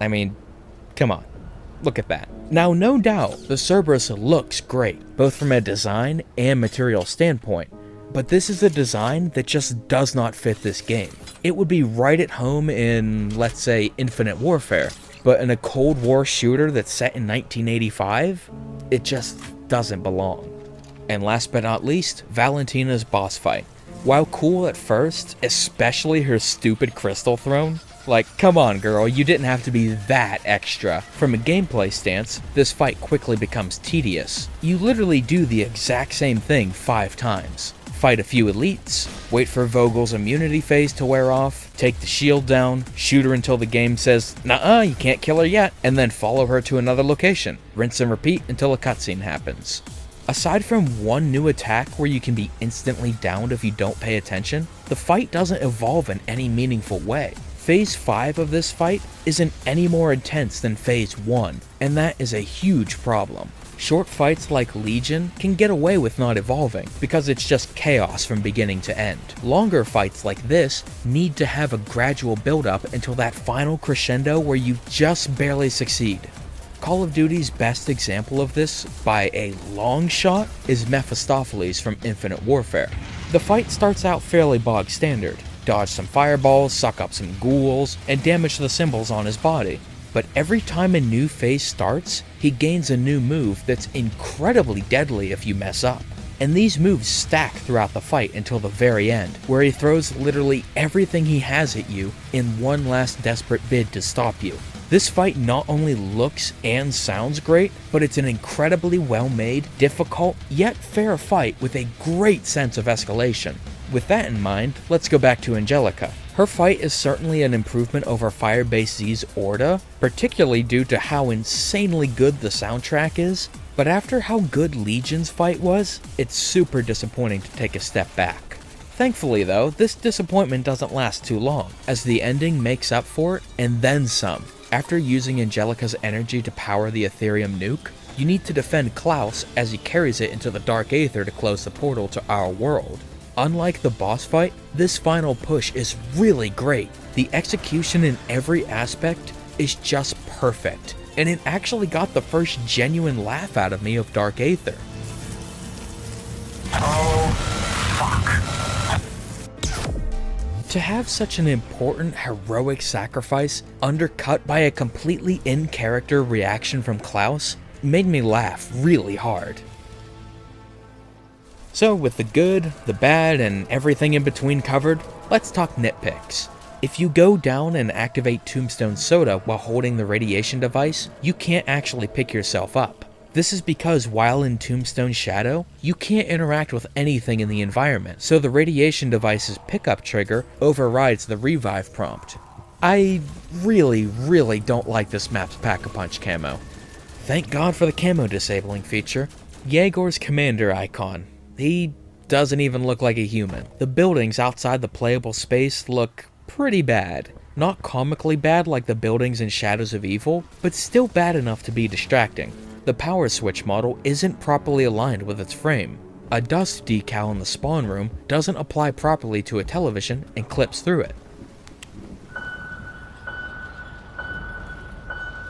I mean, come on, look at that. Now, no doubt, the Cerberus looks great, both from a design and material standpoint, but this is a design that just does not fit this game. It would be right at home in, let's say, Infinite Warfare, but in a Cold War shooter that's set in 1985, it just doesn't belong. And last but not least, Valentina's boss fight. While cool at first, especially her stupid crystal throne, like, come on girl, you didn't have to be that extra. From a gameplay stance, this fight quickly becomes tedious. You literally do the exact same thing 5 times. Fight a few elites, wait for Vogel's immunity phase to wear off, take the shield down, shoot her until the game says, "Nuh-uh, you can't kill her yet," and then follow her to another location. Rinse and repeat until a cutscene happens. Aside from one new attack where you can be instantly downed if you don't pay attention, the fight doesn't evolve in any meaningful way. Phase 5 of this fight isn't any more intense than Phase 1, and that is a huge problem. Short fights like Legion can get away with not evolving, because it's just chaos from beginning to end. Longer fights like this need to have a gradual build-up until that final crescendo where you just barely succeed. Call of Duty's best example of this, by a long shot, is Mephistopheles from Infinite Warfare. The fight starts out fairly bog standard. Dodge some fireballs, suck up some ghouls, and damage the symbols on his body. But every time a new phase starts, he gains a new move that's incredibly deadly if you mess up. And these moves stack throughout the fight until the very end, where he throws literally everything he has at you in one last desperate bid to stop you. This fight not only looks and sounds great, but it's an incredibly well-made, difficult, yet fair fight with a great sense of escalation. With that in mind, let's go back to Angelica. Her fight is certainly an improvement over Firebase Z's Orda, particularly due to how insanely good the soundtrack is, but after how good Legion's fight was, it's super disappointing to take a step back. Thankfully though, this disappointment doesn't last too long, as the ending makes up for it, and then some. After using Angelica's energy to power the Ethereum nuke, you need to defend Klaus as he carries it into the Dark Aether to close the portal to our world. Unlike the boss fight, this final push is really great. The execution in every aspect is just perfect, and it actually got the first genuine laugh out of me of Dark Aether. Oh, fuck. To have such an important, heroic sacrifice undercut by a completely in-character reaction from Klaus made me laugh really hard. So with the good, the bad, and everything in between covered, let's talk nitpicks. If you go down and activate Tombstone Soda while holding the radiation device, you can't actually pick yourself up. This is because while in Tombstone Shadow, you can't interact with anything in the environment, so the radiation device's pickup trigger overrides the revive prompt. I really don't like this map's Pack-a-Punch camo. Thank God for the camo disabling feature. Yegor's commander icon. He doesn't even look like a human. The buildings outside the playable space look pretty bad. Not comically bad like the buildings in Shadows of Evil, but still bad enough to be distracting. The power switch model isn't properly aligned with its frame. A dust decal in the spawn room doesn't apply properly to a television and clips through it.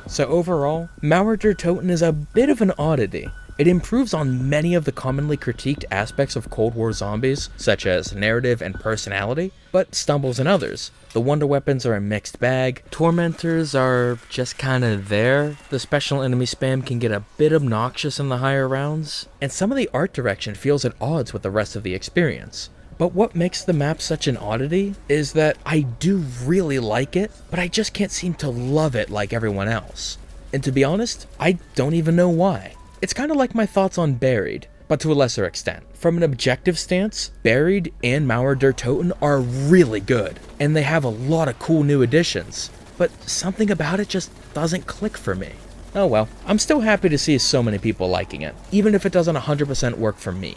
So overall, Mauer der Toten is a bit of an oddity, It improves on many of the commonly critiqued aspects of Cold War zombies, such as narrative and personality, but stumbles in others. The wonder weapons are a mixed bag, tormentors are just kinda there, the special enemy spam can get a bit obnoxious in the higher rounds, and some of the art direction feels at odds with the rest of the experience. But what makes the map such an oddity is that I do really like it, but I just can't seem to love it like everyone else. And to be honest, I don't even know why. It's kind of like my thoughts on Buried, but to a lesser extent. From an objective stance, Buried and Mauer der Toten are really good, and they have a lot of cool new additions, but something about it just doesn't click for me. Oh well, I'm still happy to see so many people liking it, even if it doesn't 100% work for me.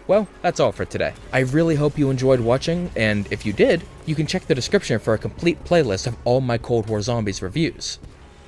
Well, that's all for today. I really hope you enjoyed watching, and if you did, you can check the description for a complete playlist of all my Cold War Zombies reviews.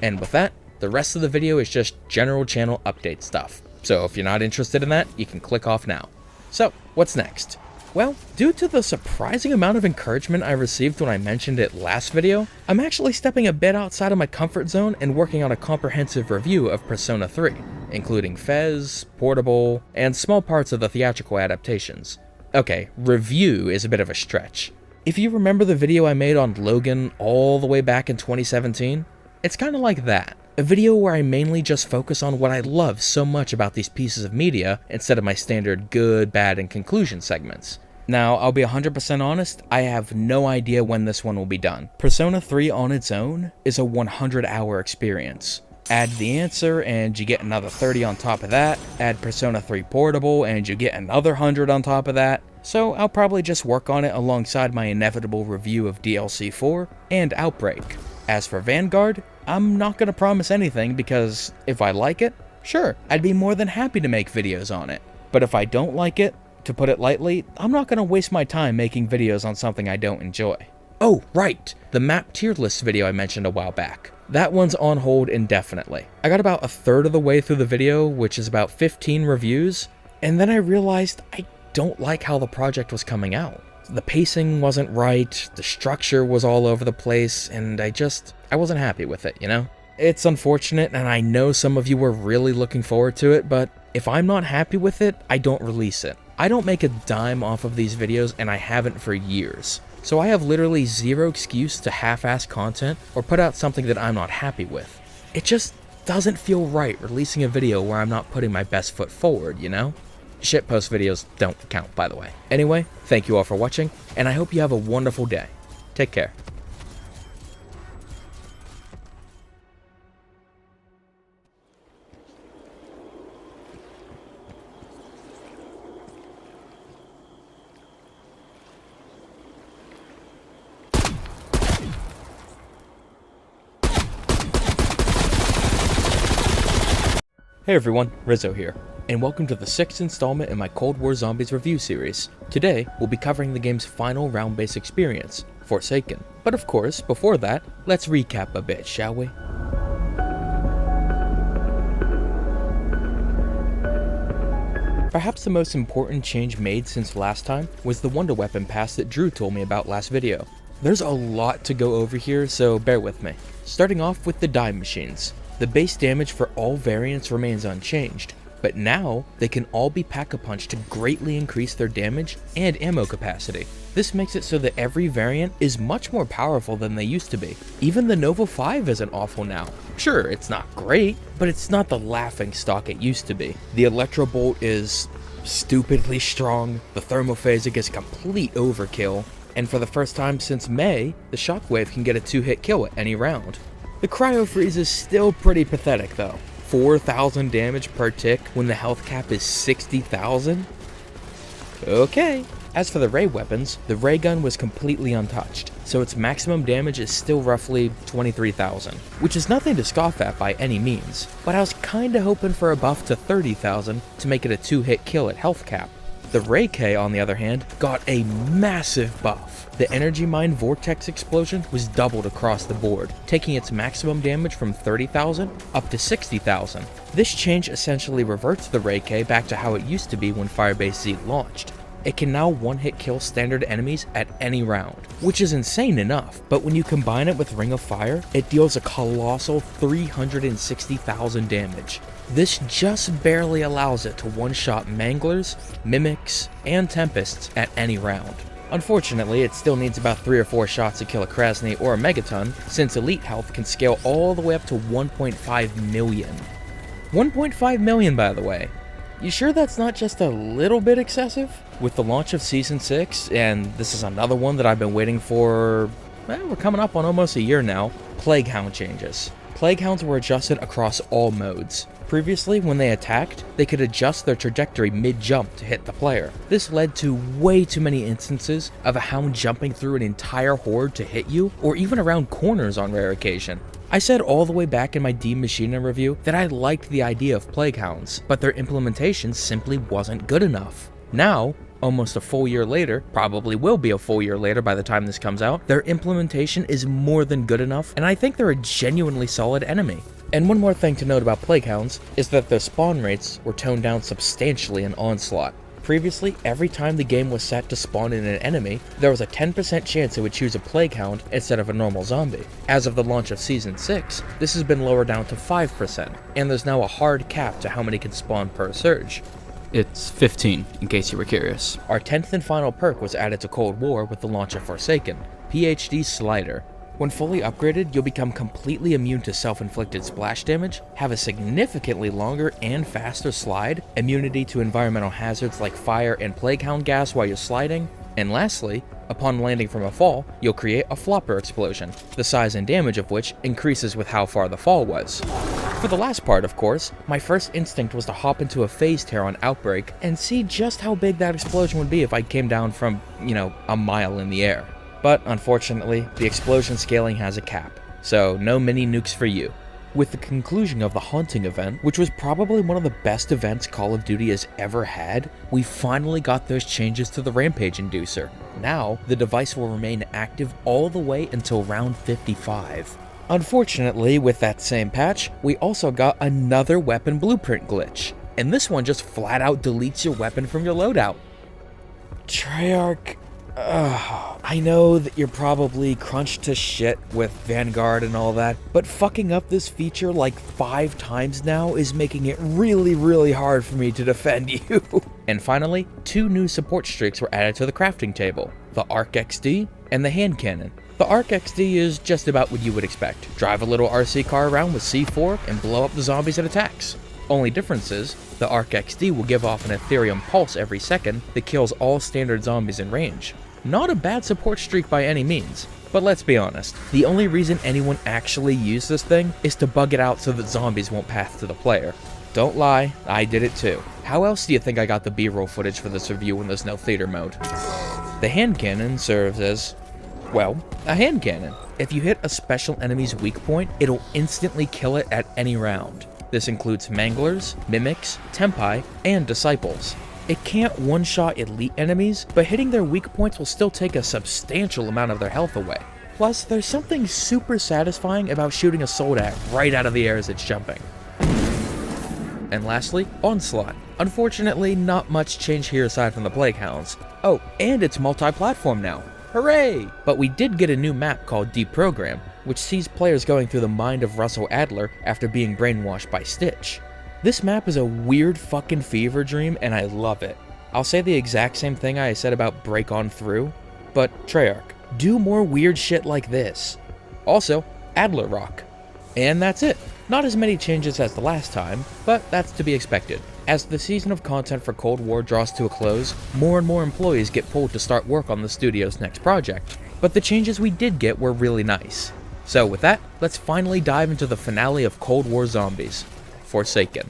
And with that, the rest of the video is just general channel update stuff, so if you're not interested in that, you can click off now. So, what's next? Well, due to the surprising amount of encouragement I received when I mentioned it last video, I'm actually stepping a bit outside of my comfort zone and working on a comprehensive review of Persona 3, including Fez, Portable, and small parts of the theatrical adaptations. Okay, review is a bit of a stretch. If you remember the video I made on Logan all the way back in 2017, it's kinda like that. A video where I mainly just focus on what I love so much about these pieces of media instead of my standard good, bad, and conclusion segments. Now, I'll be 100% honest, I have no idea when this one will be done. Persona 3 on its own is a 100-hour experience. Add the answer and you get another 30 on top of that. Add Persona 3 Portable and you get another 100 on top of that. So I'll probably just work on it alongside my inevitable review of DLC 4 and Outbreak. As for Vanguard, I'm not going to promise anything because if I like it, sure, I'd be more than happy to make videos on it. But if I don't like it, to put it lightly, I'm not going to waste my time making videos on something I don't enjoy. Oh, right, the map tier list video I mentioned a while back. That one's on hold indefinitely. I got about a third of the way through the video, which is about 15 reviews, and then I realized I don't like how the project was coming out. The pacing wasn't right, the structure was all over the place, and I wasn't happy with it, you know? It's unfortunate, and I know some of you were really looking forward to it, but if I'm not happy with it, I don't release it. I don't make a dime off of these videos, and I haven't for years. So I have literally zero excuse to half-ass content or put out something that I'm not happy with. It just doesn't feel right releasing a video where I'm not putting my best foot forward, you know? Shitpost videos don't count, by the way. Anyway, thank you all for watching, and I hope you have a wonderful day. Take care. Hey everyone, Rizzo here, and welcome to the 6th installment in my Cold War Zombies review series. Today, we'll be covering the game's final round-based experience, Forsaken. But of course, before that, let's recap a bit, shall we? Perhaps the most important change made since last time was the Wonder Weapon Pass that Drew told me about last video. There's a lot to go over here, so bear with me. Starting off with the die machines. The base damage for all variants remains unchanged, but now they can all be pack-a-punch to greatly increase their damage and ammo capacity. This makes it so that every variant is much more powerful than they used to be. Even the Nova 5 isn't awful now. Sure, it's not great, but it's not the laughing stock it used to be. The Electro Bolt is stupidly strong, the Thermophasic is complete overkill, and for the first time since May, the Shockwave can get a 2-hit kill at any round. The Cryo Freeze is still pretty pathetic though. 4,000 damage per tick when the health cap is 60,000? Okay. As for the ray weapons, the ray gun was completely untouched, so its maximum damage is still roughly 23,000, which is nothing to scoff at by any means, but I was kinda hoping for a buff to 30,000 to make it a 2-hit kill at health cap. The Ray K, on the other hand, got a massive buff. The Energy Mine Vortex Explosion was doubled across the board, taking its maximum damage from 30,000 up to 60,000. This change essentially reverts the Ray K back to how it used to be when Firebase Z launched. It can now one-hit kill standard enemies at any round, which is insane enough, but when you combine it with Ring of Fire, it deals a colossal 360,000 damage. This just barely allows it to one-shot Manglers, Mimics, and Tempests at any round. Unfortunately, it still needs about 3 or 4 shots to kill a Krasny or a Megaton, since elite health can scale all the way up to 1.5 million. 1.5 million, by the way. You sure that's not just a little bit excessive? With the launch of Season 6, and this is another one that I've been waiting for, well, we're coming up on almost a year now, Plague Hound changes. Plague Hounds were adjusted across all modes. Previously, when they attacked, they could adjust their trajectory mid-jump to hit the player. This led to way too many instances of a hound jumping through an entire horde to hit you, or even around corners on rare occasion. I said all the way back in my Maschine review that I liked the idea of Plague Hounds, but their implementation simply wasn't good enough. Now, almost a full year later, probably will be a full year later by the time this comes out, their implementation is more than good enough, and I think they're a genuinely solid enemy. And one more thing to note about Plague Hounds is that their spawn rates were toned down substantially in Onslaught. Previously, every time the game was set to spawn in an enemy, there was a 10% chance it would choose a Plague Hound instead of a normal zombie. As of the launch of Season 6, this has been lowered down to 5%, and there's now a hard cap to how many can spawn per surge. It's 15, in case you were curious. Our 10th and final perk was added to Cold War with the launch of Forsaken, PhD Slider. When fully upgraded, you'll become completely immune to self-inflicted splash damage, have a significantly longer and faster slide, immunity to environmental hazards like fire and Plague Hound gas while you're sliding, and lastly, upon landing from a fall, you'll create a flopper explosion, the size and damage of which increases with how far the fall was. For the last part, of course, my first instinct was to hop into a phase tear on Outbreak and see just how big that explosion would be if I came down from, a mile in the air. But unfortunately, the explosion scaling has a cap, so no mini nukes for you. With the conclusion of the Haunting event, which was probably one of the best events Call of Duty has ever had, we finally got those changes to the Rampage Inducer. Now, the device will remain active all the way until round 55. Unfortunately, with that same patch, we also got another weapon blueprint glitch, and this one just flat out deletes your weapon from your loadout. Treyarch, I know that you're probably crunched to shit with Vanguard and all that, but fucking up this feature like 5 times now is making it really, really hard for me to defend you. And finally, 2 new support streaks were added to the crafting table, the Arc XD and the hand cannon. The Arc XD is just about what you would expect. Drive a little RC car around with C4 and blow up the zombies it attacks. Only difference is, the Arc XD will give off an Ethereum pulse every second that kills all standard zombies in range. Not a bad support streak by any means, but let's be honest, the only reason anyone actually used this thing is to bug it out so that zombies won't path to the player. Don't lie, I did it too. How else do you think I got the B-roll footage for this review when there's no theater mode? The hand cannon serves as, well, a hand cannon. If you hit a special enemy's weak point, it'll instantly kill it at any round. This includes Manglers, Mimics, Tempi, and Disciples. It can't one-shot elite enemies, but hitting their weak points will still take a substantial amount of their health away. Plus, there's something super satisfying about shooting a Soldat right out of the air as it's jumping. And lastly, Onslaught. Unfortunately, not much change here aside from the Plague Hounds. Oh, and it's multi-platform now. Hooray! But we did get a new map called Deprogram, which sees players going through the mind of Russell Adler after being brainwashed by Stitch. This map is a weird fucking fever dream, and I love it. I'll say the exact same thing I said about Break On Through, but Treyarch, do more weird shit like this. Also, Adler Rock. And that's it. Not as many changes as the last time, but that's to be expected. As the season of content for Cold War draws to a close, more and more employees get pulled to start work on the studio's next project. But the changes we did get were really nice. So with that, let's finally dive into the finale of Cold War Zombies. Forsaken.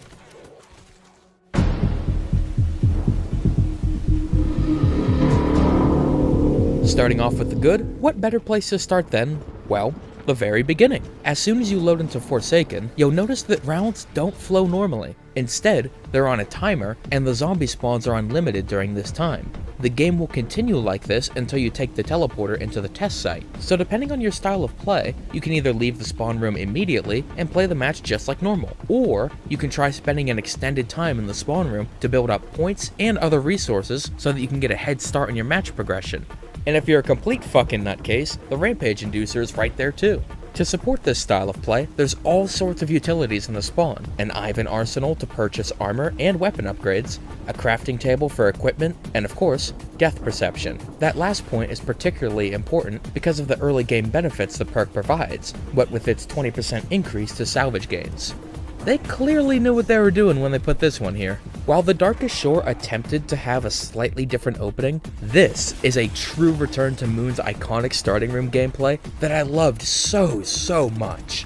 Starting off with the good, what better place to start than, well, the very beginning. As soon as you load into Forsaken, you'll notice that rounds don't flow normally. Instead, they're on a timer, and the zombie spawns are unlimited during this time. The game will continue like this until you take the teleporter into the test site. So depending on your style of play, you can either leave the spawn room immediately and play the match just like normal, or you can try spending an extended time in the spawn room to build up points and other resources so that you can get a head start on your match progression. And if you're a complete fucking nutcase, the Rampage Inducer is right there too. To support this style of play, there's all sorts of utilities in the spawn: an Ivan arsenal to purchase armor and weapon upgrades, a crafting table for equipment, and of course, death perception. That last point is particularly important because of the early game benefits the perk provides, what with its 20% increase to salvage gains. They clearly knew what they were doing when they put this one here. While the Darkest Shore attempted to have a slightly different opening, this is a true return to Moon's iconic starting room gameplay that I loved so much.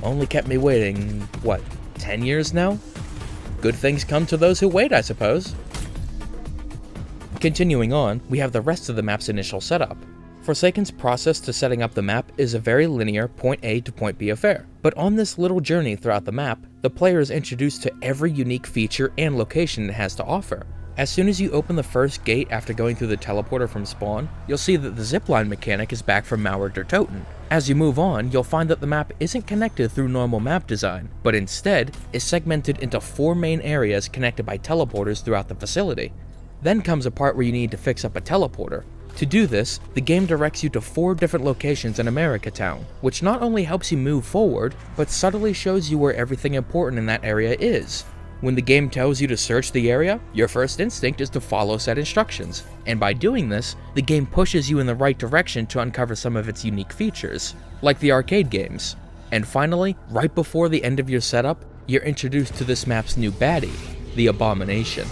Only kept me waiting, what, 10 years now? Good things come to those who wait, I suppose. Continuing on, we have the rest of the map's initial setup. Forsaken's process to setting up the map is a very linear point A to point B affair, but on this little journey throughout the map, the player is introduced to every unique feature and location it has to offer. As soon as you open the first gate after going through the teleporter from spawn, you'll see that the zipline mechanic is back from Mauer der Toten. As you move on, you'll find that the map isn't connected through normal map design, but instead is segmented into 4 main areas connected by teleporters throughout the facility. Then comes a part where you need to fix up a teleporter. To do this, the game directs you to 4 different locations in America Town, which not only helps you move forward, but subtly shows you where everything important in that area is. When the game tells you to search the area, your first instinct is to follow said instructions, and by doing this, the game pushes you in the right direction to uncover some of its unique features, like the arcade games. And finally, right before the end of your setup, you're introduced to this map's new baddie, the Abomination.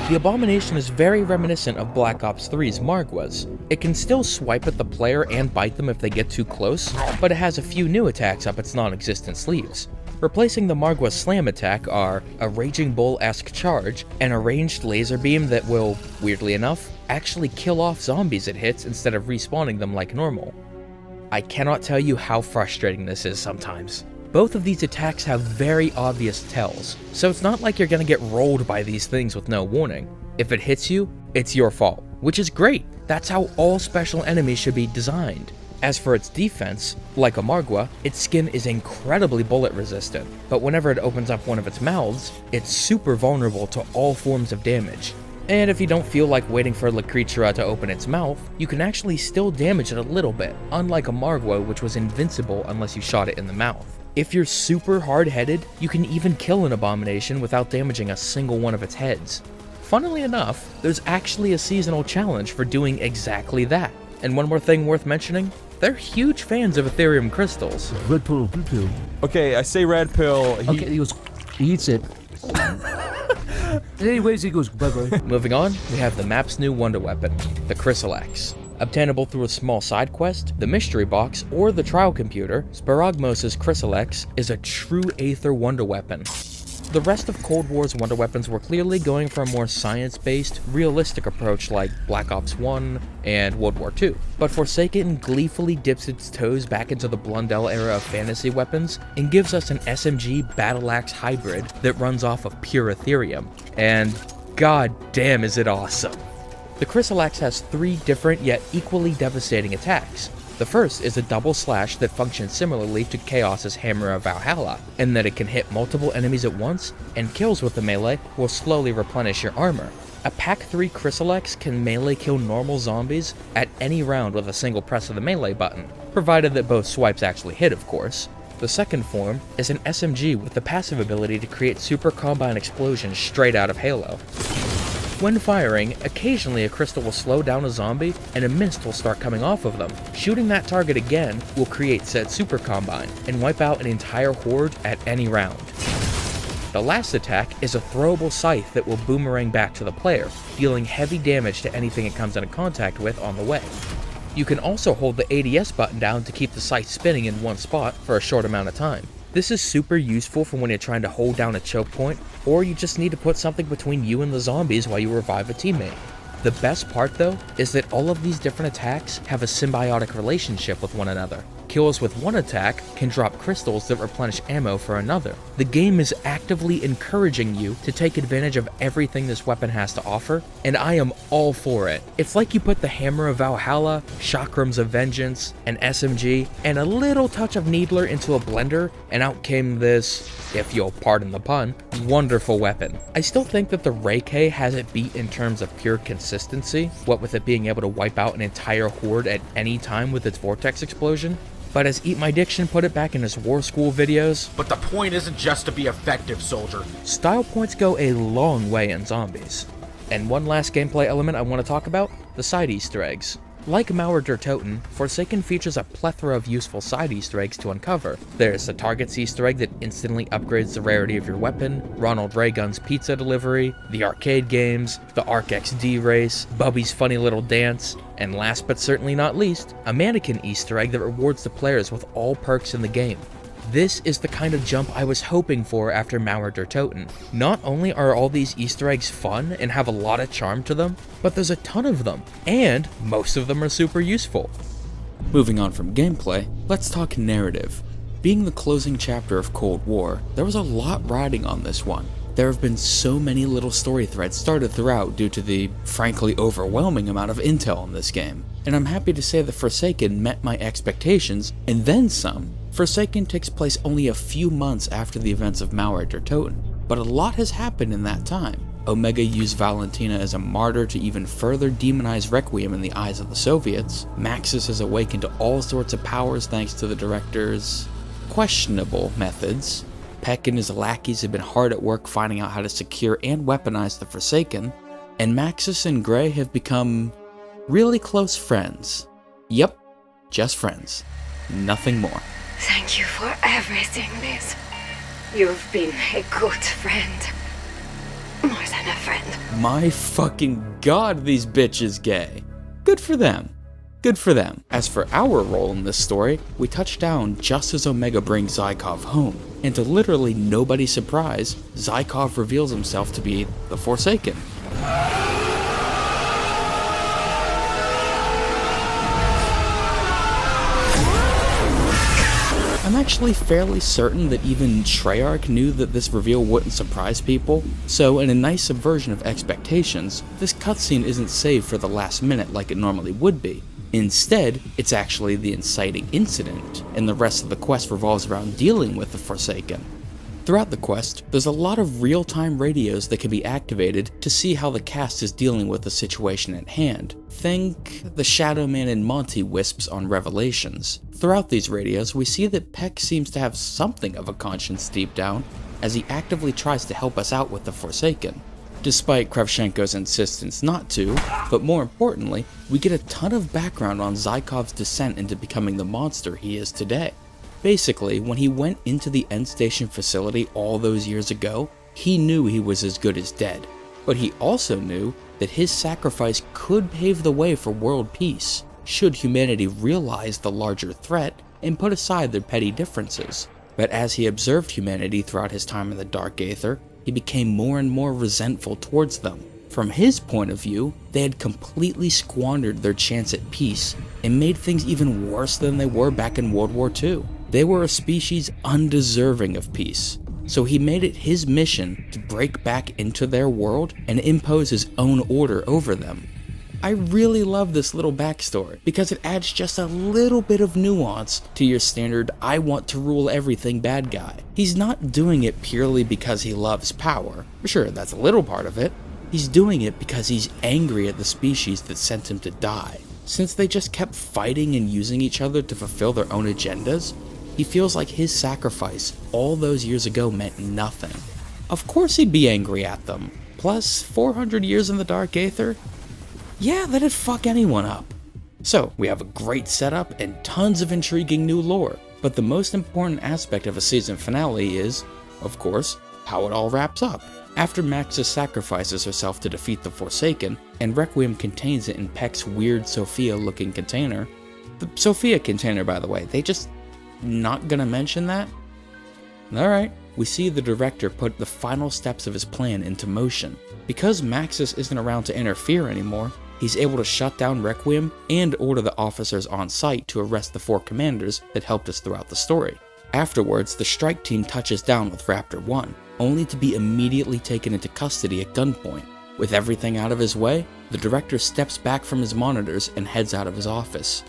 The Abomination is very reminiscent of Black Ops 3's Margwas. It can still swipe at the player and bite them if they get too close, but it has a few new attacks up its non-existent sleeves. Replacing the Margwa slam attack are a Raging Bull-esque charge and a ranged laser beam that will, weirdly enough, actually kill off zombies it hits instead of respawning them like normal. I cannot tell you how frustrating this is sometimes. Both of these attacks have very obvious tells, so it's not like you're gonna get rolled by these things with no warning. If it hits you, it's your fault, which is great. That's how all special enemies should be designed. As for its defense, like a Margwa, its skin is incredibly bullet resistant, but whenever it opens up one of its mouths, it's super vulnerable to all forms of damage. And if you don't feel like waiting for La Creatura to open its mouth, you can actually still damage it a little bit, unlike a Margwa, which was invincible unless you shot it in the mouth. If you're super hard-headed, you can even kill an Abomination without damaging a single one of its heads. Funnily enough, there's actually a seasonal challenge for doing exactly that. And one more thing worth mentioning, they're huge fans of Ethereum crystals. Red pill, blue pill. Okay, I say red pill. He eats it. Anyways, he goes bye-bye. Moving on, we have the map's new wonder weapon, the Chrysalax. Obtainable through a small side quest, the mystery box, or the trial computer, Sparagmos' Chrysalax is a true Aether wonder weapon. The rest of Cold War's wonder weapons were clearly going for a more science-based, realistic approach like Black Ops 1 and World War II. But Forsaken gleefully dips its toes back into the Blundell era of fantasy weapons and gives us an SMG battle axe hybrid that runs off of pure Ethereum. And god damn is it awesome. The Chrysalax has 3 different yet equally devastating attacks. The first is a double slash that functions similarly to Chaos's Hammer of Valhalla, in that it can hit multiple enemies at once, and kills with the melee will slowly replenish your armor. A Pack 3 Chrysalax can melee kill normal zombies at any round with a single press of the melee button, provided that both swipes actually hit, of course. The second form is an SMG with the passive ability to create super combine explosions straight out of Halo. When firing, occasionally a crystal will slow down a zombie and a mist will start coming off of them. Shooting that target again will create said super combine and wipe out an entire horde at any round. The last attack is a throwable scythe that will boomerang back to the player, dealing heavy damage to anything it comes into contact with on the way. You can also hold the ADS button down to keep the scythe spinning in one spot for a short amount of time. This is super useful for when you're trying to hold down a choke point, or you just need to put something between you and the zombies while you revive a teammate. The best part though, is that all of these different attacks have a symbiotic relationship with one another. Kills with one attack can drop crystals that replenish ammo for another. The game is actively encouraging you to take advantage of everything this weapon has to offer, and I am all for it. It's like you put the Hammer of Valhalla, Chakrams of Vengeance, an SMG, and a little touch of Needler into a blender, and out came this, if you'll pardon the pun, wonderful weapon. I still think that the Reike has it beat in terms of pure consistency, what with it being able to wipe out an entire horde at any time with its vortex explosion. But as Eat My Diction put it back in his War School videos, but the point isn't just to be effective, soldier. Style points go a long way in zombies. And one last gameplay element I want to talk about, the side Easter eggs. Like Mauer der Toten, Forsaken features a plethora of useful side Easter eggs to uncover. There's the Target's Easter egg that instantly upgrades the rarity of your weapon, Ronald Reagan's pizza delivery, the arcade games, the Arc XD race, Bubby's funny little dance, and last but certainly not least, a mannequin Easter egg that rewards the players with all perks in the game. This is the kind of jump I was hoping for after Mauer der Toten. Not only are all these Easter eggs fun and have a lot of charm to them, but there's a ton of them, and most of them are super useful. Moving on from gameplay, let's talk narrative. Being the closing chapter of Cold War, there was a lot riding on this one. There have been so many little story threads started throughout due to the, frankly, overwhelming amount of intel in this game. And I'm happy to say that Forsaken met my expectations, and then some. Forsaken takes place only a few months after the events of Mauer der Toten, but a lot has happened in that time. Omega used Valentina as a martyr to even further demonize Requiem in the eyes of the Soviets. Maxis has awakened to all sorts of powers thanks to the director's questionable methods. Peck and his lackeys have been hard at work finding out how to secure and weaponize the Forsaken, and Maxis and Gray have become really close friends. Yep, just friends. Nothing more. Thank you for everything, Liz. You've been a good friend. More than a friend. My fucking god, these bitches gay. Good for them. Good for them. As for our role in this story, we touch down just as Omega brings Zykov home, and to literally nobody's surprise, Zykov reveals himself to be the Forsaken. I'm actually fairly certain that even Treyarch knew that this reveal wouldn't surprise people, so in a nice subversion of expectations, this cutscene isn't saved for the last minute like it normally would be. Instead, it's actually the inciting incident, and the rest of the quest revolves around dealing with the Forsaken. Throughout the quest, there's a lot of real-time radios that can be activated to see how the cast is dealing with the situation at hand. Think the Shadow Man and Monty wisps on Revelations. Throughout these radios, we see that Peck seems to have something of a conscience deep down, as he actively tries to help us out with the Forsaken, despite Kravchenko's insistence not to, but more importantly, we get a ton of background on Zykov's descent into becoming the monster he is today. Basically, when he went into the End Station facility all those years ago, he knew he was as good as dead, but he also knew that his sacrifice could pave the way for world peace, should humanity realize the larger threat and put aside their petty differences. But as he observed humanity throughout his time in the Dark Aether, he became more and more resentful towards them. From his point of view, they had completely squandered their chance at peace and made things even worse than they were back in World War II. They were a species undeserving of peace, so he made it his mission to break back into their world and impose his own order over them. I really love this little backstory because it adds just a little bit of nuance to your standard I want to rule everything bad guy. He's not doing it purely because he loves power. Sure, that's a little part of it. He's doing it because he's angry at the species that sent him to die. Since they just kept fighting and using each other to fulfill their own agendas, he feels like his sacrifice all those years ago meant nothing. Of course he'd be angry at them. Plus, 400 years in the Dark Aether? Yeah, that'd fuck anyone up. So, we have a great setup and tons of intriguing new lore, but the most important aspect of a season finale is, of course, how it all wraps up. After Maxis sacrifices herself to defeat the Forsaken, and Requiem contains it in Peck's weird Sophia-looking container. The Sophia container, by the way, they just not gonna mention that? Alright, we see the director put the final steps of his plan into motion. Because Maxis isn't around to interfere anymore, he's able to shut down Requiem and order the officers on site to arrest the 4 commanders that helped us throughout the story. Afterwards, the strike team touches down with Raptor 1, only to be immediately taken into custody at gunpoint. With everything out of his way, the director steps back from his monitors and heads out of his office.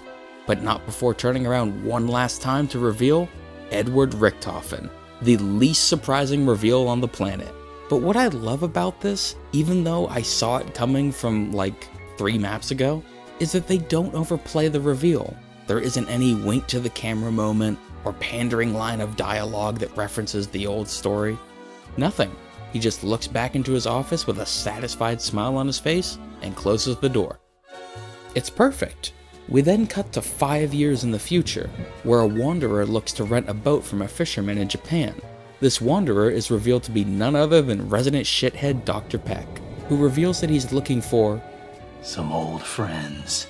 But not before turning around one last time to reveal Edward Richthofen, the least surprising reveal on the planet. But what I love about this, even though I saw it coming from like 3 maps ago, is that they don't overplay the reveal. There isn't any wink to the camera moment or pandering line of dialogue that references the old story. Nothing. He just looks back into his office with a satisfied smile on his face and closes the door. It's perfect. We then cut to 5 years in the future, where a wanderer looks to rent a boat from a fisherman in Japan. This wanderer is revealed to be none other than resident shithead Dr. Peck, who reveals that he's looking for some old friends.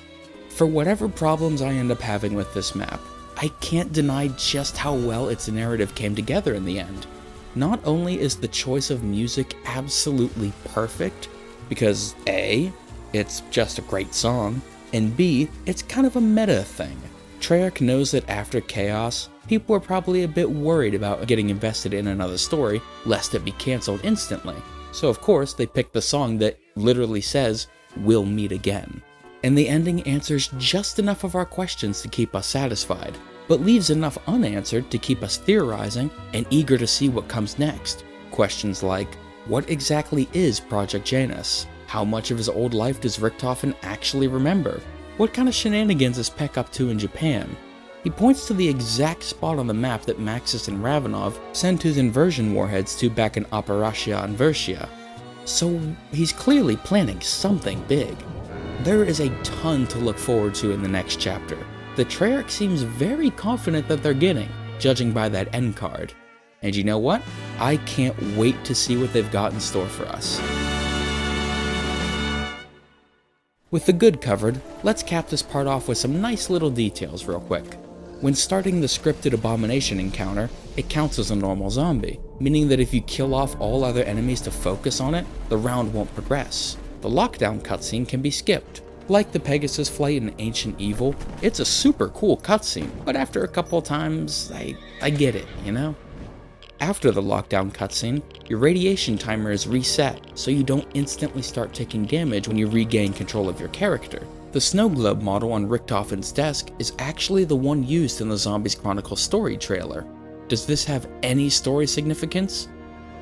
For whatever problems I end up having with this map, I can't deny just how well its narrative came together in the end. Not only is the choice of music absolutely perfect, because A, it's just a great song, and B, it's kind of a meta thing. Treyarch knows that after Chaos, people are probably a bit worried about getting invested in another story, lest it be cancelled instantly. So of course, they picked the song that literally says, "We'll meet again." And the ending answers just enough of our questions to keep us satisfied, but leaves enough unanswered to keep us theorizing and eager to see what comes next. Questions like, what exactly is Project Janus? How much of his old life does Richtofen actually remember? What kind of shenanigans is Peck up to in Japan? He points to the exact spot on the map that Maxis and Ravenov sent his inversion warheads to back in Operatia Anversia. So he's clearly planning something big. There is a ton to look forward to in the next chapter that Treyarch seems very confident that they're getting, judging by that end card. And you know what? I can't wait to see what they've got in store for us. With the good covered, let's cap this part off with some nice little details real quick. When starting the scripted abomination encounter, it counts as a normal zombie, meaning that if you kill off all other enemies to focus on it, the round won't progress. The lockdown cutscene can be skipped. Like the Pegasus flight in Ancient Evil, it's a super cool cutscene, but after a couple times, I get it, you know? After the lockdown cutscene, your radiation timer is reset, so you don't instantly start taking damage when you regain control of your character. The snow globe model on Richtofen's desk is actually the one used in the Zombies Chronicle story trailer. Does this have any story significance?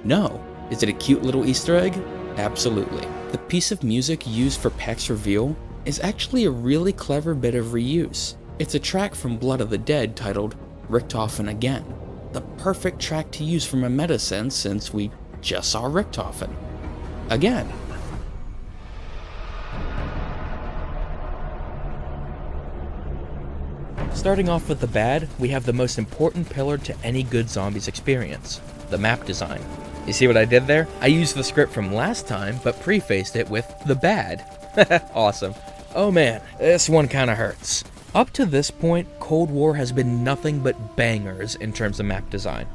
No. Is it a cute little Easter egg? Absolutely. The piece of music used for Peck's reveal is actually a really clever bit of reuse. It's a track from Blood of the Dead titled Richtofen Again. The perfect track to use from a meta sense since we just saw Richtofen again. Starting off with the bad, we have the most important pillar to any good zombies experience, the map design. You see what I did there? I used the script from last time, but prefaced it with the bad. Awesome. Oh man, this one kinda hurts. Up to this point, Cold War has been nothing but bangers in terms of map design.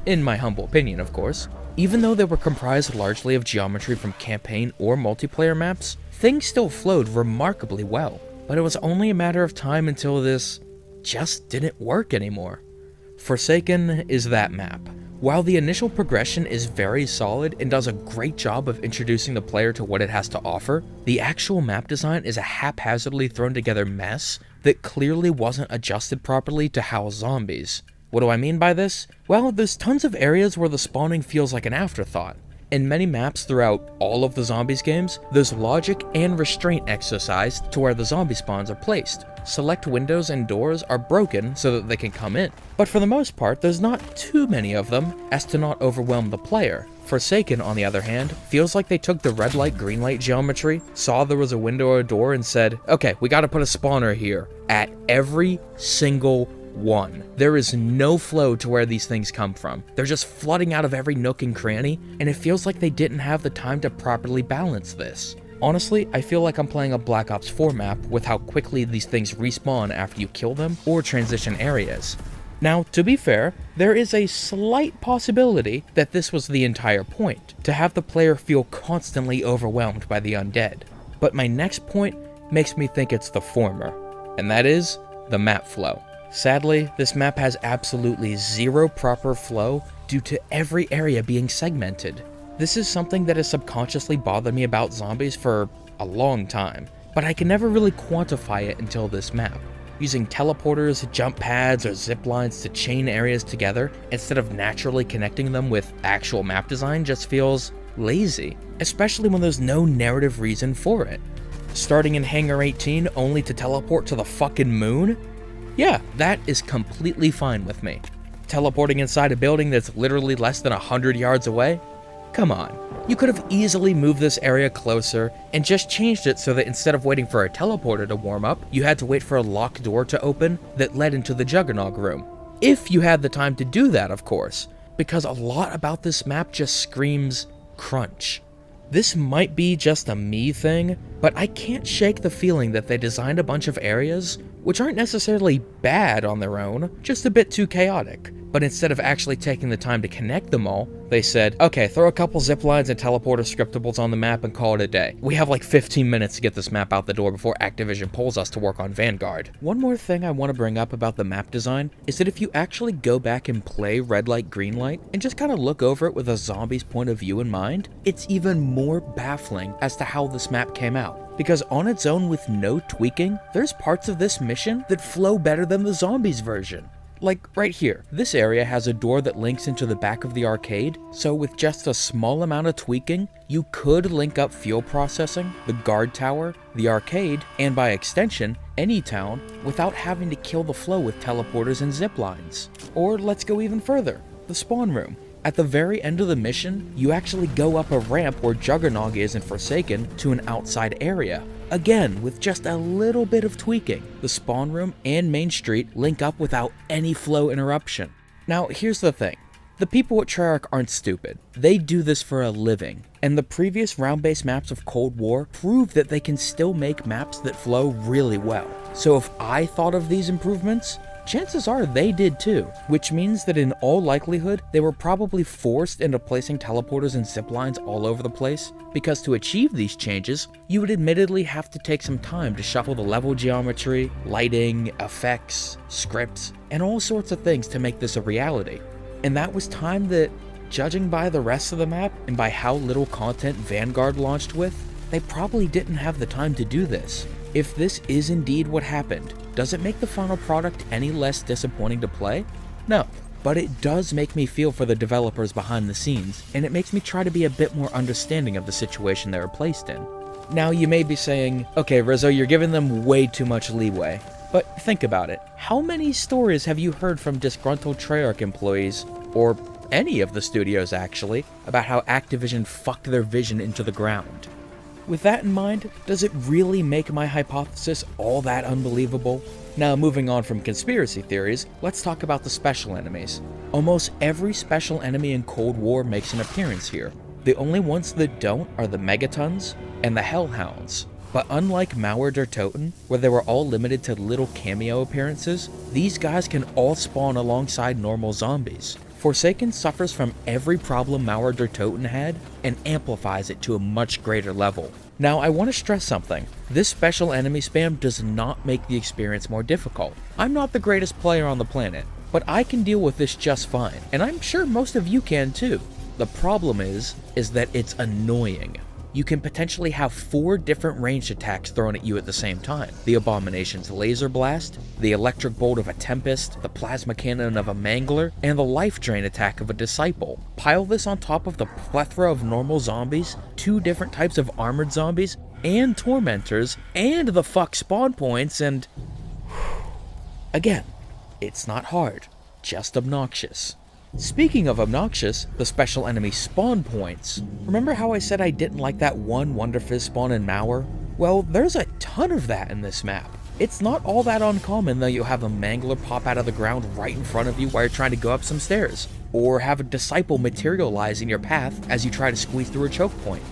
In my humble opinion, of course. Even though they were comprised largely of geometry from campaign or multiplayer maps, things still flowed remarkably well. But it was only a matter of time until this just didn't work anymore. Forsaken is that map. While the initial progression is very solid and does a great job of introducing the player to what it has to offer, the actual map design is a haphazardly thrown together mess that clearly wasn't adjusted properly to house zombies. What do I mean by this? Well, there's tons of areas where the spawning feels like an afterthought. In many maps throughout all of the Zombies games, there's logic and restraint exercised to where the zombie spawns are placed. Select windows and doors are broken so that they can come in. But for the most part, there's not too many of them as to not overwhelm the player. Forsaken, on the other hand, feels like they took the red light, green light geometry, saw there was a window or a door and said, okay, we gotta put a spawner here at every single one. There is no flow to where these things come from. They're just flooding out of every nook and cranny, and it feels like they didn't have the time to properly balance this. Honestly, I feel like I'm playing a Black Ops 4 map with how quickly these things respawn after you kill them or transition areas. Now, to be fair, there is a slight possibility that this was the entire point, to have the player feel constantly overwhelmed by the undead. But my next point makes me think it's the former, and that is the map flow. Sadly, this map has absolutely zero proper flow due to every area being segmented. This is something that has subconsciously bothered me about zombies for a long time, but I can never really quantify it until this map. Using teleporters, jump pads, or zip lines to chain areas together instead of naturally connecting them with actual map design just feels lazy, especially when there's no narrative reason for it. Starting in Hangar 18 only to teleport to the fucking moon? Yeah, that is completely fine with me. Teleporting inside a building that's literally less than 100 yards away? Come on. You could have easily moved this area closer and just changed it so that instead of waiting for a teleporter to warm up, you had to wait for a locked door to open that led into the Juggernog room. If you had the time to do that, of course, because a lot about this map just screams crunch. This might be just a me thing, but I can't shake the feeling that they designed a bunch of areas which aren't necessarily bad on their own, just a bit too chaotic. But instead of actually taking the time to connect them all, they said, okay, throw a couple zip lines and teleporter scriptables on the map and call it a day. We have like 15 minutes to get this map out the door before Activision pulls us to work on Vanguard. One more thing I want to bring up about the map design is that if you actually go back and play Red Light, Green Light, and just kind of look over it with a zombie's point of view in mind, it's even more baffling as to how this map came out. Because on its own with no tweaking, there's parts of this mission that flow better than the zombies version. Like right here, this area has a door that links into the back of the arcade, so with just a small amount of tweaking, you could link up fuel processing, the guard tower, the arcade, and by extension, any town, without having to kill the flow with teleporters and zip lines. Or let's go even further, the spawn room. At the very end of the mission, you actually go up a ramp where Juggernog is in Forsaken to an outside area. Again, with just a little bit of tweaking, the spawn room and Main Street link up without any flow interruption. Now, here's the thing. The people at Treyarch aren't stupid. They do this for a living. And the previous round-based maps of Cold War prove that they can still make maps that flow really well. So if I thought of these improvements, chances are they did too, which means that in all likelihood, they were probably forced into placing teleporters and ziplines all over the place, because to achieve these changes, you would admittedly have to take some time to shuffle the level geometry, lighting, effects, scripts, and all sorts of things to make this a reality. And that was time that, judging by the rest of the map and by how little content Vanguard launched with, they probably didn't have the time to do this. If this is indeed what happened, does it make the final product any less disappointing to play? No, but it does make me feel for the developers behind the scenes, and it makes me try to be a bit more understanding of the situation they were placed in. Now you may be saying, okay Rizzo, you're giving them way too much leeway, but think about it. How many stories have you heard from disgruntled Treyarch employees, or any of the studios actually, about how Activision fucked their vision into the ground? With that in mind, does it really make my hypothesis all that unbelievable? Now, moving on from conspiracy theories, let's talk about the special enemies. Almost every special enemy in Cold War makes an appearance here. The only ones that don't are the Megatons and the Hellhounds. But unlike Mauer der Toten, where they were all limited to little cameo appearances, these guys can all spawn alongside normal zombies. Forsaken suffers from every problem Mauer der Toten had, and amplifies it to a much greater level. Now, I want to stress something. This special enemy spam does not make the experience more difficult. I'm not the greatest player on the planet, but I can deal with this just fine, and I'm sure most of you can too. The problem is that it's annoying. You can potentially have 4 different ranged attacks thrown at you at the same time. The Abomination's Laser Blast, the Electric Bolt of a Tempest, the Plasma Cannon of a Mangler, and the Life Drain attack of a Disciple. Pile this on top of the plethora of normal zombies, 2 different types of armored zombies, and tormentors, and the fuck spawn points, and... again, it's not hard, just obnoxious. Speaking of obnoxious, the special enemy spawn points. Remember how I said I didn't like that one Wonderfizz spawn in Mauer? Well, there's a ton of that in this map. It's not all that uncommon that you'll have a Mangler pop out of the ground right in front of you while you're trying to go up some stairs, or have a Disciple materialize in your path as you try to squeeze through a choke point.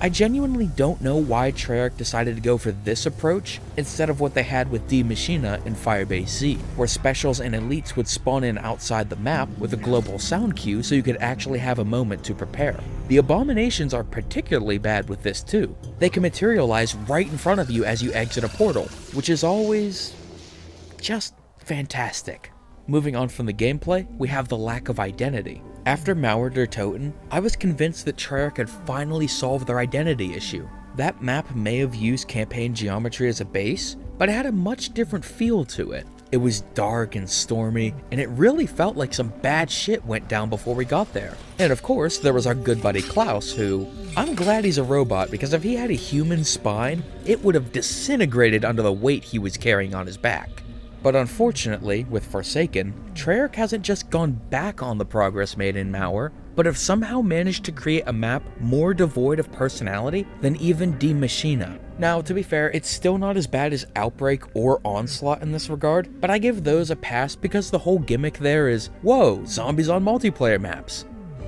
I genuinely don't know why Treyarch decided to go for this approach instead of what they had with Die Maschine in Firebase Z, where specials and elites would spawn in outside the map with a global sound cue so you could actually have a moment to prepare. The Abominations are particularly bad with this too. They can materialize right in front of you as you exit a portal, which is always just fantastic. Moving on from the gameplay, we have the lack of identity. After Mauer der Toten, I was convinced that Treyarch had finally solved their identity issue. That map may have used campaign geometry as a base, but it had a much different feel to it. It was dark and stormy, and it really felt like some bad shit went down before we got there. And of course, there was our good buddy Klaus, who, I'm glad he's a robot, because if he had a human spine, it would have disintegrated under the weight he was carrying on his back. But unfortunately, with Forsaken, Treyarch hasn't just gone back on the progress made in Mauer, but have somehow managed to create a map more devoid of personality than even Die Maschine. Now, to be fair, it's still not as bad as Outbreak or Onslaught in this regard, but I give those a pass because the whole gimmick there is, whoa, zombies on multiplayer maps.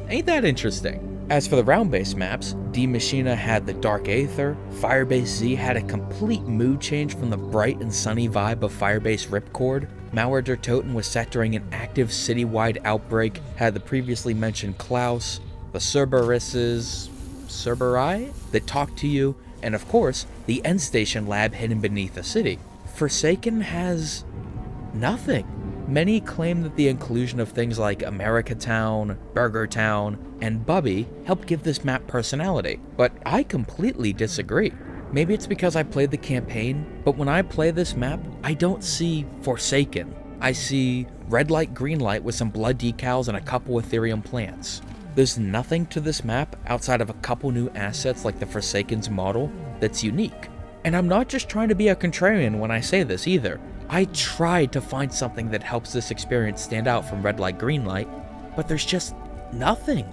Ain't that interesting? As for the round-based maps, Die Maschine had the Dark Aether, Firebase Z had a complete mood change from the bright and sunny vibe of Firebase Ripcord, Mauer der Toten was set during an active citywide outbreak, had the previously mentioned Klaus, the Cerberuses, Cerberi, that talk to you, and of course, the End Station lab hidden beneath the city. Forsaken has nothing. Many claim that the inclusion of things like America Town, Burger Town, and Bubby helped give this map personality, but I completely disagree. Maybe it's because I played the campaign, but when I play this map, I don't see Forsaken. I see red light, green light with some blood decals and a couple Ethereum plants. There's nothing to this map outside of a couple new assets like the Forsaken's model that's unique. And I'm not just trying to be a contrarian when I say this either. I tried to find something that helps this experience stand out from red light, green light, but there's just nothing.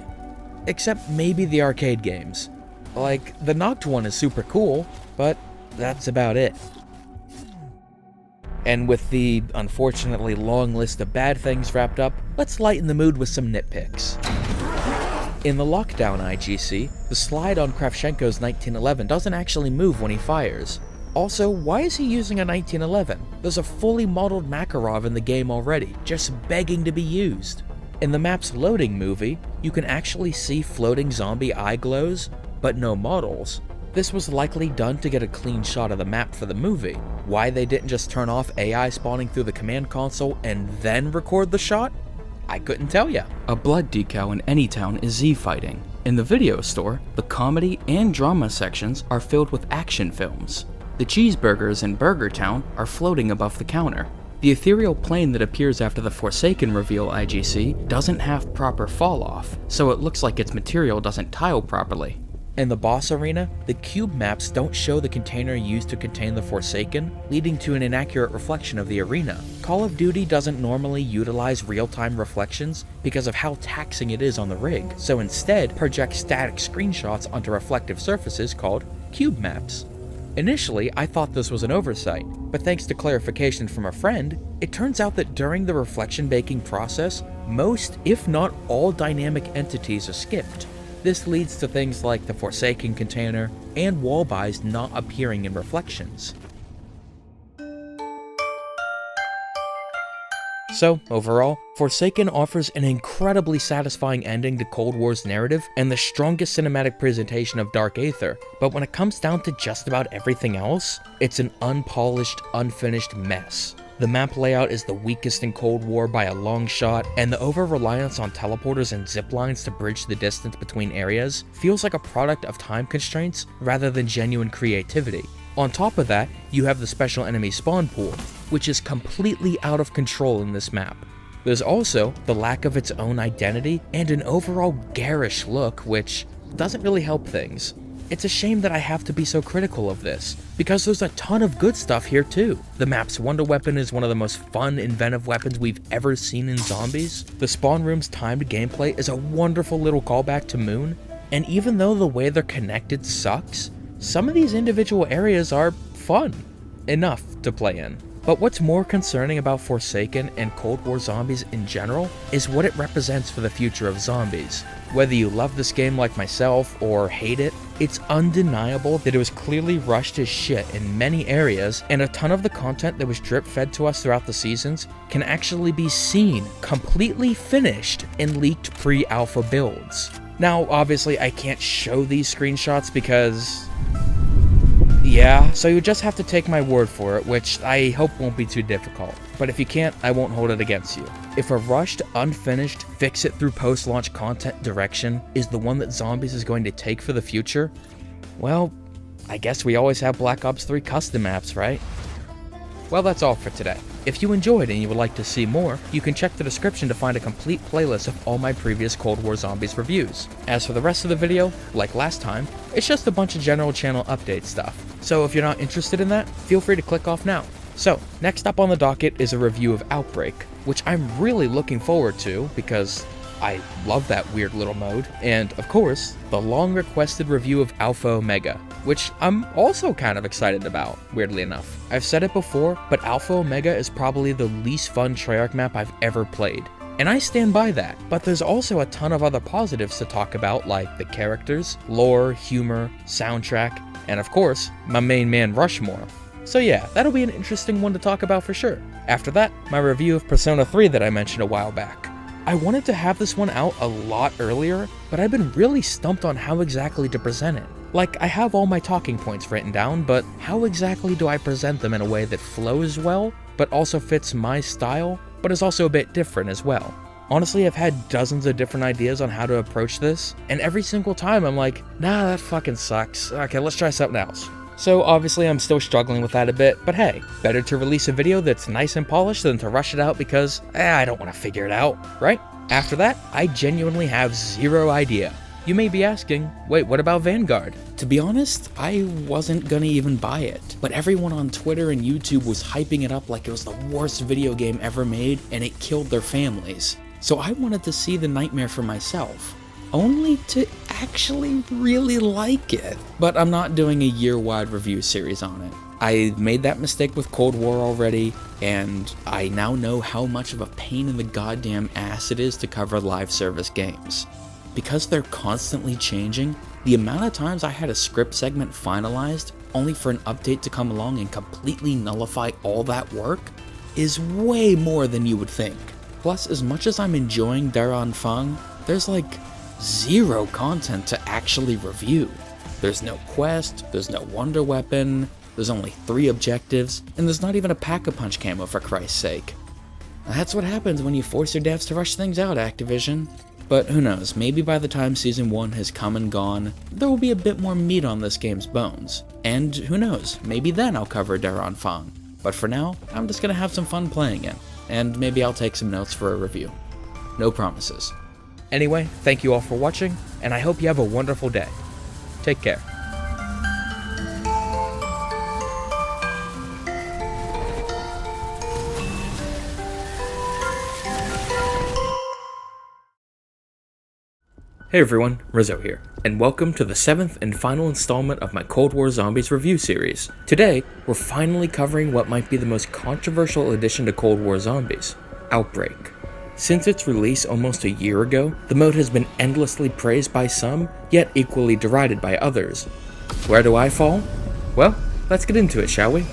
Except maybe the arcade games. Like, the Noct one is super cool, but that's about it. And with the unfortunately long list of bad things wrapped up, let's lighten the mood with some nitpicks. In the Lockdown IGC, the slide on Kravchenko's 1911 doesn't actually move when he fires. Also, why is he using a 1911? There's a fully modeled Makarov in the game already, just begging to be used. In the map's loading movie, you can actually see floating zombie eye glows, but no models. This was likely done to get a clean shot of the map for the movie. Why they didn't just turn off AI spawning through the command console and then record the shot? I couldn't tell ya. A blood decal in any town is Z-fighting. In the video store, the comedy and drama sections are filled with action films. The cheeseburgers in Burger Town are floating above the counter. The ethereal plane that appears after the Forsaken reveal IGC doesn't have proper fall off, so it looks like its material doesn't tile properly. In the boss arena, the cube maps don't show the container used to contain the Forsaken, leading to an inaccurate reflection of the arena. Call of Duty doesn't normally utilize real-time reflections because of how taxing it is on the rig, so instead projects static screenshots onto reflective surfaces called cube maps. Initially, I thought this was an oversight, but thanks to clarification from a friend, it turns out that during the reflection baking process, most, if not all, dynamic entities are skipped. This leads to things like the Forsaken container and wall buys not appearing in reflections. So, overall, Forsaken offers an incredibly satisfying ending to Cold War's narrative and the strongest cinematic presentation of Dark Aether, but when it comes down to just about everything else, it's an unpolished, unfinished mess. The map layout is the weakest in Cold War by a long shot, and the over-reliance on teleporters and ziplines to bridge the distance between areas feels like a product of time constraints rather than genuine creativity. On top of that, you have the special enemy spawn pool, which is completely out of control in this map. There's also the lack of its own identity and an overall garish look, which doesn't really help things. It's a shame that I have to be so critical of this, because there's a ton of good stuff here too. The map's wonder weapon is one of the most fun, inventive weapons we've ever seen in zombies. The spawn room's timed gameplay is a wonderful little callback to Moon, and even though the way they're connected sucks, some of these individual areas are fun enough to play in. But what's more concerning about Forsaken and Cold War zombies in general is what it represents for the future of zombies. Whether you love this game like myself or hate it, it's undeniable that it was clearly rushed as shit in many areas, and a ton of the content that was drip fed to us throughout the seasons can actually be seen completely finished in leaked pre-alpha builds. Now, obviously I can't show these screenshots because yeah, so you just have to take my word for it, which I hope won't be too difficult. But if you can't, I won't hold it against you. If a rushed, unfinished, fix-it-through post-launch content direction is the one that Zombies is going to take for the future, well, I guess we always have Black Ops 3 custom maps, right? Well, that's all for today. If you enjoyed and you would like to see more, you can check the description to find a complete playlist of all my previous Cold War Zombies reviews. As for the rest of the video, like last time, it's just a bunch of general channel update stuff. So if you're not interested in that, feel free to click off now. So, next up on the docket is a review of Outbreak, which I'm really looking forward to because I love that weird little mode, and of course, the long requested review of Alpha Omega, which I'm also kind of excited about, weirdly enough. I've said it before, but Alpha Omega is probably the least fun Treyarch map I've ever played. And I stand by that, but there's also a ton of other positives to talk about, like the characters, lore, humor, soundtrack, and of course, my main man Rushmore. So yeah, that'll be an interesting one to talk about for sure. After that, my review of Persona 3 that I mentioned a while back. I wanted to have this one out a lot earlier, but I've been really stumped on how exactly to present it. Like, I have all my talking points written down, but how exactly do I present them in a way that flows well, but also fits my style, but is also a bit different as well? Honestly, I've had dozens of different ideas on how to approach this, and every single time I'm like, nah, that fucking sucks. Okay, let's try something else. So obviously I'm still struggling with that a bit, but hey, better to release a video that's nice and polished than to rush it out because, I don't want to figure it out, right? After that, I genuinely have zero idea. You may be asking, wait, what about Vanguard? To be honest, I wasn't gonna even buy it, but everyone on Twitter and YouTube was hyping it up like it was the worst video game ever made and it killed their families. So I wanted to see the nightmare for myself, only to actually really like it. But I'm not doing a year-wide review series on it. I made that mistake with Cold War already, and I now know how much of a pain in the goddamn ass it is to cover live service games. Because they're constantly changing, the amount of times I had a script segment finalized only for an update to come along and completely nullify all that work is way more than you would think. Plus, as much as I'm enjoying Daran Fang, there's like zero content to actually review. There's no quest, there's no wonder weapon, there's only 3 objectives, and there's not even a Pack-a-Punch camo for Christ's sake. That's what happens when you force your devs to rush things out, Activision. But who knows, maybe by the time Season 1 has come and gone, there will be a bit more meat on this game's bones. And who knows, maybe then I'll cover Daran Fang. But for now, I'm just gonna have some fun playing it, and maybe I'll take some notes for a review. No promises. Anyway, thank you all for watching, and I hope you have a wonderful day. Take care. Hey everyone, Rizzo here, and welcome to the 7th and final installment of my Cold War Zombies review series. Today, we're finally covering what might be the most controversial addition to Cold War Zombies, Outbreak. Since its release almost a year ago, the mode has been endlessly praised by some, yet equally derided by others. Where do I fall? Well, let's get into it, shall we?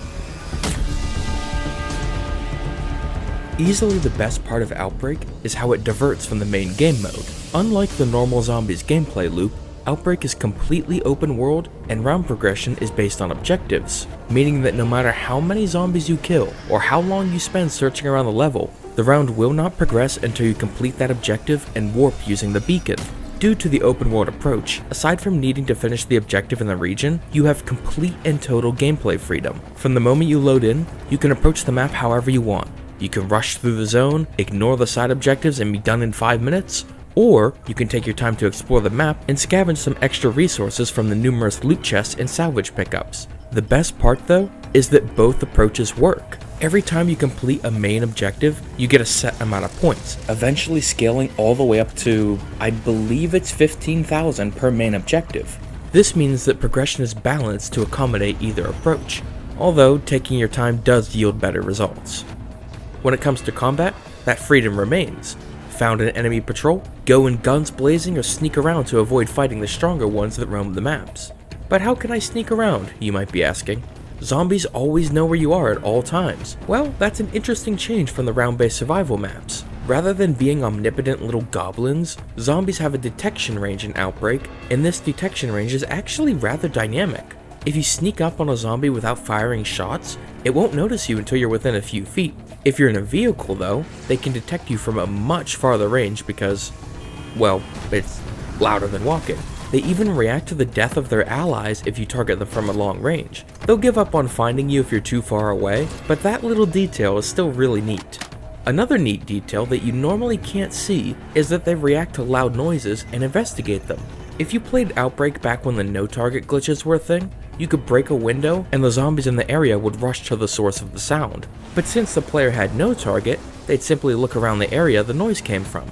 Easily the best part of Outbreak is how it diverts from the main game mode. Unlike the normal Zombies gameplay loop, Outbreak is completely open world and round progression is based on objectives, meaning that no matter how many zombies you kill or how long you spend searching around the level, the round will not progress until you complete that objective and warp using the beacon. Due to the open world approach, aside from needing to finish the objective in the region, you have complete and total gameplay freedom. From the moment you load in, you can approach the map however you want. You can rush through the zone, ignore the side objectives and be done in 5 minutes, or you can take your time to explore the map and scavenge some extra resources from the numerous loot chests and salvage pickups. The best part though, is that both approaches work. Every time you complete a main objective, you get a set amount of points, eventually scaling all the way up to, I believe it's 15,000 per main objective. This means that progression is balanced to accommodate either approach, although taking your time does yield better results. When it comes to combat, that freedom remains. Found an enemy patrol, go in guns blazing or sneak around to avoid fighting the stronger ones that roam the maps. But how can I sneak around, you might be asking? Zombies always know where you are at all times. Well, that's an interesting change from the round-based survival maps. Rather than being omnipotent little goblins, zombies have a detection range in Outbreak, and this detection range is actually rather dynamic. If you sneak up on a zombie without firing shots, it won't notice you until you're within a few feet. If you're in a vehicle though, they can detect you from a much farther range because, well, it's louder than walking. They even react to the death of their allies if you target them from a long range. They'll give up on finding you if you're too far away, but that little detail is still really neat. Another neat detail that you normally can't see is that they react to loud noises and investigate them. If you played Outbreak back when the no target glitches were a thing, you could break a window and the zombies in the area would rush to the source of the sound. But since the player had no target, they'd simply look around the area the noise came from.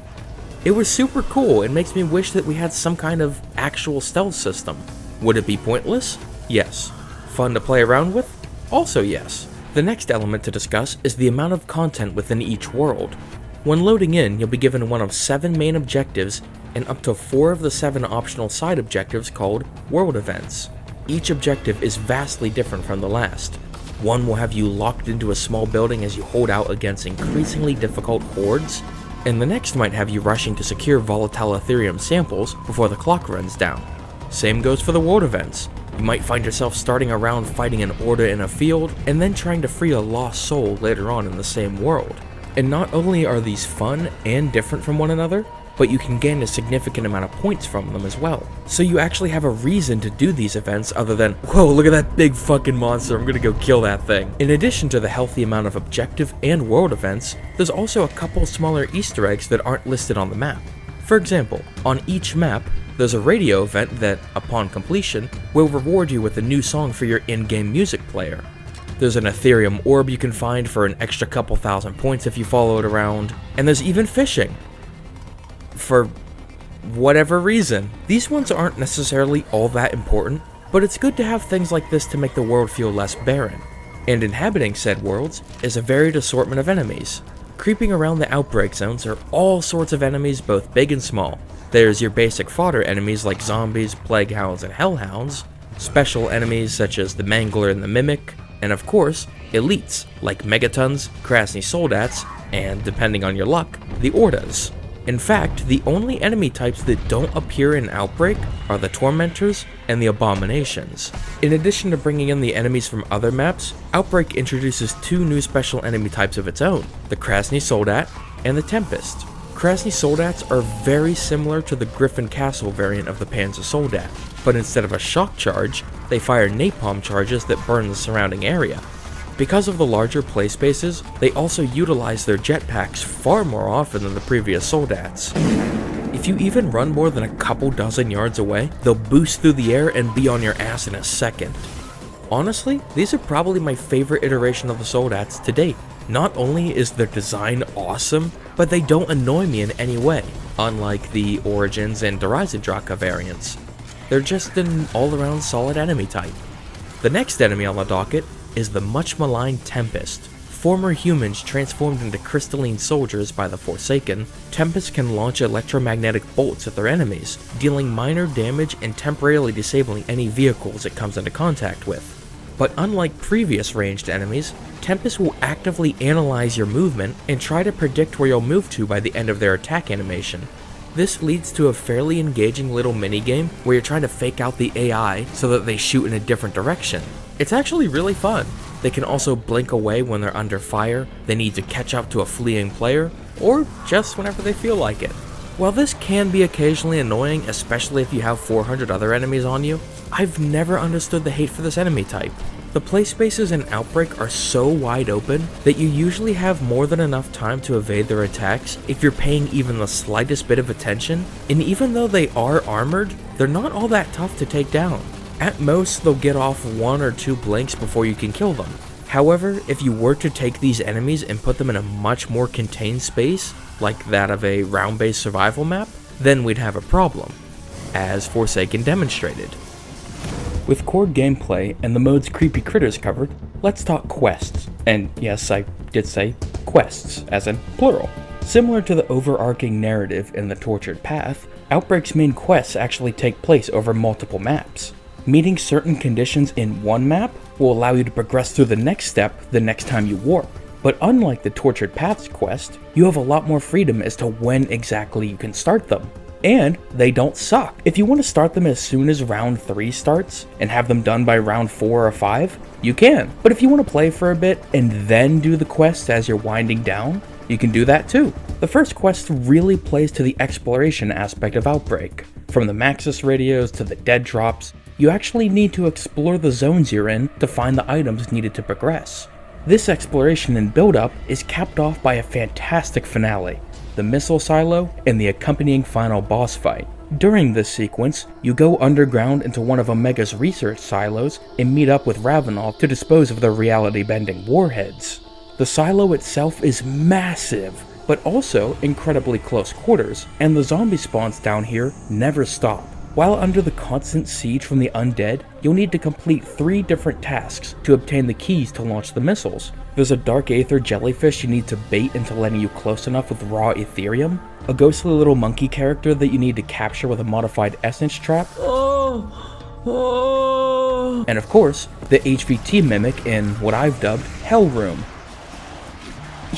It was super cool and makes me wish that we had some kind of actual stealth system. Would it be pointless? Yes. Fun to play around with? Also yes. The next element to discuss is the amount of content within each world. When loading in, you'll be given one of 7 main objectives and up to 4 of the 7 optional side objectives called world events. Each objective is vastly different from the last. One will have you locked into a small building as you hold out against increasingly difficult hordes, and the next might have you rushing to secure volatile Ethereum samples before the clock runs down. Same goes for the world events. You might find yourself starting a round fighting an order in a field, and then trying to free a lost soul later on in the same world. And not only are these fun and different from one another, but you can gain a significant amount of points from them as well. So you actually have a reason to do these events other than, whoa, look at that big fucking monster, I'm gonna go kill that thing. In addition to the healthy amount of objective and world events, there's also a couple smaller Easter eggs that aren't listed on the map. For example, on each map, there's a radio event that, upon completion, will reward you with a new song for your in-game music player. There's an Ethereum orb you can find for an extra couple thousand points if you follow it around, and there's even fishing. For whatever reason. These ones aren't necessarily all that important, but it's good to have things like this to make the world feel less barren. And inhabiting said worlds is a varied assortment of enemies. Creeping around the outbreak zones are all sorts of enemies, both big and small. There's your basic fodder enemies like zombies, plague hounds, and hellhounds, special enemies such as the Mangler and the Mimic, and of course, elites like Megatons, Krasny Soldats, and depending on your luck, the Ordas. In fact, the only enemy types that don't appear in Outbreak are the Tormentors and the Abominations. In addition to bringing in the enemies from other maps, Outbreak introduces 2 new special enemy types of its own, the Krasny Soldat and the Tempest. Krasny Soldats are very similar to the Griffin Castle variant of the Panzer Soldat, but instead of a shock charge, they fire napalm charges that burn the surrounding area. Because of the larger play spaces, they also utilize their jetpacks far more often than the previous Soldats. If you even run more than a couple dozen yards away, they'll boost through the air and be on your ass in a second. Honestly, these are probably my favorite iteration of the Soldats to date. Not only is their design awesome, but they don't annoy me in any way, unlike the Origins and derided variants. They're just an all-around solid enemy type. The next enemy on the docket is the much maligned Tempest. Former humans transformed into crystalline soldiers by the Forsaken, Tempest can launch electromagnetic bolts at their enemies, dealing minor damage and temporarily disabling any vehicles it comes into contact with. But unlike previous ranged enemies, Tempest will actively analyze your movement and try to predict where you'll move to by the end of their attack animation. This leads to a fairly engaging little minigame where you're trying to fake out the AI so that they shoot in a different direction. It's actually really fun. They can also blink away when they're under fire, they need to catch up to a fleeing player, or just whenever they feel like it. While this can be occasionally annoying, especially if you have 400 other enemies on you, I've never understood the hate for this enemy type. The play spaces in Outbreak are so wide open that you usually have more than enough time to evade their attacks if you're paying even the slightest bit of attention, and even though they are armored, they're not all that tough to take down. At most, they'll get off 1 or 2 blinks before you can kill them. However, if you were to take these enemies and put them in a much more contained space, like that of a round-based survival map, then we'd have a problem, as Forsaken demonstrated. With core gameplay and the mode's creepy critters covered, let's talk quests. And yes, I did say quests, as in plural. Similar to the overarching narrative in the Tortured Path, Outbreak's main quests actually take place over multiple maps. Meeting certain conditions in one map will allow you to progress through the next step the next time you warp. But unlike the Tortured Paths quest, you have a lot more freedom as to when exactly you can start them. And they don't suck. If you want to start them as soon as round 3 starts, and have them done by round 4 or 5, you can. But if you want to play for a bit, and then do the quests as you're winding down, you can do that too. The first quest really plays to the exploration aspect of Outbreak. From the Maxis radios to the dead drops, you actually need to explore the zones you're in to find the items needed to progress. This exploration and build-up is capped off by a fantastic finale, the missile silo, and the accompanying final boss fight. During this sequence, you go underground into one of Omega's research silos and meet up with Ravenov to dispose of their reality-bending warheads. The silo itself is massive, but also incredibly close quarters, and the zombie spawns down here never stop. While under the constant siege from the undead, you'll need to complete 3 different tasks to obtain the keys to launch the missiles. There's a dark aether jellyfish you need to bait into letting you close enough with raw Ethereum, a ghostly little monkey character that you need to capture with a modified essence trap, and of course, the HVT mimic in what I've dubbed Hell Room.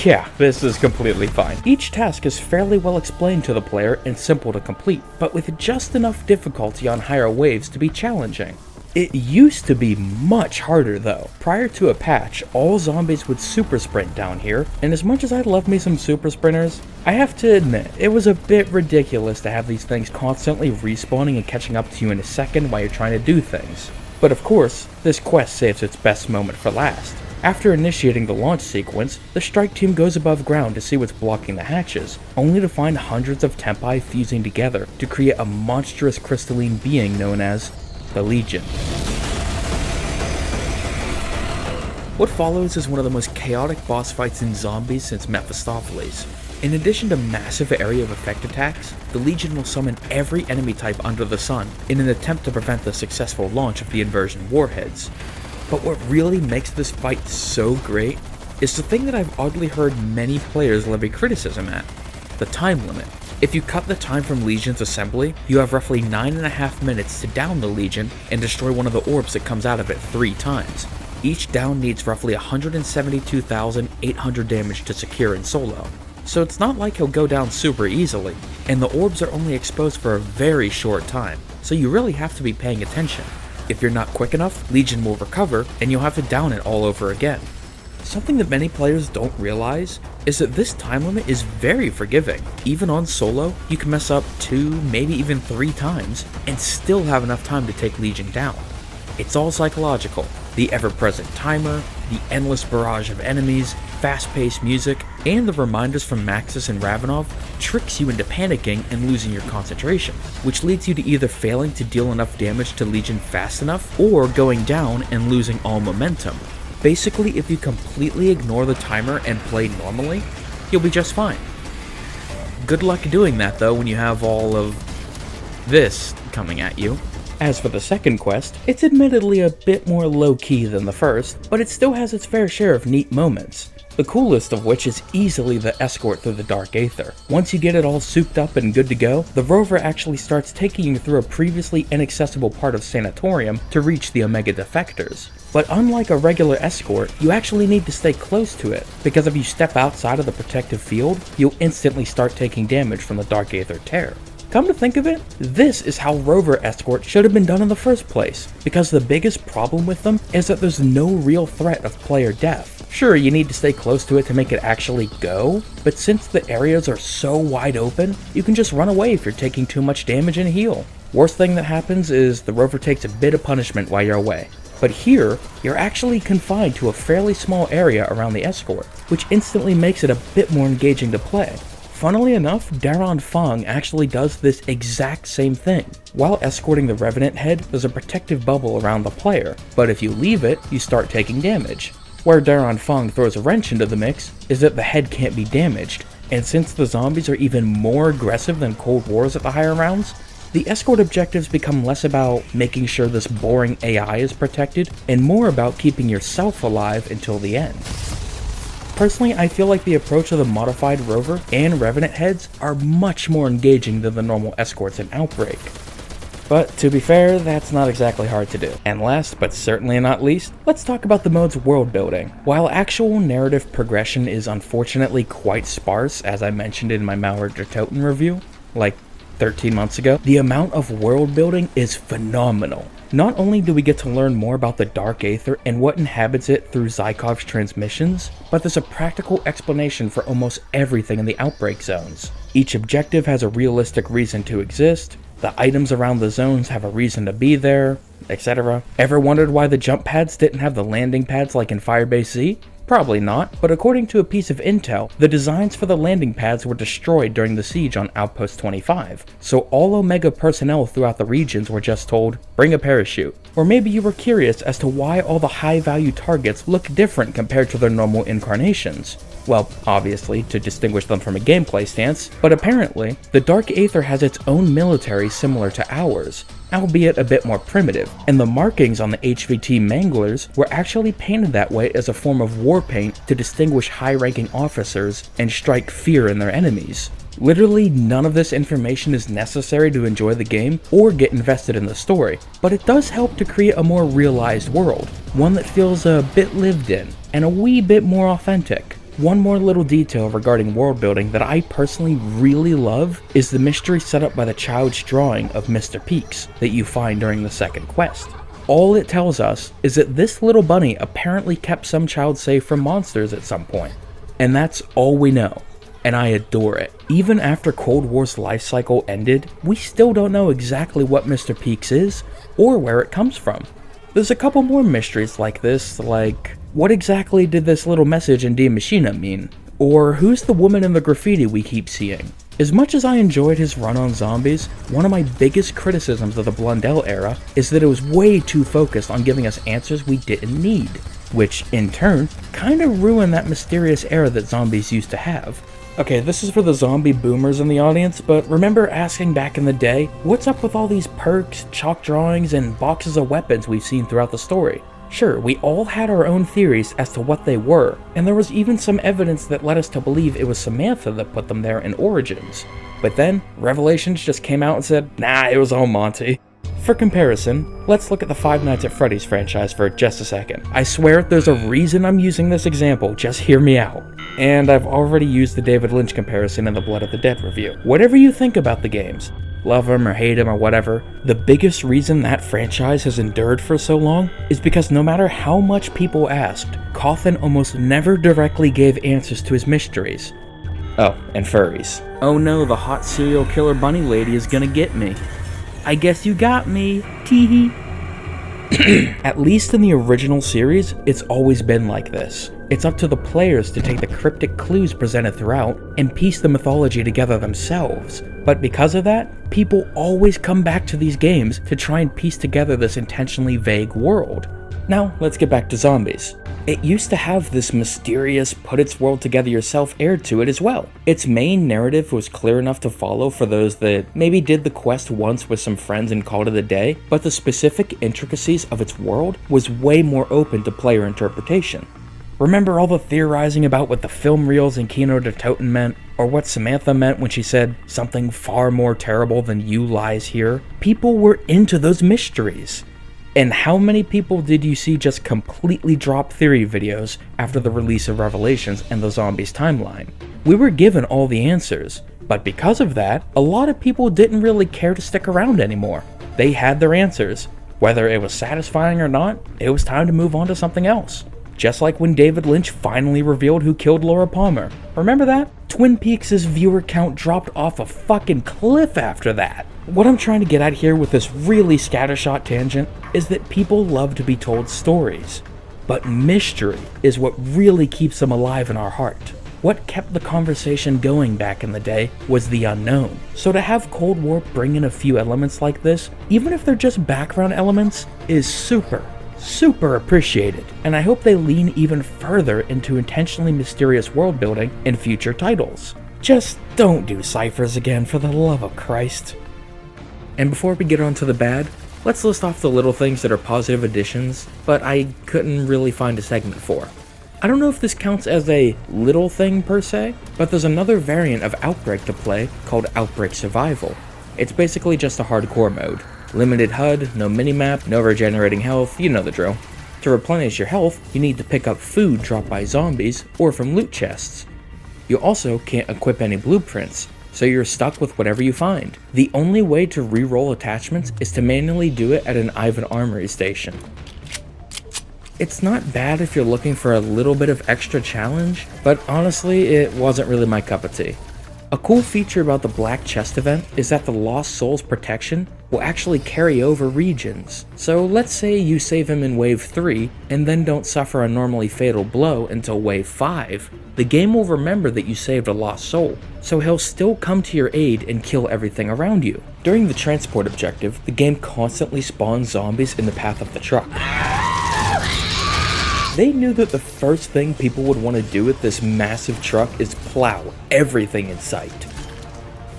Yeah, this is completely fine. Each task is fairly well explained to the player and simple to complete, but with just enough difficulty on higher waves to be challenging. It used to be much harder though. Prior to a patch, all zombies would super sprint down here, and as much as I love me some super sprinters, I have to admit, it was a bit ridiculous to have these things constantly respawning and catching up to you in a second while you're trying to do things. But of course, this quest saves its best moment for last. After initiating the launch sequence, the strike team goes above ground to see what's blocking the hatches, only to find hundreds of Tempi fusing together to create a monstrous crystalline being known as the Legion. What follows is one of the most chaotic boss fights in zombies since Mephistopheles. In addition to massive area of effect attacks, the Legion will summon every enemy type under the sun in an attempt to prevent the successful launch of the inversion warheads. But what really makes this fight so great is the thing that I've oddly heard many players levy criticism at: the time limit. If you cut the time from Legion's assembly, you have roughly 9.5 minutes to down the Legion and destroy one of the orbs that comes out of it 3 times. Each down needs roughly 172,800 damage to secure in solo, so it's not like he'll go down super easily, and the orbs are only exposed for a very short time, so you really have to be paying attention. If you're not quick enough, Legion will recover, and you'll have to down it all over again. Something that many players don't realize is that this time limit is very forgiving. Even on solo, you can mess up 2, maybe even 3 times, and still have enough time to take Legion down. It's all psychological. The ever-present timer, the endless barrage of enemies, fast-paced music, and the reminders from Maxis and Ravenov tricks you into panicking and losing your concentration, which leads you to either failing to deal enough damage to Legion fast enough, or going down and losing all momentum. Basically, if you completely ignore the timer and play normally, you'll be just fine. Good luck doing that though when you have all of this coming at you. As for the second quest, it's admittedly a bit more low-key than the first, but it still has its fair share of neat moments. The coolest of which is easily the escort through the Dark Aether. Once you get it all souped up and good to go, the rover actually starts taking you through a previously inaccessible part of Sanatorium to reach the Omega defectors. But unlike a regular escort, you actually need to stay close to it, because if you step outside of the protective field, you'll instantly start taking damage from the Dark Aether tear. Come to think of it, this is how rover escorts should have been done in the first place, because the biggest problem with them is that there's no real threat of player death. Sure, you need to stay close to it to make it actually go, but since the areas are so wide open, you can just run away if you're taking too much damage and heal. Worst thing that happens is the rover takes a bit of punishment while you're away. But here, you're actually confined to a fairly small area around the escort, which instantly makes it a bit more engaging to play. Funnily enough, Daron Fong actually does this exact same thing. While escorting the Revenant head, there's a protective bubble around the player, but if you leave it, you start taking damage. Where Daron Fong throws a wrench into the mix is that the head can't be damaged, and since the zombies are even more aggressive than Cold Wars at the higher rounds, the escort objectives become less about making sure this boring AI is protected, and more about keeping yourself alive until the end. Personally, I feel like the approach of the modified rover and Revenant heads are much more engaging than the normal escorts in Outbreak. But to be fair, that's not exactly hard to do. And last, but certainly not least, let's talk about the mode's world building. While actual narrative progression is unfortunately quite sparse, as I mentioned in my Malware der Toten review, like 13 months ago, the amount of world building is phenomenal. Not only do we get to learn more about the Dark Aether and what inhabits it through Zykov's transmissions, but there's a practical explanation for almost everything in the Outbreak zones. Each objective has a realistic reason to exist, the items around the zones have a reason to be there, etc. Ever wondered why the jump pads didn't have the landing pads like in Firebase Z? Probably not, but according to a piece of intel, the designs for the landing pads were destroyed during the siege on Outpost 25, so all Omega personnel throughout the regions were just told, bring a parachute. Or maybe you were curious as to why all the high-value targets look different compared to their normal incarnations. Well, obviously, to distinguish them from a gameplay stance, but apparently, the Dark Aether has its own military similar to ours, albeit a bit more primitive, and the markings on the HVT Manglers were actually painted that way as a form of war paint to distinguish high-ranking officers and strike fear in their enemies. Literally none of this information is necessary to enjoy the game or get invested in the story, but it does help to create a more realized world, one that feels a bit lived in, and a wee bit more authentic. One more little detail regarding world building that I personally really love is the mystery set up by the child's drawing of Mr. Peaks that you find during the second quest. All it tells us is that this little bunny apparently kept some child safe from monsters at some point. And that's all we know, and I adore it. Even after Cold War's life cycle ended, we still don't know exactly what Mr. Peaks is, or where it comes from. There's a couple more mysteries like this, like, what exactly did this little message in Die Maschine mean? Or who's the woman in the graffiti we keep seeing? As much as I enjoyed his run on zombies, one of my biggest criticisms of the Blundell era is that it was way too focused on giving us answers we didn't need, which in turn kinda ruined that mysterious era that zombies used to have. Okay, this is for the zombie boomers in the audience, but remember asking back in the day, what's up with all these perks, chalk drawings, and boxes of weapons we've seen throughout the story? Sure, we all had our own theories as to what they were, and there was even some evidence that led us to believe it was Samantha that put them there in Origins. But then, Revelations just came out and said, nah, it was all Monty. For comparison, let's look at the Five Nights at Freddy's franchise for just a second. I swear there's a reason I'm using this example, just hear me out. And I've already used the David Lynch comparison in the Blood of the Dead review. Whatever you think about the games, love them or hate them or whatever, the biggest reason that franchise has endured for so long is because no matter how much people asked, Cawthon almost never directly gave answers to his mysteries. Oh, and furries. Oh no, the hot serial killer bunny lady is gonna get me. I guess you got me, teehee. At least in the original series, it's always been like this. It's up to the players to take the cryptic clues presented throughout and piece the mythology together themselves. But because of that, people always come back to these games to try and piece together this intentionally vague world. Now, let's get back to zombies. It used to have this mysterious put its world together yourself air to it as well. Its main narrative was clear enough to follow for those that maybe did the quest once with some friends and called it a day, but the specific intricacies of its world was way more open to player interpretation. Remember all the theorizing about what the film reels in Kino der Toten meant, or what Samantha meant when she said, something far more terrible than you lies here? People were into those mysteries. And how many people did you see just completely drop theory videos after the release of Revelations and the Zombies timeline? We were given all the answers, but because of that, a lot of people didn't really care to stick around anymore. They had their answers. Whether it was satisfying or not, it was time to move on to something else. Just like when David Lynch finally revealed who killed Laura Palmer. Remember that? Twin Peaks' viewer count dropped off a fucking cliff after that. What I'm trying to get at here with this really scattershot tangent is that people love to be told stories. But mystery is what really keeps them alive in our heart. What kept the conversation going back in the day was the unknown. So to have Cold War bring in a few elements like this, even if they're just background elements, is super appreciated, and I hope they lean even further into intentionally mysterious world building in future titles. Just don't do ciphers again, for the love of Christ. And before we get on to the bad, let's list off the little things that are positive additions, but I couldn't really find a segment for. I don't know if this counts as a little thing per se, but there's another variant of Outbreak to play called Outbreak Survival. It's basically just a hardcore mode. Limited HUD, no minimap, no regenerating health, you know the drill. To replenish your health, you need to pick up food dropped by zombies or from loot chests. You also can't equip any blueprints, so you're stuck with whatever you find. The only way to re-roll attachments is to manually do it at an Ivan Armory station. It's not bad if you're looking for a little bit of extra challenge, but honestly, it wasn't really my cup of tea. A cool feature about the Black Chest event is that the Lost Souls protection will actually carry over regions. So let's say you save him in Wave 3 and then don't suffer a normally fatal blow until Wave 5. The game will remember that you saved a Lost Soul, so he'll still come to your aid and kill everything around you. During the transport objective, the game constantly spawns zombies in the path of the truck. They knew that the first thing people would want to do with this massive truck is plow everything in sight.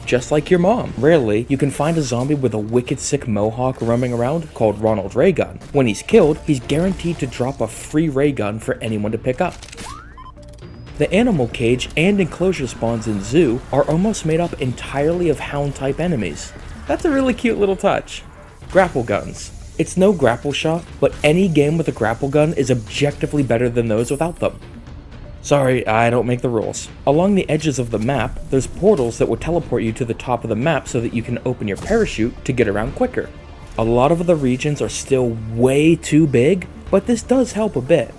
Just like your mom. Rarely, you can find a zombie with a wicked sick mohawk roaming around called Ronald Raygun. When he's killed, he's guaranteed to drop a free ray gun for anyone to pick up. The animal cage and enclosure spawns in Zoo are almost made up entirely of hound-type enemies. That's a really cute little touch. Grapple guns. It's no grapple shot, but any game with a grapple gun is objectively better than those without them. Sorry, I don't make the rules. Along the edges of the map, there's portals that will teleport you to the top of the map so that you can open your parachute to get around quicker. A lot of the regions are still way too big, but this does help a bit.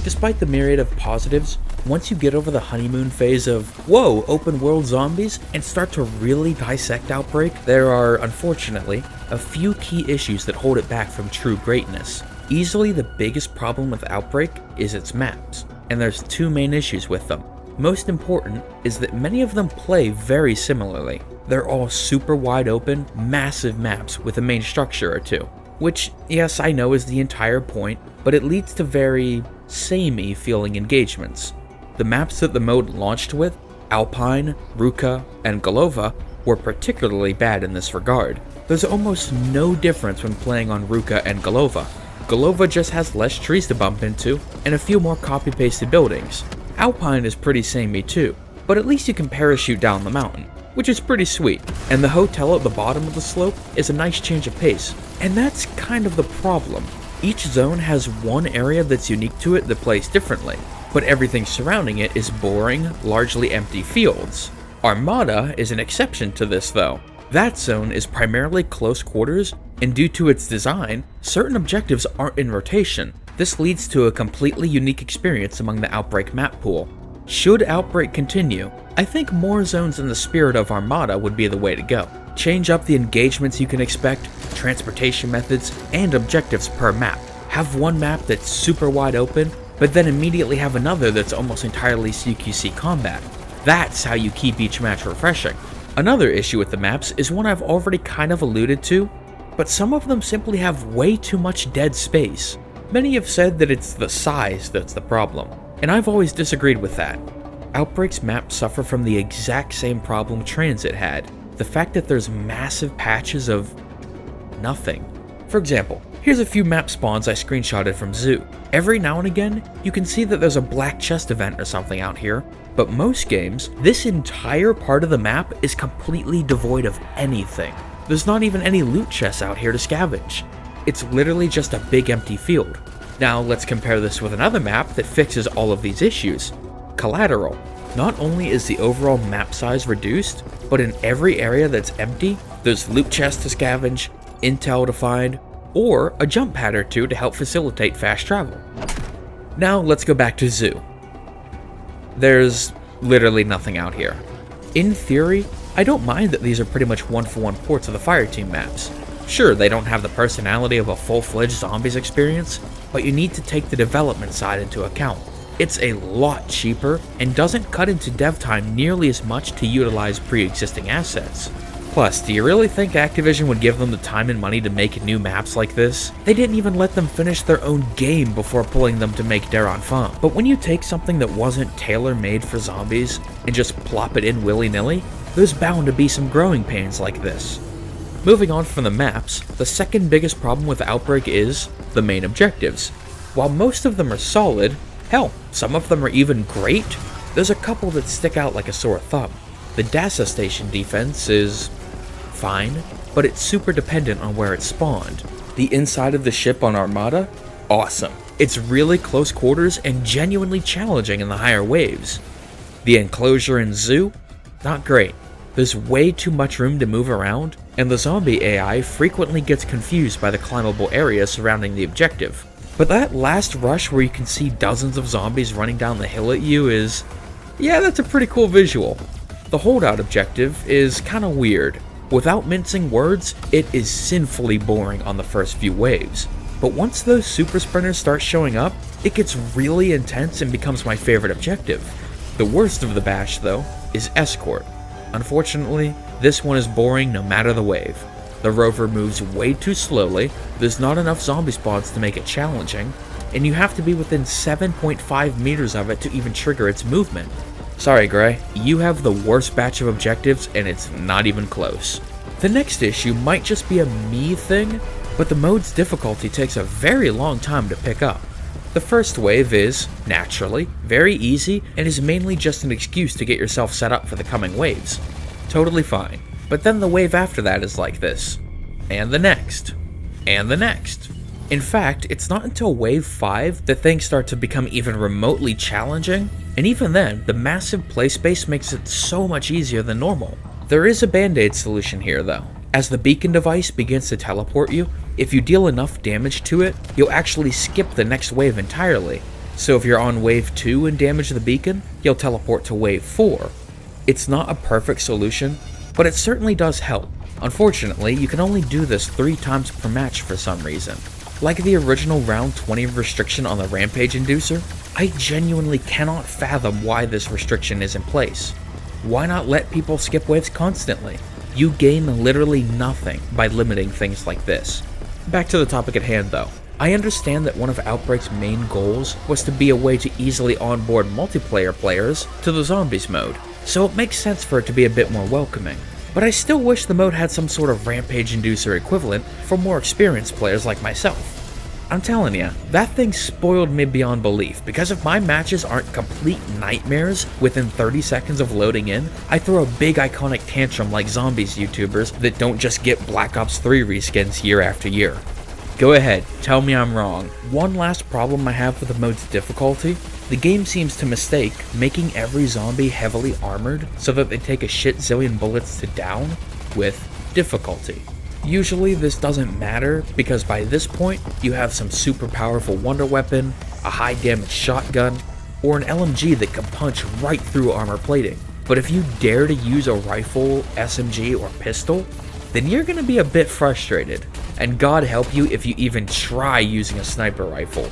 Despite the myriad of positives, once you get over the honeymoon phase of, whoa, open world zombies, and start to really dissect Outbreak, there are, unfortunately, a few key issues that hold it back from true greatness. Easily the biggest problem with Outbreak is its maps, and there's two main issues with them. Most important is that many of them play very similarly. They're all super wide open, massive maps with a main structure or two. Which, yes, I know is the entire point, but it leads to very samey feeling engagements. The maps that the mode launched with, Alpine, Ruka, and Golova, were particularly bad in this regard. There's almost no difference when playing on Ruka and Golova. Golova just has less trees to bump into, and a few more copy-pasted buildings. Alpine is pretty samey too, but at least you can parachute down the mountain, which is pretty sweet, and the hotel at the bottom of the slope is a nice change of pace. And that's kind of the problem. Each zone has one area that's unique to it that plays differently, but everything surrounding it is boring, largely empty fields. Armada is an exception to this though. That zone is primarily close quarters, and due to its design, certain objectives aren't in rotation. This leads to a completely unique experience among the Outbreak map pool. Should Outbreak continue, I think more zones in the spirit of Armada would be the way to go. Change up the engagements you can expect, transportation methods, and objectives per map. Have one map that's super wide open, but then immediately have another that's almost entirely CQC combat. That's how you keep each match refreshing. Another issue with the maps is one I've already kind of alluded to, but some of them simply have way too much dead space. Many have said that it's the size that's the problem, and I've always disagreed with that. Outbreak's maps suffer from the exact same problem Transit had, the fact that there's massive patches of nothing. For example, here's a few map spawns I screenshotted from Zoo. Every now and again, you can see that there's a Black Chest event or something out here, but most games, this entire part of the map is completely devoid of anything. There's not even any loot chests out here to scavenge. It's literally just a big empty field. Now let's compare this with another map that fixes all of these issues. Collateral. Not only is the overall map size reduced, but in every area that's empty, there's loot chests to scavenge, intel to find, or a jump pad or two to help facilitate fast travel. Now let's go back to Zoo. There's literally nothing out here. In theory, I don't mind that these are pretty much one-for-one ports of the Fireteam maps. Sure, they don't have the personality of a full-fledged Zombies experience, but you need to take the development side into account. It's a lot cheaper and doesn't cut into dev time nearly as much to utilize pre-existing assets. Plus, do you really think Activision would give them the time and money to make new maps like this? They didn't even let them finish their own game before pulling them to make Daron Fun. But when you take something that wasn't tailor-made for zombies and just plop it in willy-nilly, there's bound to be some growing pains like this. Moving on from the maps, the second biggest problem with Outbreak is the main objectives. While most of them are solid, hell, some of them are even great, there's a couple that stick out like a sore thumb. The Dasa Station defense is fine, but it's super dependent on where it's spawned. The inside of the ship on Armada? Awesome. It's really close quarters and genuinely challenging in the higher waves. The enclosure in Zoo? Not great. There's way too much room to move around, and the zombie AI frequently gets confused by the climbable areas surrounding the objective. But that last rush where you can see dozens of zombies running down the hill at you is... yeah, that's a pretty cool visual. The holdout objective is kinda weird. Without mincing words, it is sinfully boring on the first few waves. But once those super sprinters start showing up, it gets really intense and becomes my favorite objective. The worst of the bash, though, is escort. Unfortunately, this one is boring no matter the wave. The rover moves way too slowly, there's not enough zombie spawns to make it challenging, and you have to be within 7.5 meters of it to even trigger its movement. Sorry Gray, you have the worst batch of objectives and it's not even close. The next issue might just be a me thing, but the mode's difficulty takes a very long time to pick up. The first wave is, naturally, very easy and is mainly just an excuse to get yourself set up for the coming waves. Totally fine. But then the wave after that is like this. And the next. And the next. In fact, it's not until wave 5 that things start to become even remotely challenging, and even then, the massive play space makes it so much easier than normal. There is a band-aid solution here though. As the beacon device begins to teleport you, if you deal enough damage to it, you'll actually skip the next wave entirely. So if you're on wave 2 and damage the beacon, you'll teleport to wave 4. It's not a perfect solution, but it certainly does help. Unfortunately, you can only do this 3 times per match for some reason. Like the original round 20 restriction on the Rampage Inducer, I genuinely cannot fathom why this restriction is in place. Why not let people skip waves constantly? You gain literally nothing by limiting things like this. Back to the topic at hand though. I understand that one of Outbreak's main goals was to be a way to easily onboard multiplayer players to the zombies mode, so it makes sense for it to be a bit more welcoming. But I still wish the mode had some sort of Rampage Inducer equivalent for more experienced players like myself. I'm telling ya, that thing spoiled me beyond belief, because if my matches aren't complete nightmares within 30 seconds of loading in, I throw a big iconic tantrum like zombies YouTubers that don't just get Black Ops 3 reskins year after year. Go ahead, tell me I'm wrong. One last problem I have with the mode's difficulty, the game seems to mistake making every zombie heavily armored so that they take a shit zillion bullets to down with difficulty. Usually this doesn't matter because by this point you have some super powerful wonder weapon, a high damage shotgun, or an LMG that can punch right through armor plating. But if you dare to use a rifle, SMG, or pistol, then you're gonna be a bit frustrated. And God help you if you even try using a sniper rifle.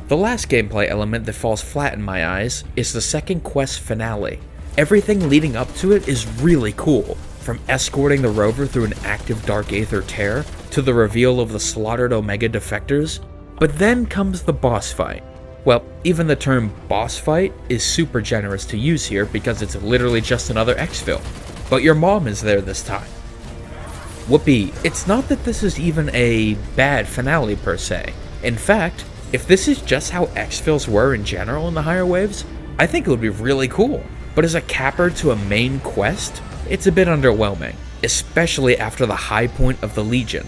The last gameplay element that falls flat in my eyes is the second quest finale. Everything leading up to it is really cool, from escorting the rover through an active Dark Aether tear to the reveal of the slaughtered Omega defectors, but then comes the boss fight. Well, even the term boss fight is super generous to use here because it's literally just another exfil, but your mom is there this time. Whoopee, it's not that this is even a bad finale per se. In fact, if this is just how exfils were in general in the higher waves, I think it would be really cool. But as a capper to a main quest, it's a bit underwhelming, especially after the high point of the Legion.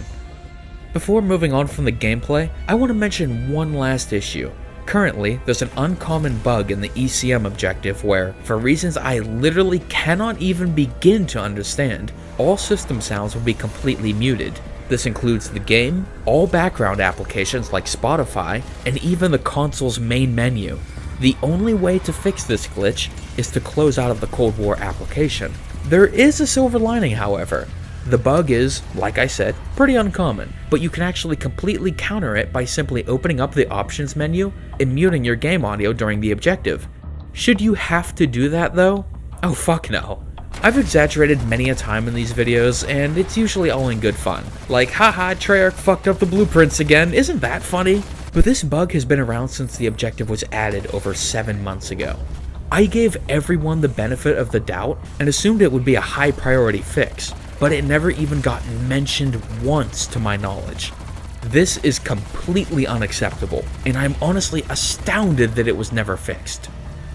Before moving on from the gameplay, I want to mention one last issue. Currently, there's an uncommon bug in the ECM objective where, for reasons I literally cannot even begin to understand, all system sounds will be completely muted. This includes the game, all background applications like Spotify, and even the console's main menu. The only way to fix this glitch is to close out of the Cold War application. There is a silver lining, however. The bug is, like I said, pretty uncommon, but you can actually completely counter it by simply opening up the options menu and muting your game audio during the objective. Should you have to do that though? Oh fuck no. I've exaggerated many a time in these videos, and it's usually all in good fun. Like, haha, Treyarch fucked up the blueprints again, isn't that funny? But this bug has been around since the objective was added over 7 months ago. I gave everyone the benefit of the doubt and assumed it would be a high priority fix, but it never even got mentioned once to my knowledge. This is completely unacceptable, and I'm honestly astounded that it was never fixed.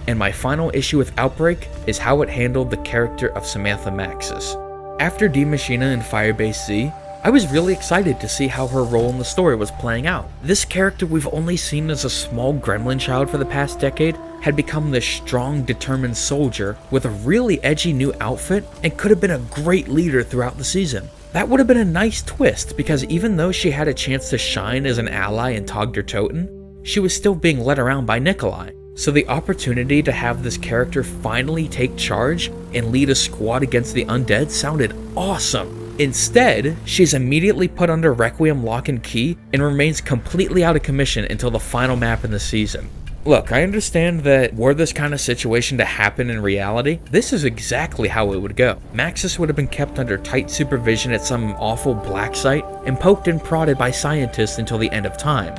And my final issue with Outbreak is how it handled the character of Samantha Maxis. After D Maschine in Firebase Z, I was really excited to see how her role in the story was playing out. This character we've only seen as a small gremlin child for the past decade had become this strong, determined soldier with a really edgy new outfit and could have been a great leader throughout the season. That would have been a nice twist because even though she had a chance to shine as an ally in Tog der Toten, she was still being led around by Nikolai. So the opportunity to have this character finally take charge and lead a squad against the undead sounded awesome. Instead, she's immediately put under Requiem lock and key and remains completely out of commission until the final map in the season. Look, I understand that were this kind of situation to happen in reality, this is exactly how it would go. Maxis would have been kept under tight supervision at some awful black site and poked and prodded by scientists until the end of time.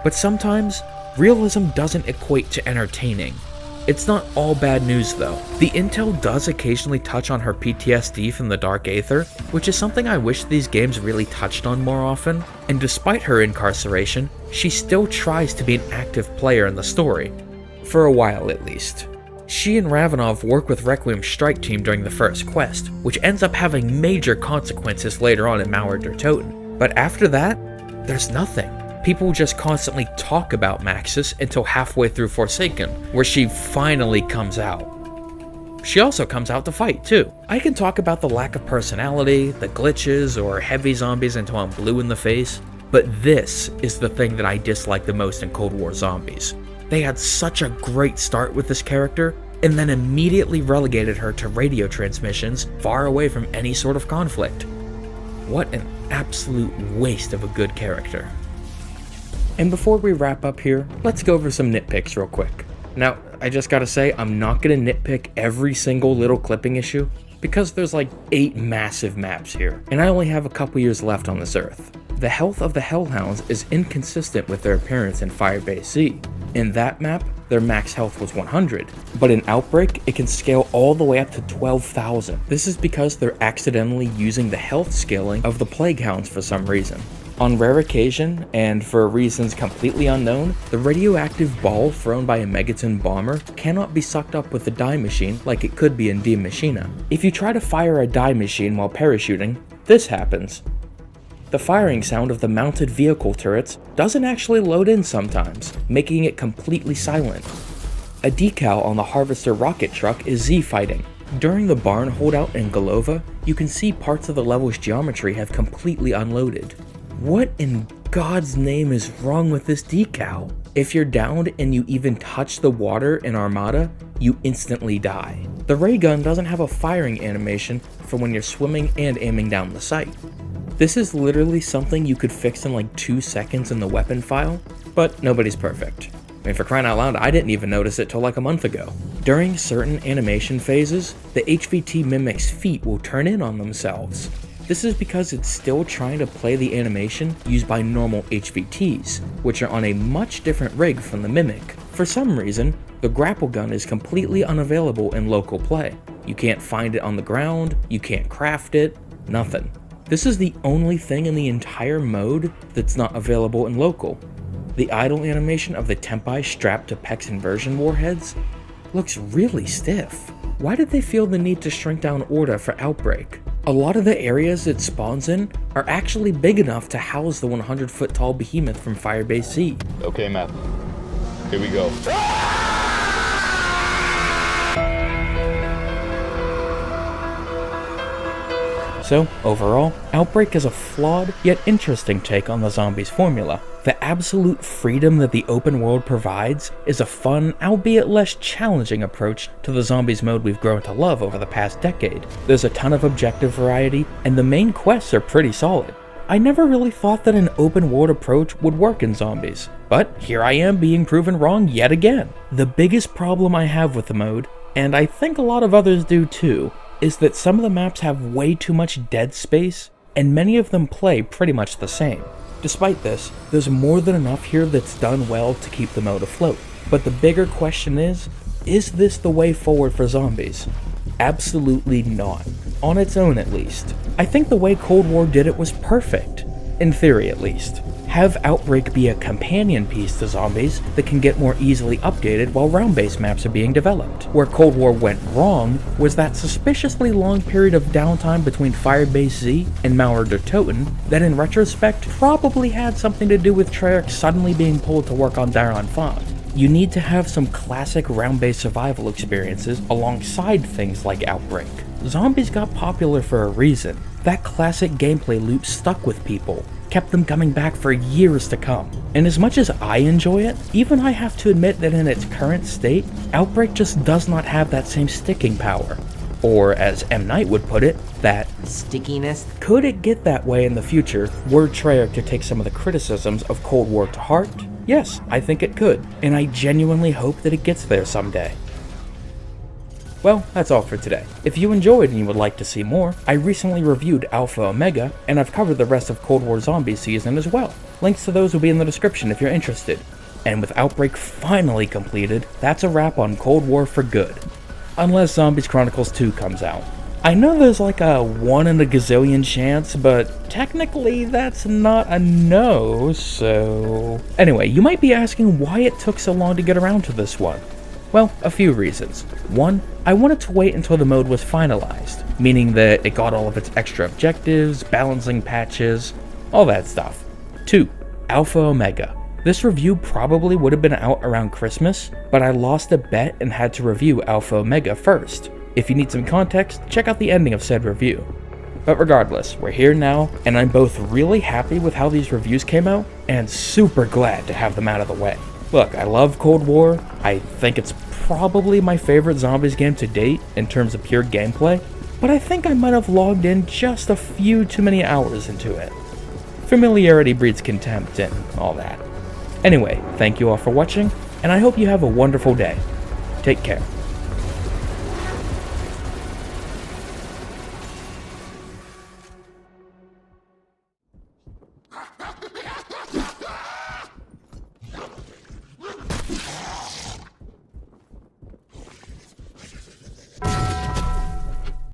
But sometimes, realism doesn't equate to entertaining. It's not all bad news though. The intel does occasionally touch on her PTSD from the Dark Aether, which is something I wish these games really touched on more often, and despite her incarceration, she still tries to be an active player in the story. For a while at least. She and Ravenov work with Requiem's strike team during the first quest, which ends up having major consequences later on in Mauer der Toten. But after that, there's nothing. People just constantly talk about Maxis until halfway through Forsaken, where she finally comes out. She also comes out to fight too. I can talk about the lack of personality, the glitches, or heavy zombies until I'm blue in the face, but this is the thing that I dislike the most in Cold War Zombies. They had such a great start with this character, and then immediately relegated her to radio transmissions far away from any sort of conflict. What an absolute waste of a good character. And before we wrap up here, let's go over some nitpicks real quick. Now, I just gotta say, I'm not gonna nitpick every single little clipping issue, because there's like 8 massive maps here, and I only have a couple years left on this earth. The health of the Hellhounds is inconsistent with their appearance in Firebase Z. In that map, their max health was 100, but in Outbreak, it can scale all the way up to 12,000. This is because they're accidentally using the health scaling of the Plague Hounds for some reason. On rare occasion, and for reasons completely unknown, the radioactive ball thrown by a Megaton bomber cannot be sucked up with the die machine like it could be in Die Maschine. If you try to fire a die machine while parachuting, this happens. The firing sound of the mounted vehicle turrets doesn't actually load in sometimes, making it completely silent. A decal on the Harvester rocket truck is Z-fighting. During the barn holdout in Golova, you can see parts of the level's geometry have completely unloaded. What in God's name is wrong with this decal? If you're downed and you even touch the water in Armada, you instantly die. The ray gun doesn't have a firing animation for when you're swimming and aiming down the sight. This is literally something you could fix in like 2 seconds in the weapon file, but nobody's perfect. I mean, for crying out loud, I didn't even notice it till like a month ago. During certain animation phases, the HVT mimic's feet will turn in on themselves. This is because it's still trying to play the animation used by normal HVTs, which are on a much different rig from the Mimic. For some reason, the grapple gun is completely unavailable in local play. You can't find it on the ground, you can't craft it, nothing. This is the only thing in the entire mode that's not available in local. The idle animation of the Tempai strapped to Pex inversion warheads looks really stiff. Why did they feel the need to shrink down Orda for Outbreak? A lot of the areas it spawns in are actually big enough to house the 100-foot tall behemoth from Firebase Z. Okay, map. Here we go. So, overall, Outbreak is a flawed yet interesting take on the zombies formula. The absolute freedom that the open world provides is a fun, albeit less challenging approach to the zombies mode we've grown to love over the past decade. There's a ton of objective variety, and the main quests are pretty solid. I never really thought that an open world approach would work in zombies, but here I am being proven wrong yet again. The biggest problem I have with the mode, and I think a lot of others do too, is that some of the maps have way too much dead space, and many of them play pretty much the same. Despite this, there's more than enough here that's done well to keep the mode afloat. But the bigger question is this the way forward for zombies? Absolutely not. On its own at least. I think the way Cold War did it was perfect. In theory at least. Have Outbreak be a companion piece to zombies that can get more easily updated while round-based maps are being developed. Where Cold War went wrong was that suspiciously long period of downtime between Firebase Z and Mauer der Toten that in retrospect probably had something to do with Treyarch suddenly being pulled to work on Daron Font. You need to have some classic round-based survival experiences alongside things like Outbreak. Zombies got popular for a reason. That classic gameplay loop stuck with people. kept them coming back for years to come. And as much as I enjoy it, even I have to admit that in its current state, Outbreak just does not have that same sticking power. Or as M. Night would put it, that stickiness. Could it get that way in the future, were Treyarch to take some of the criticisms of Cold War to heart? Yes, I think it could, and I genuinely hope that it gets there someday. Well, that's all for today. If you enjoyed and you would like to see more, I recently reviewed Alpha Omega, and I've covered the rest of Cold War Zombie Season as well. Links to those will be in the description if you're interested. And with Outbreak finally completed, that's a wrap on Cold War for good. Unless Zombies Chronicles 2 comes out. I know there's like a 1 in a gazillion chance, but technically that's not a no, so... Anyway, you might be asking why it took so long to get around to this one. Well, a few reasons. One, I wanted to wait until the mode was finalized, meaning that it got all of its extra objectives, balancing patches, all that stuff. 2, Alpha Omega. This review probably would have been out around Christmas, but I lost a bet and had to review Alpha Omega first. If you need some context, check out the ending of said review. But regardless, we're here now, and I'm both really happy with how these reviews came out, and super glad to have them out of the way. Look, I love Cold War. I think it's probably my favorite zombies game to date in terms of pure gameplay, but I think I might have logged in just a few too many hours into it. Familiarity breeds contempt and all that. Anyway, thank you all for watching, and I hope you have a wonderful day. Take care.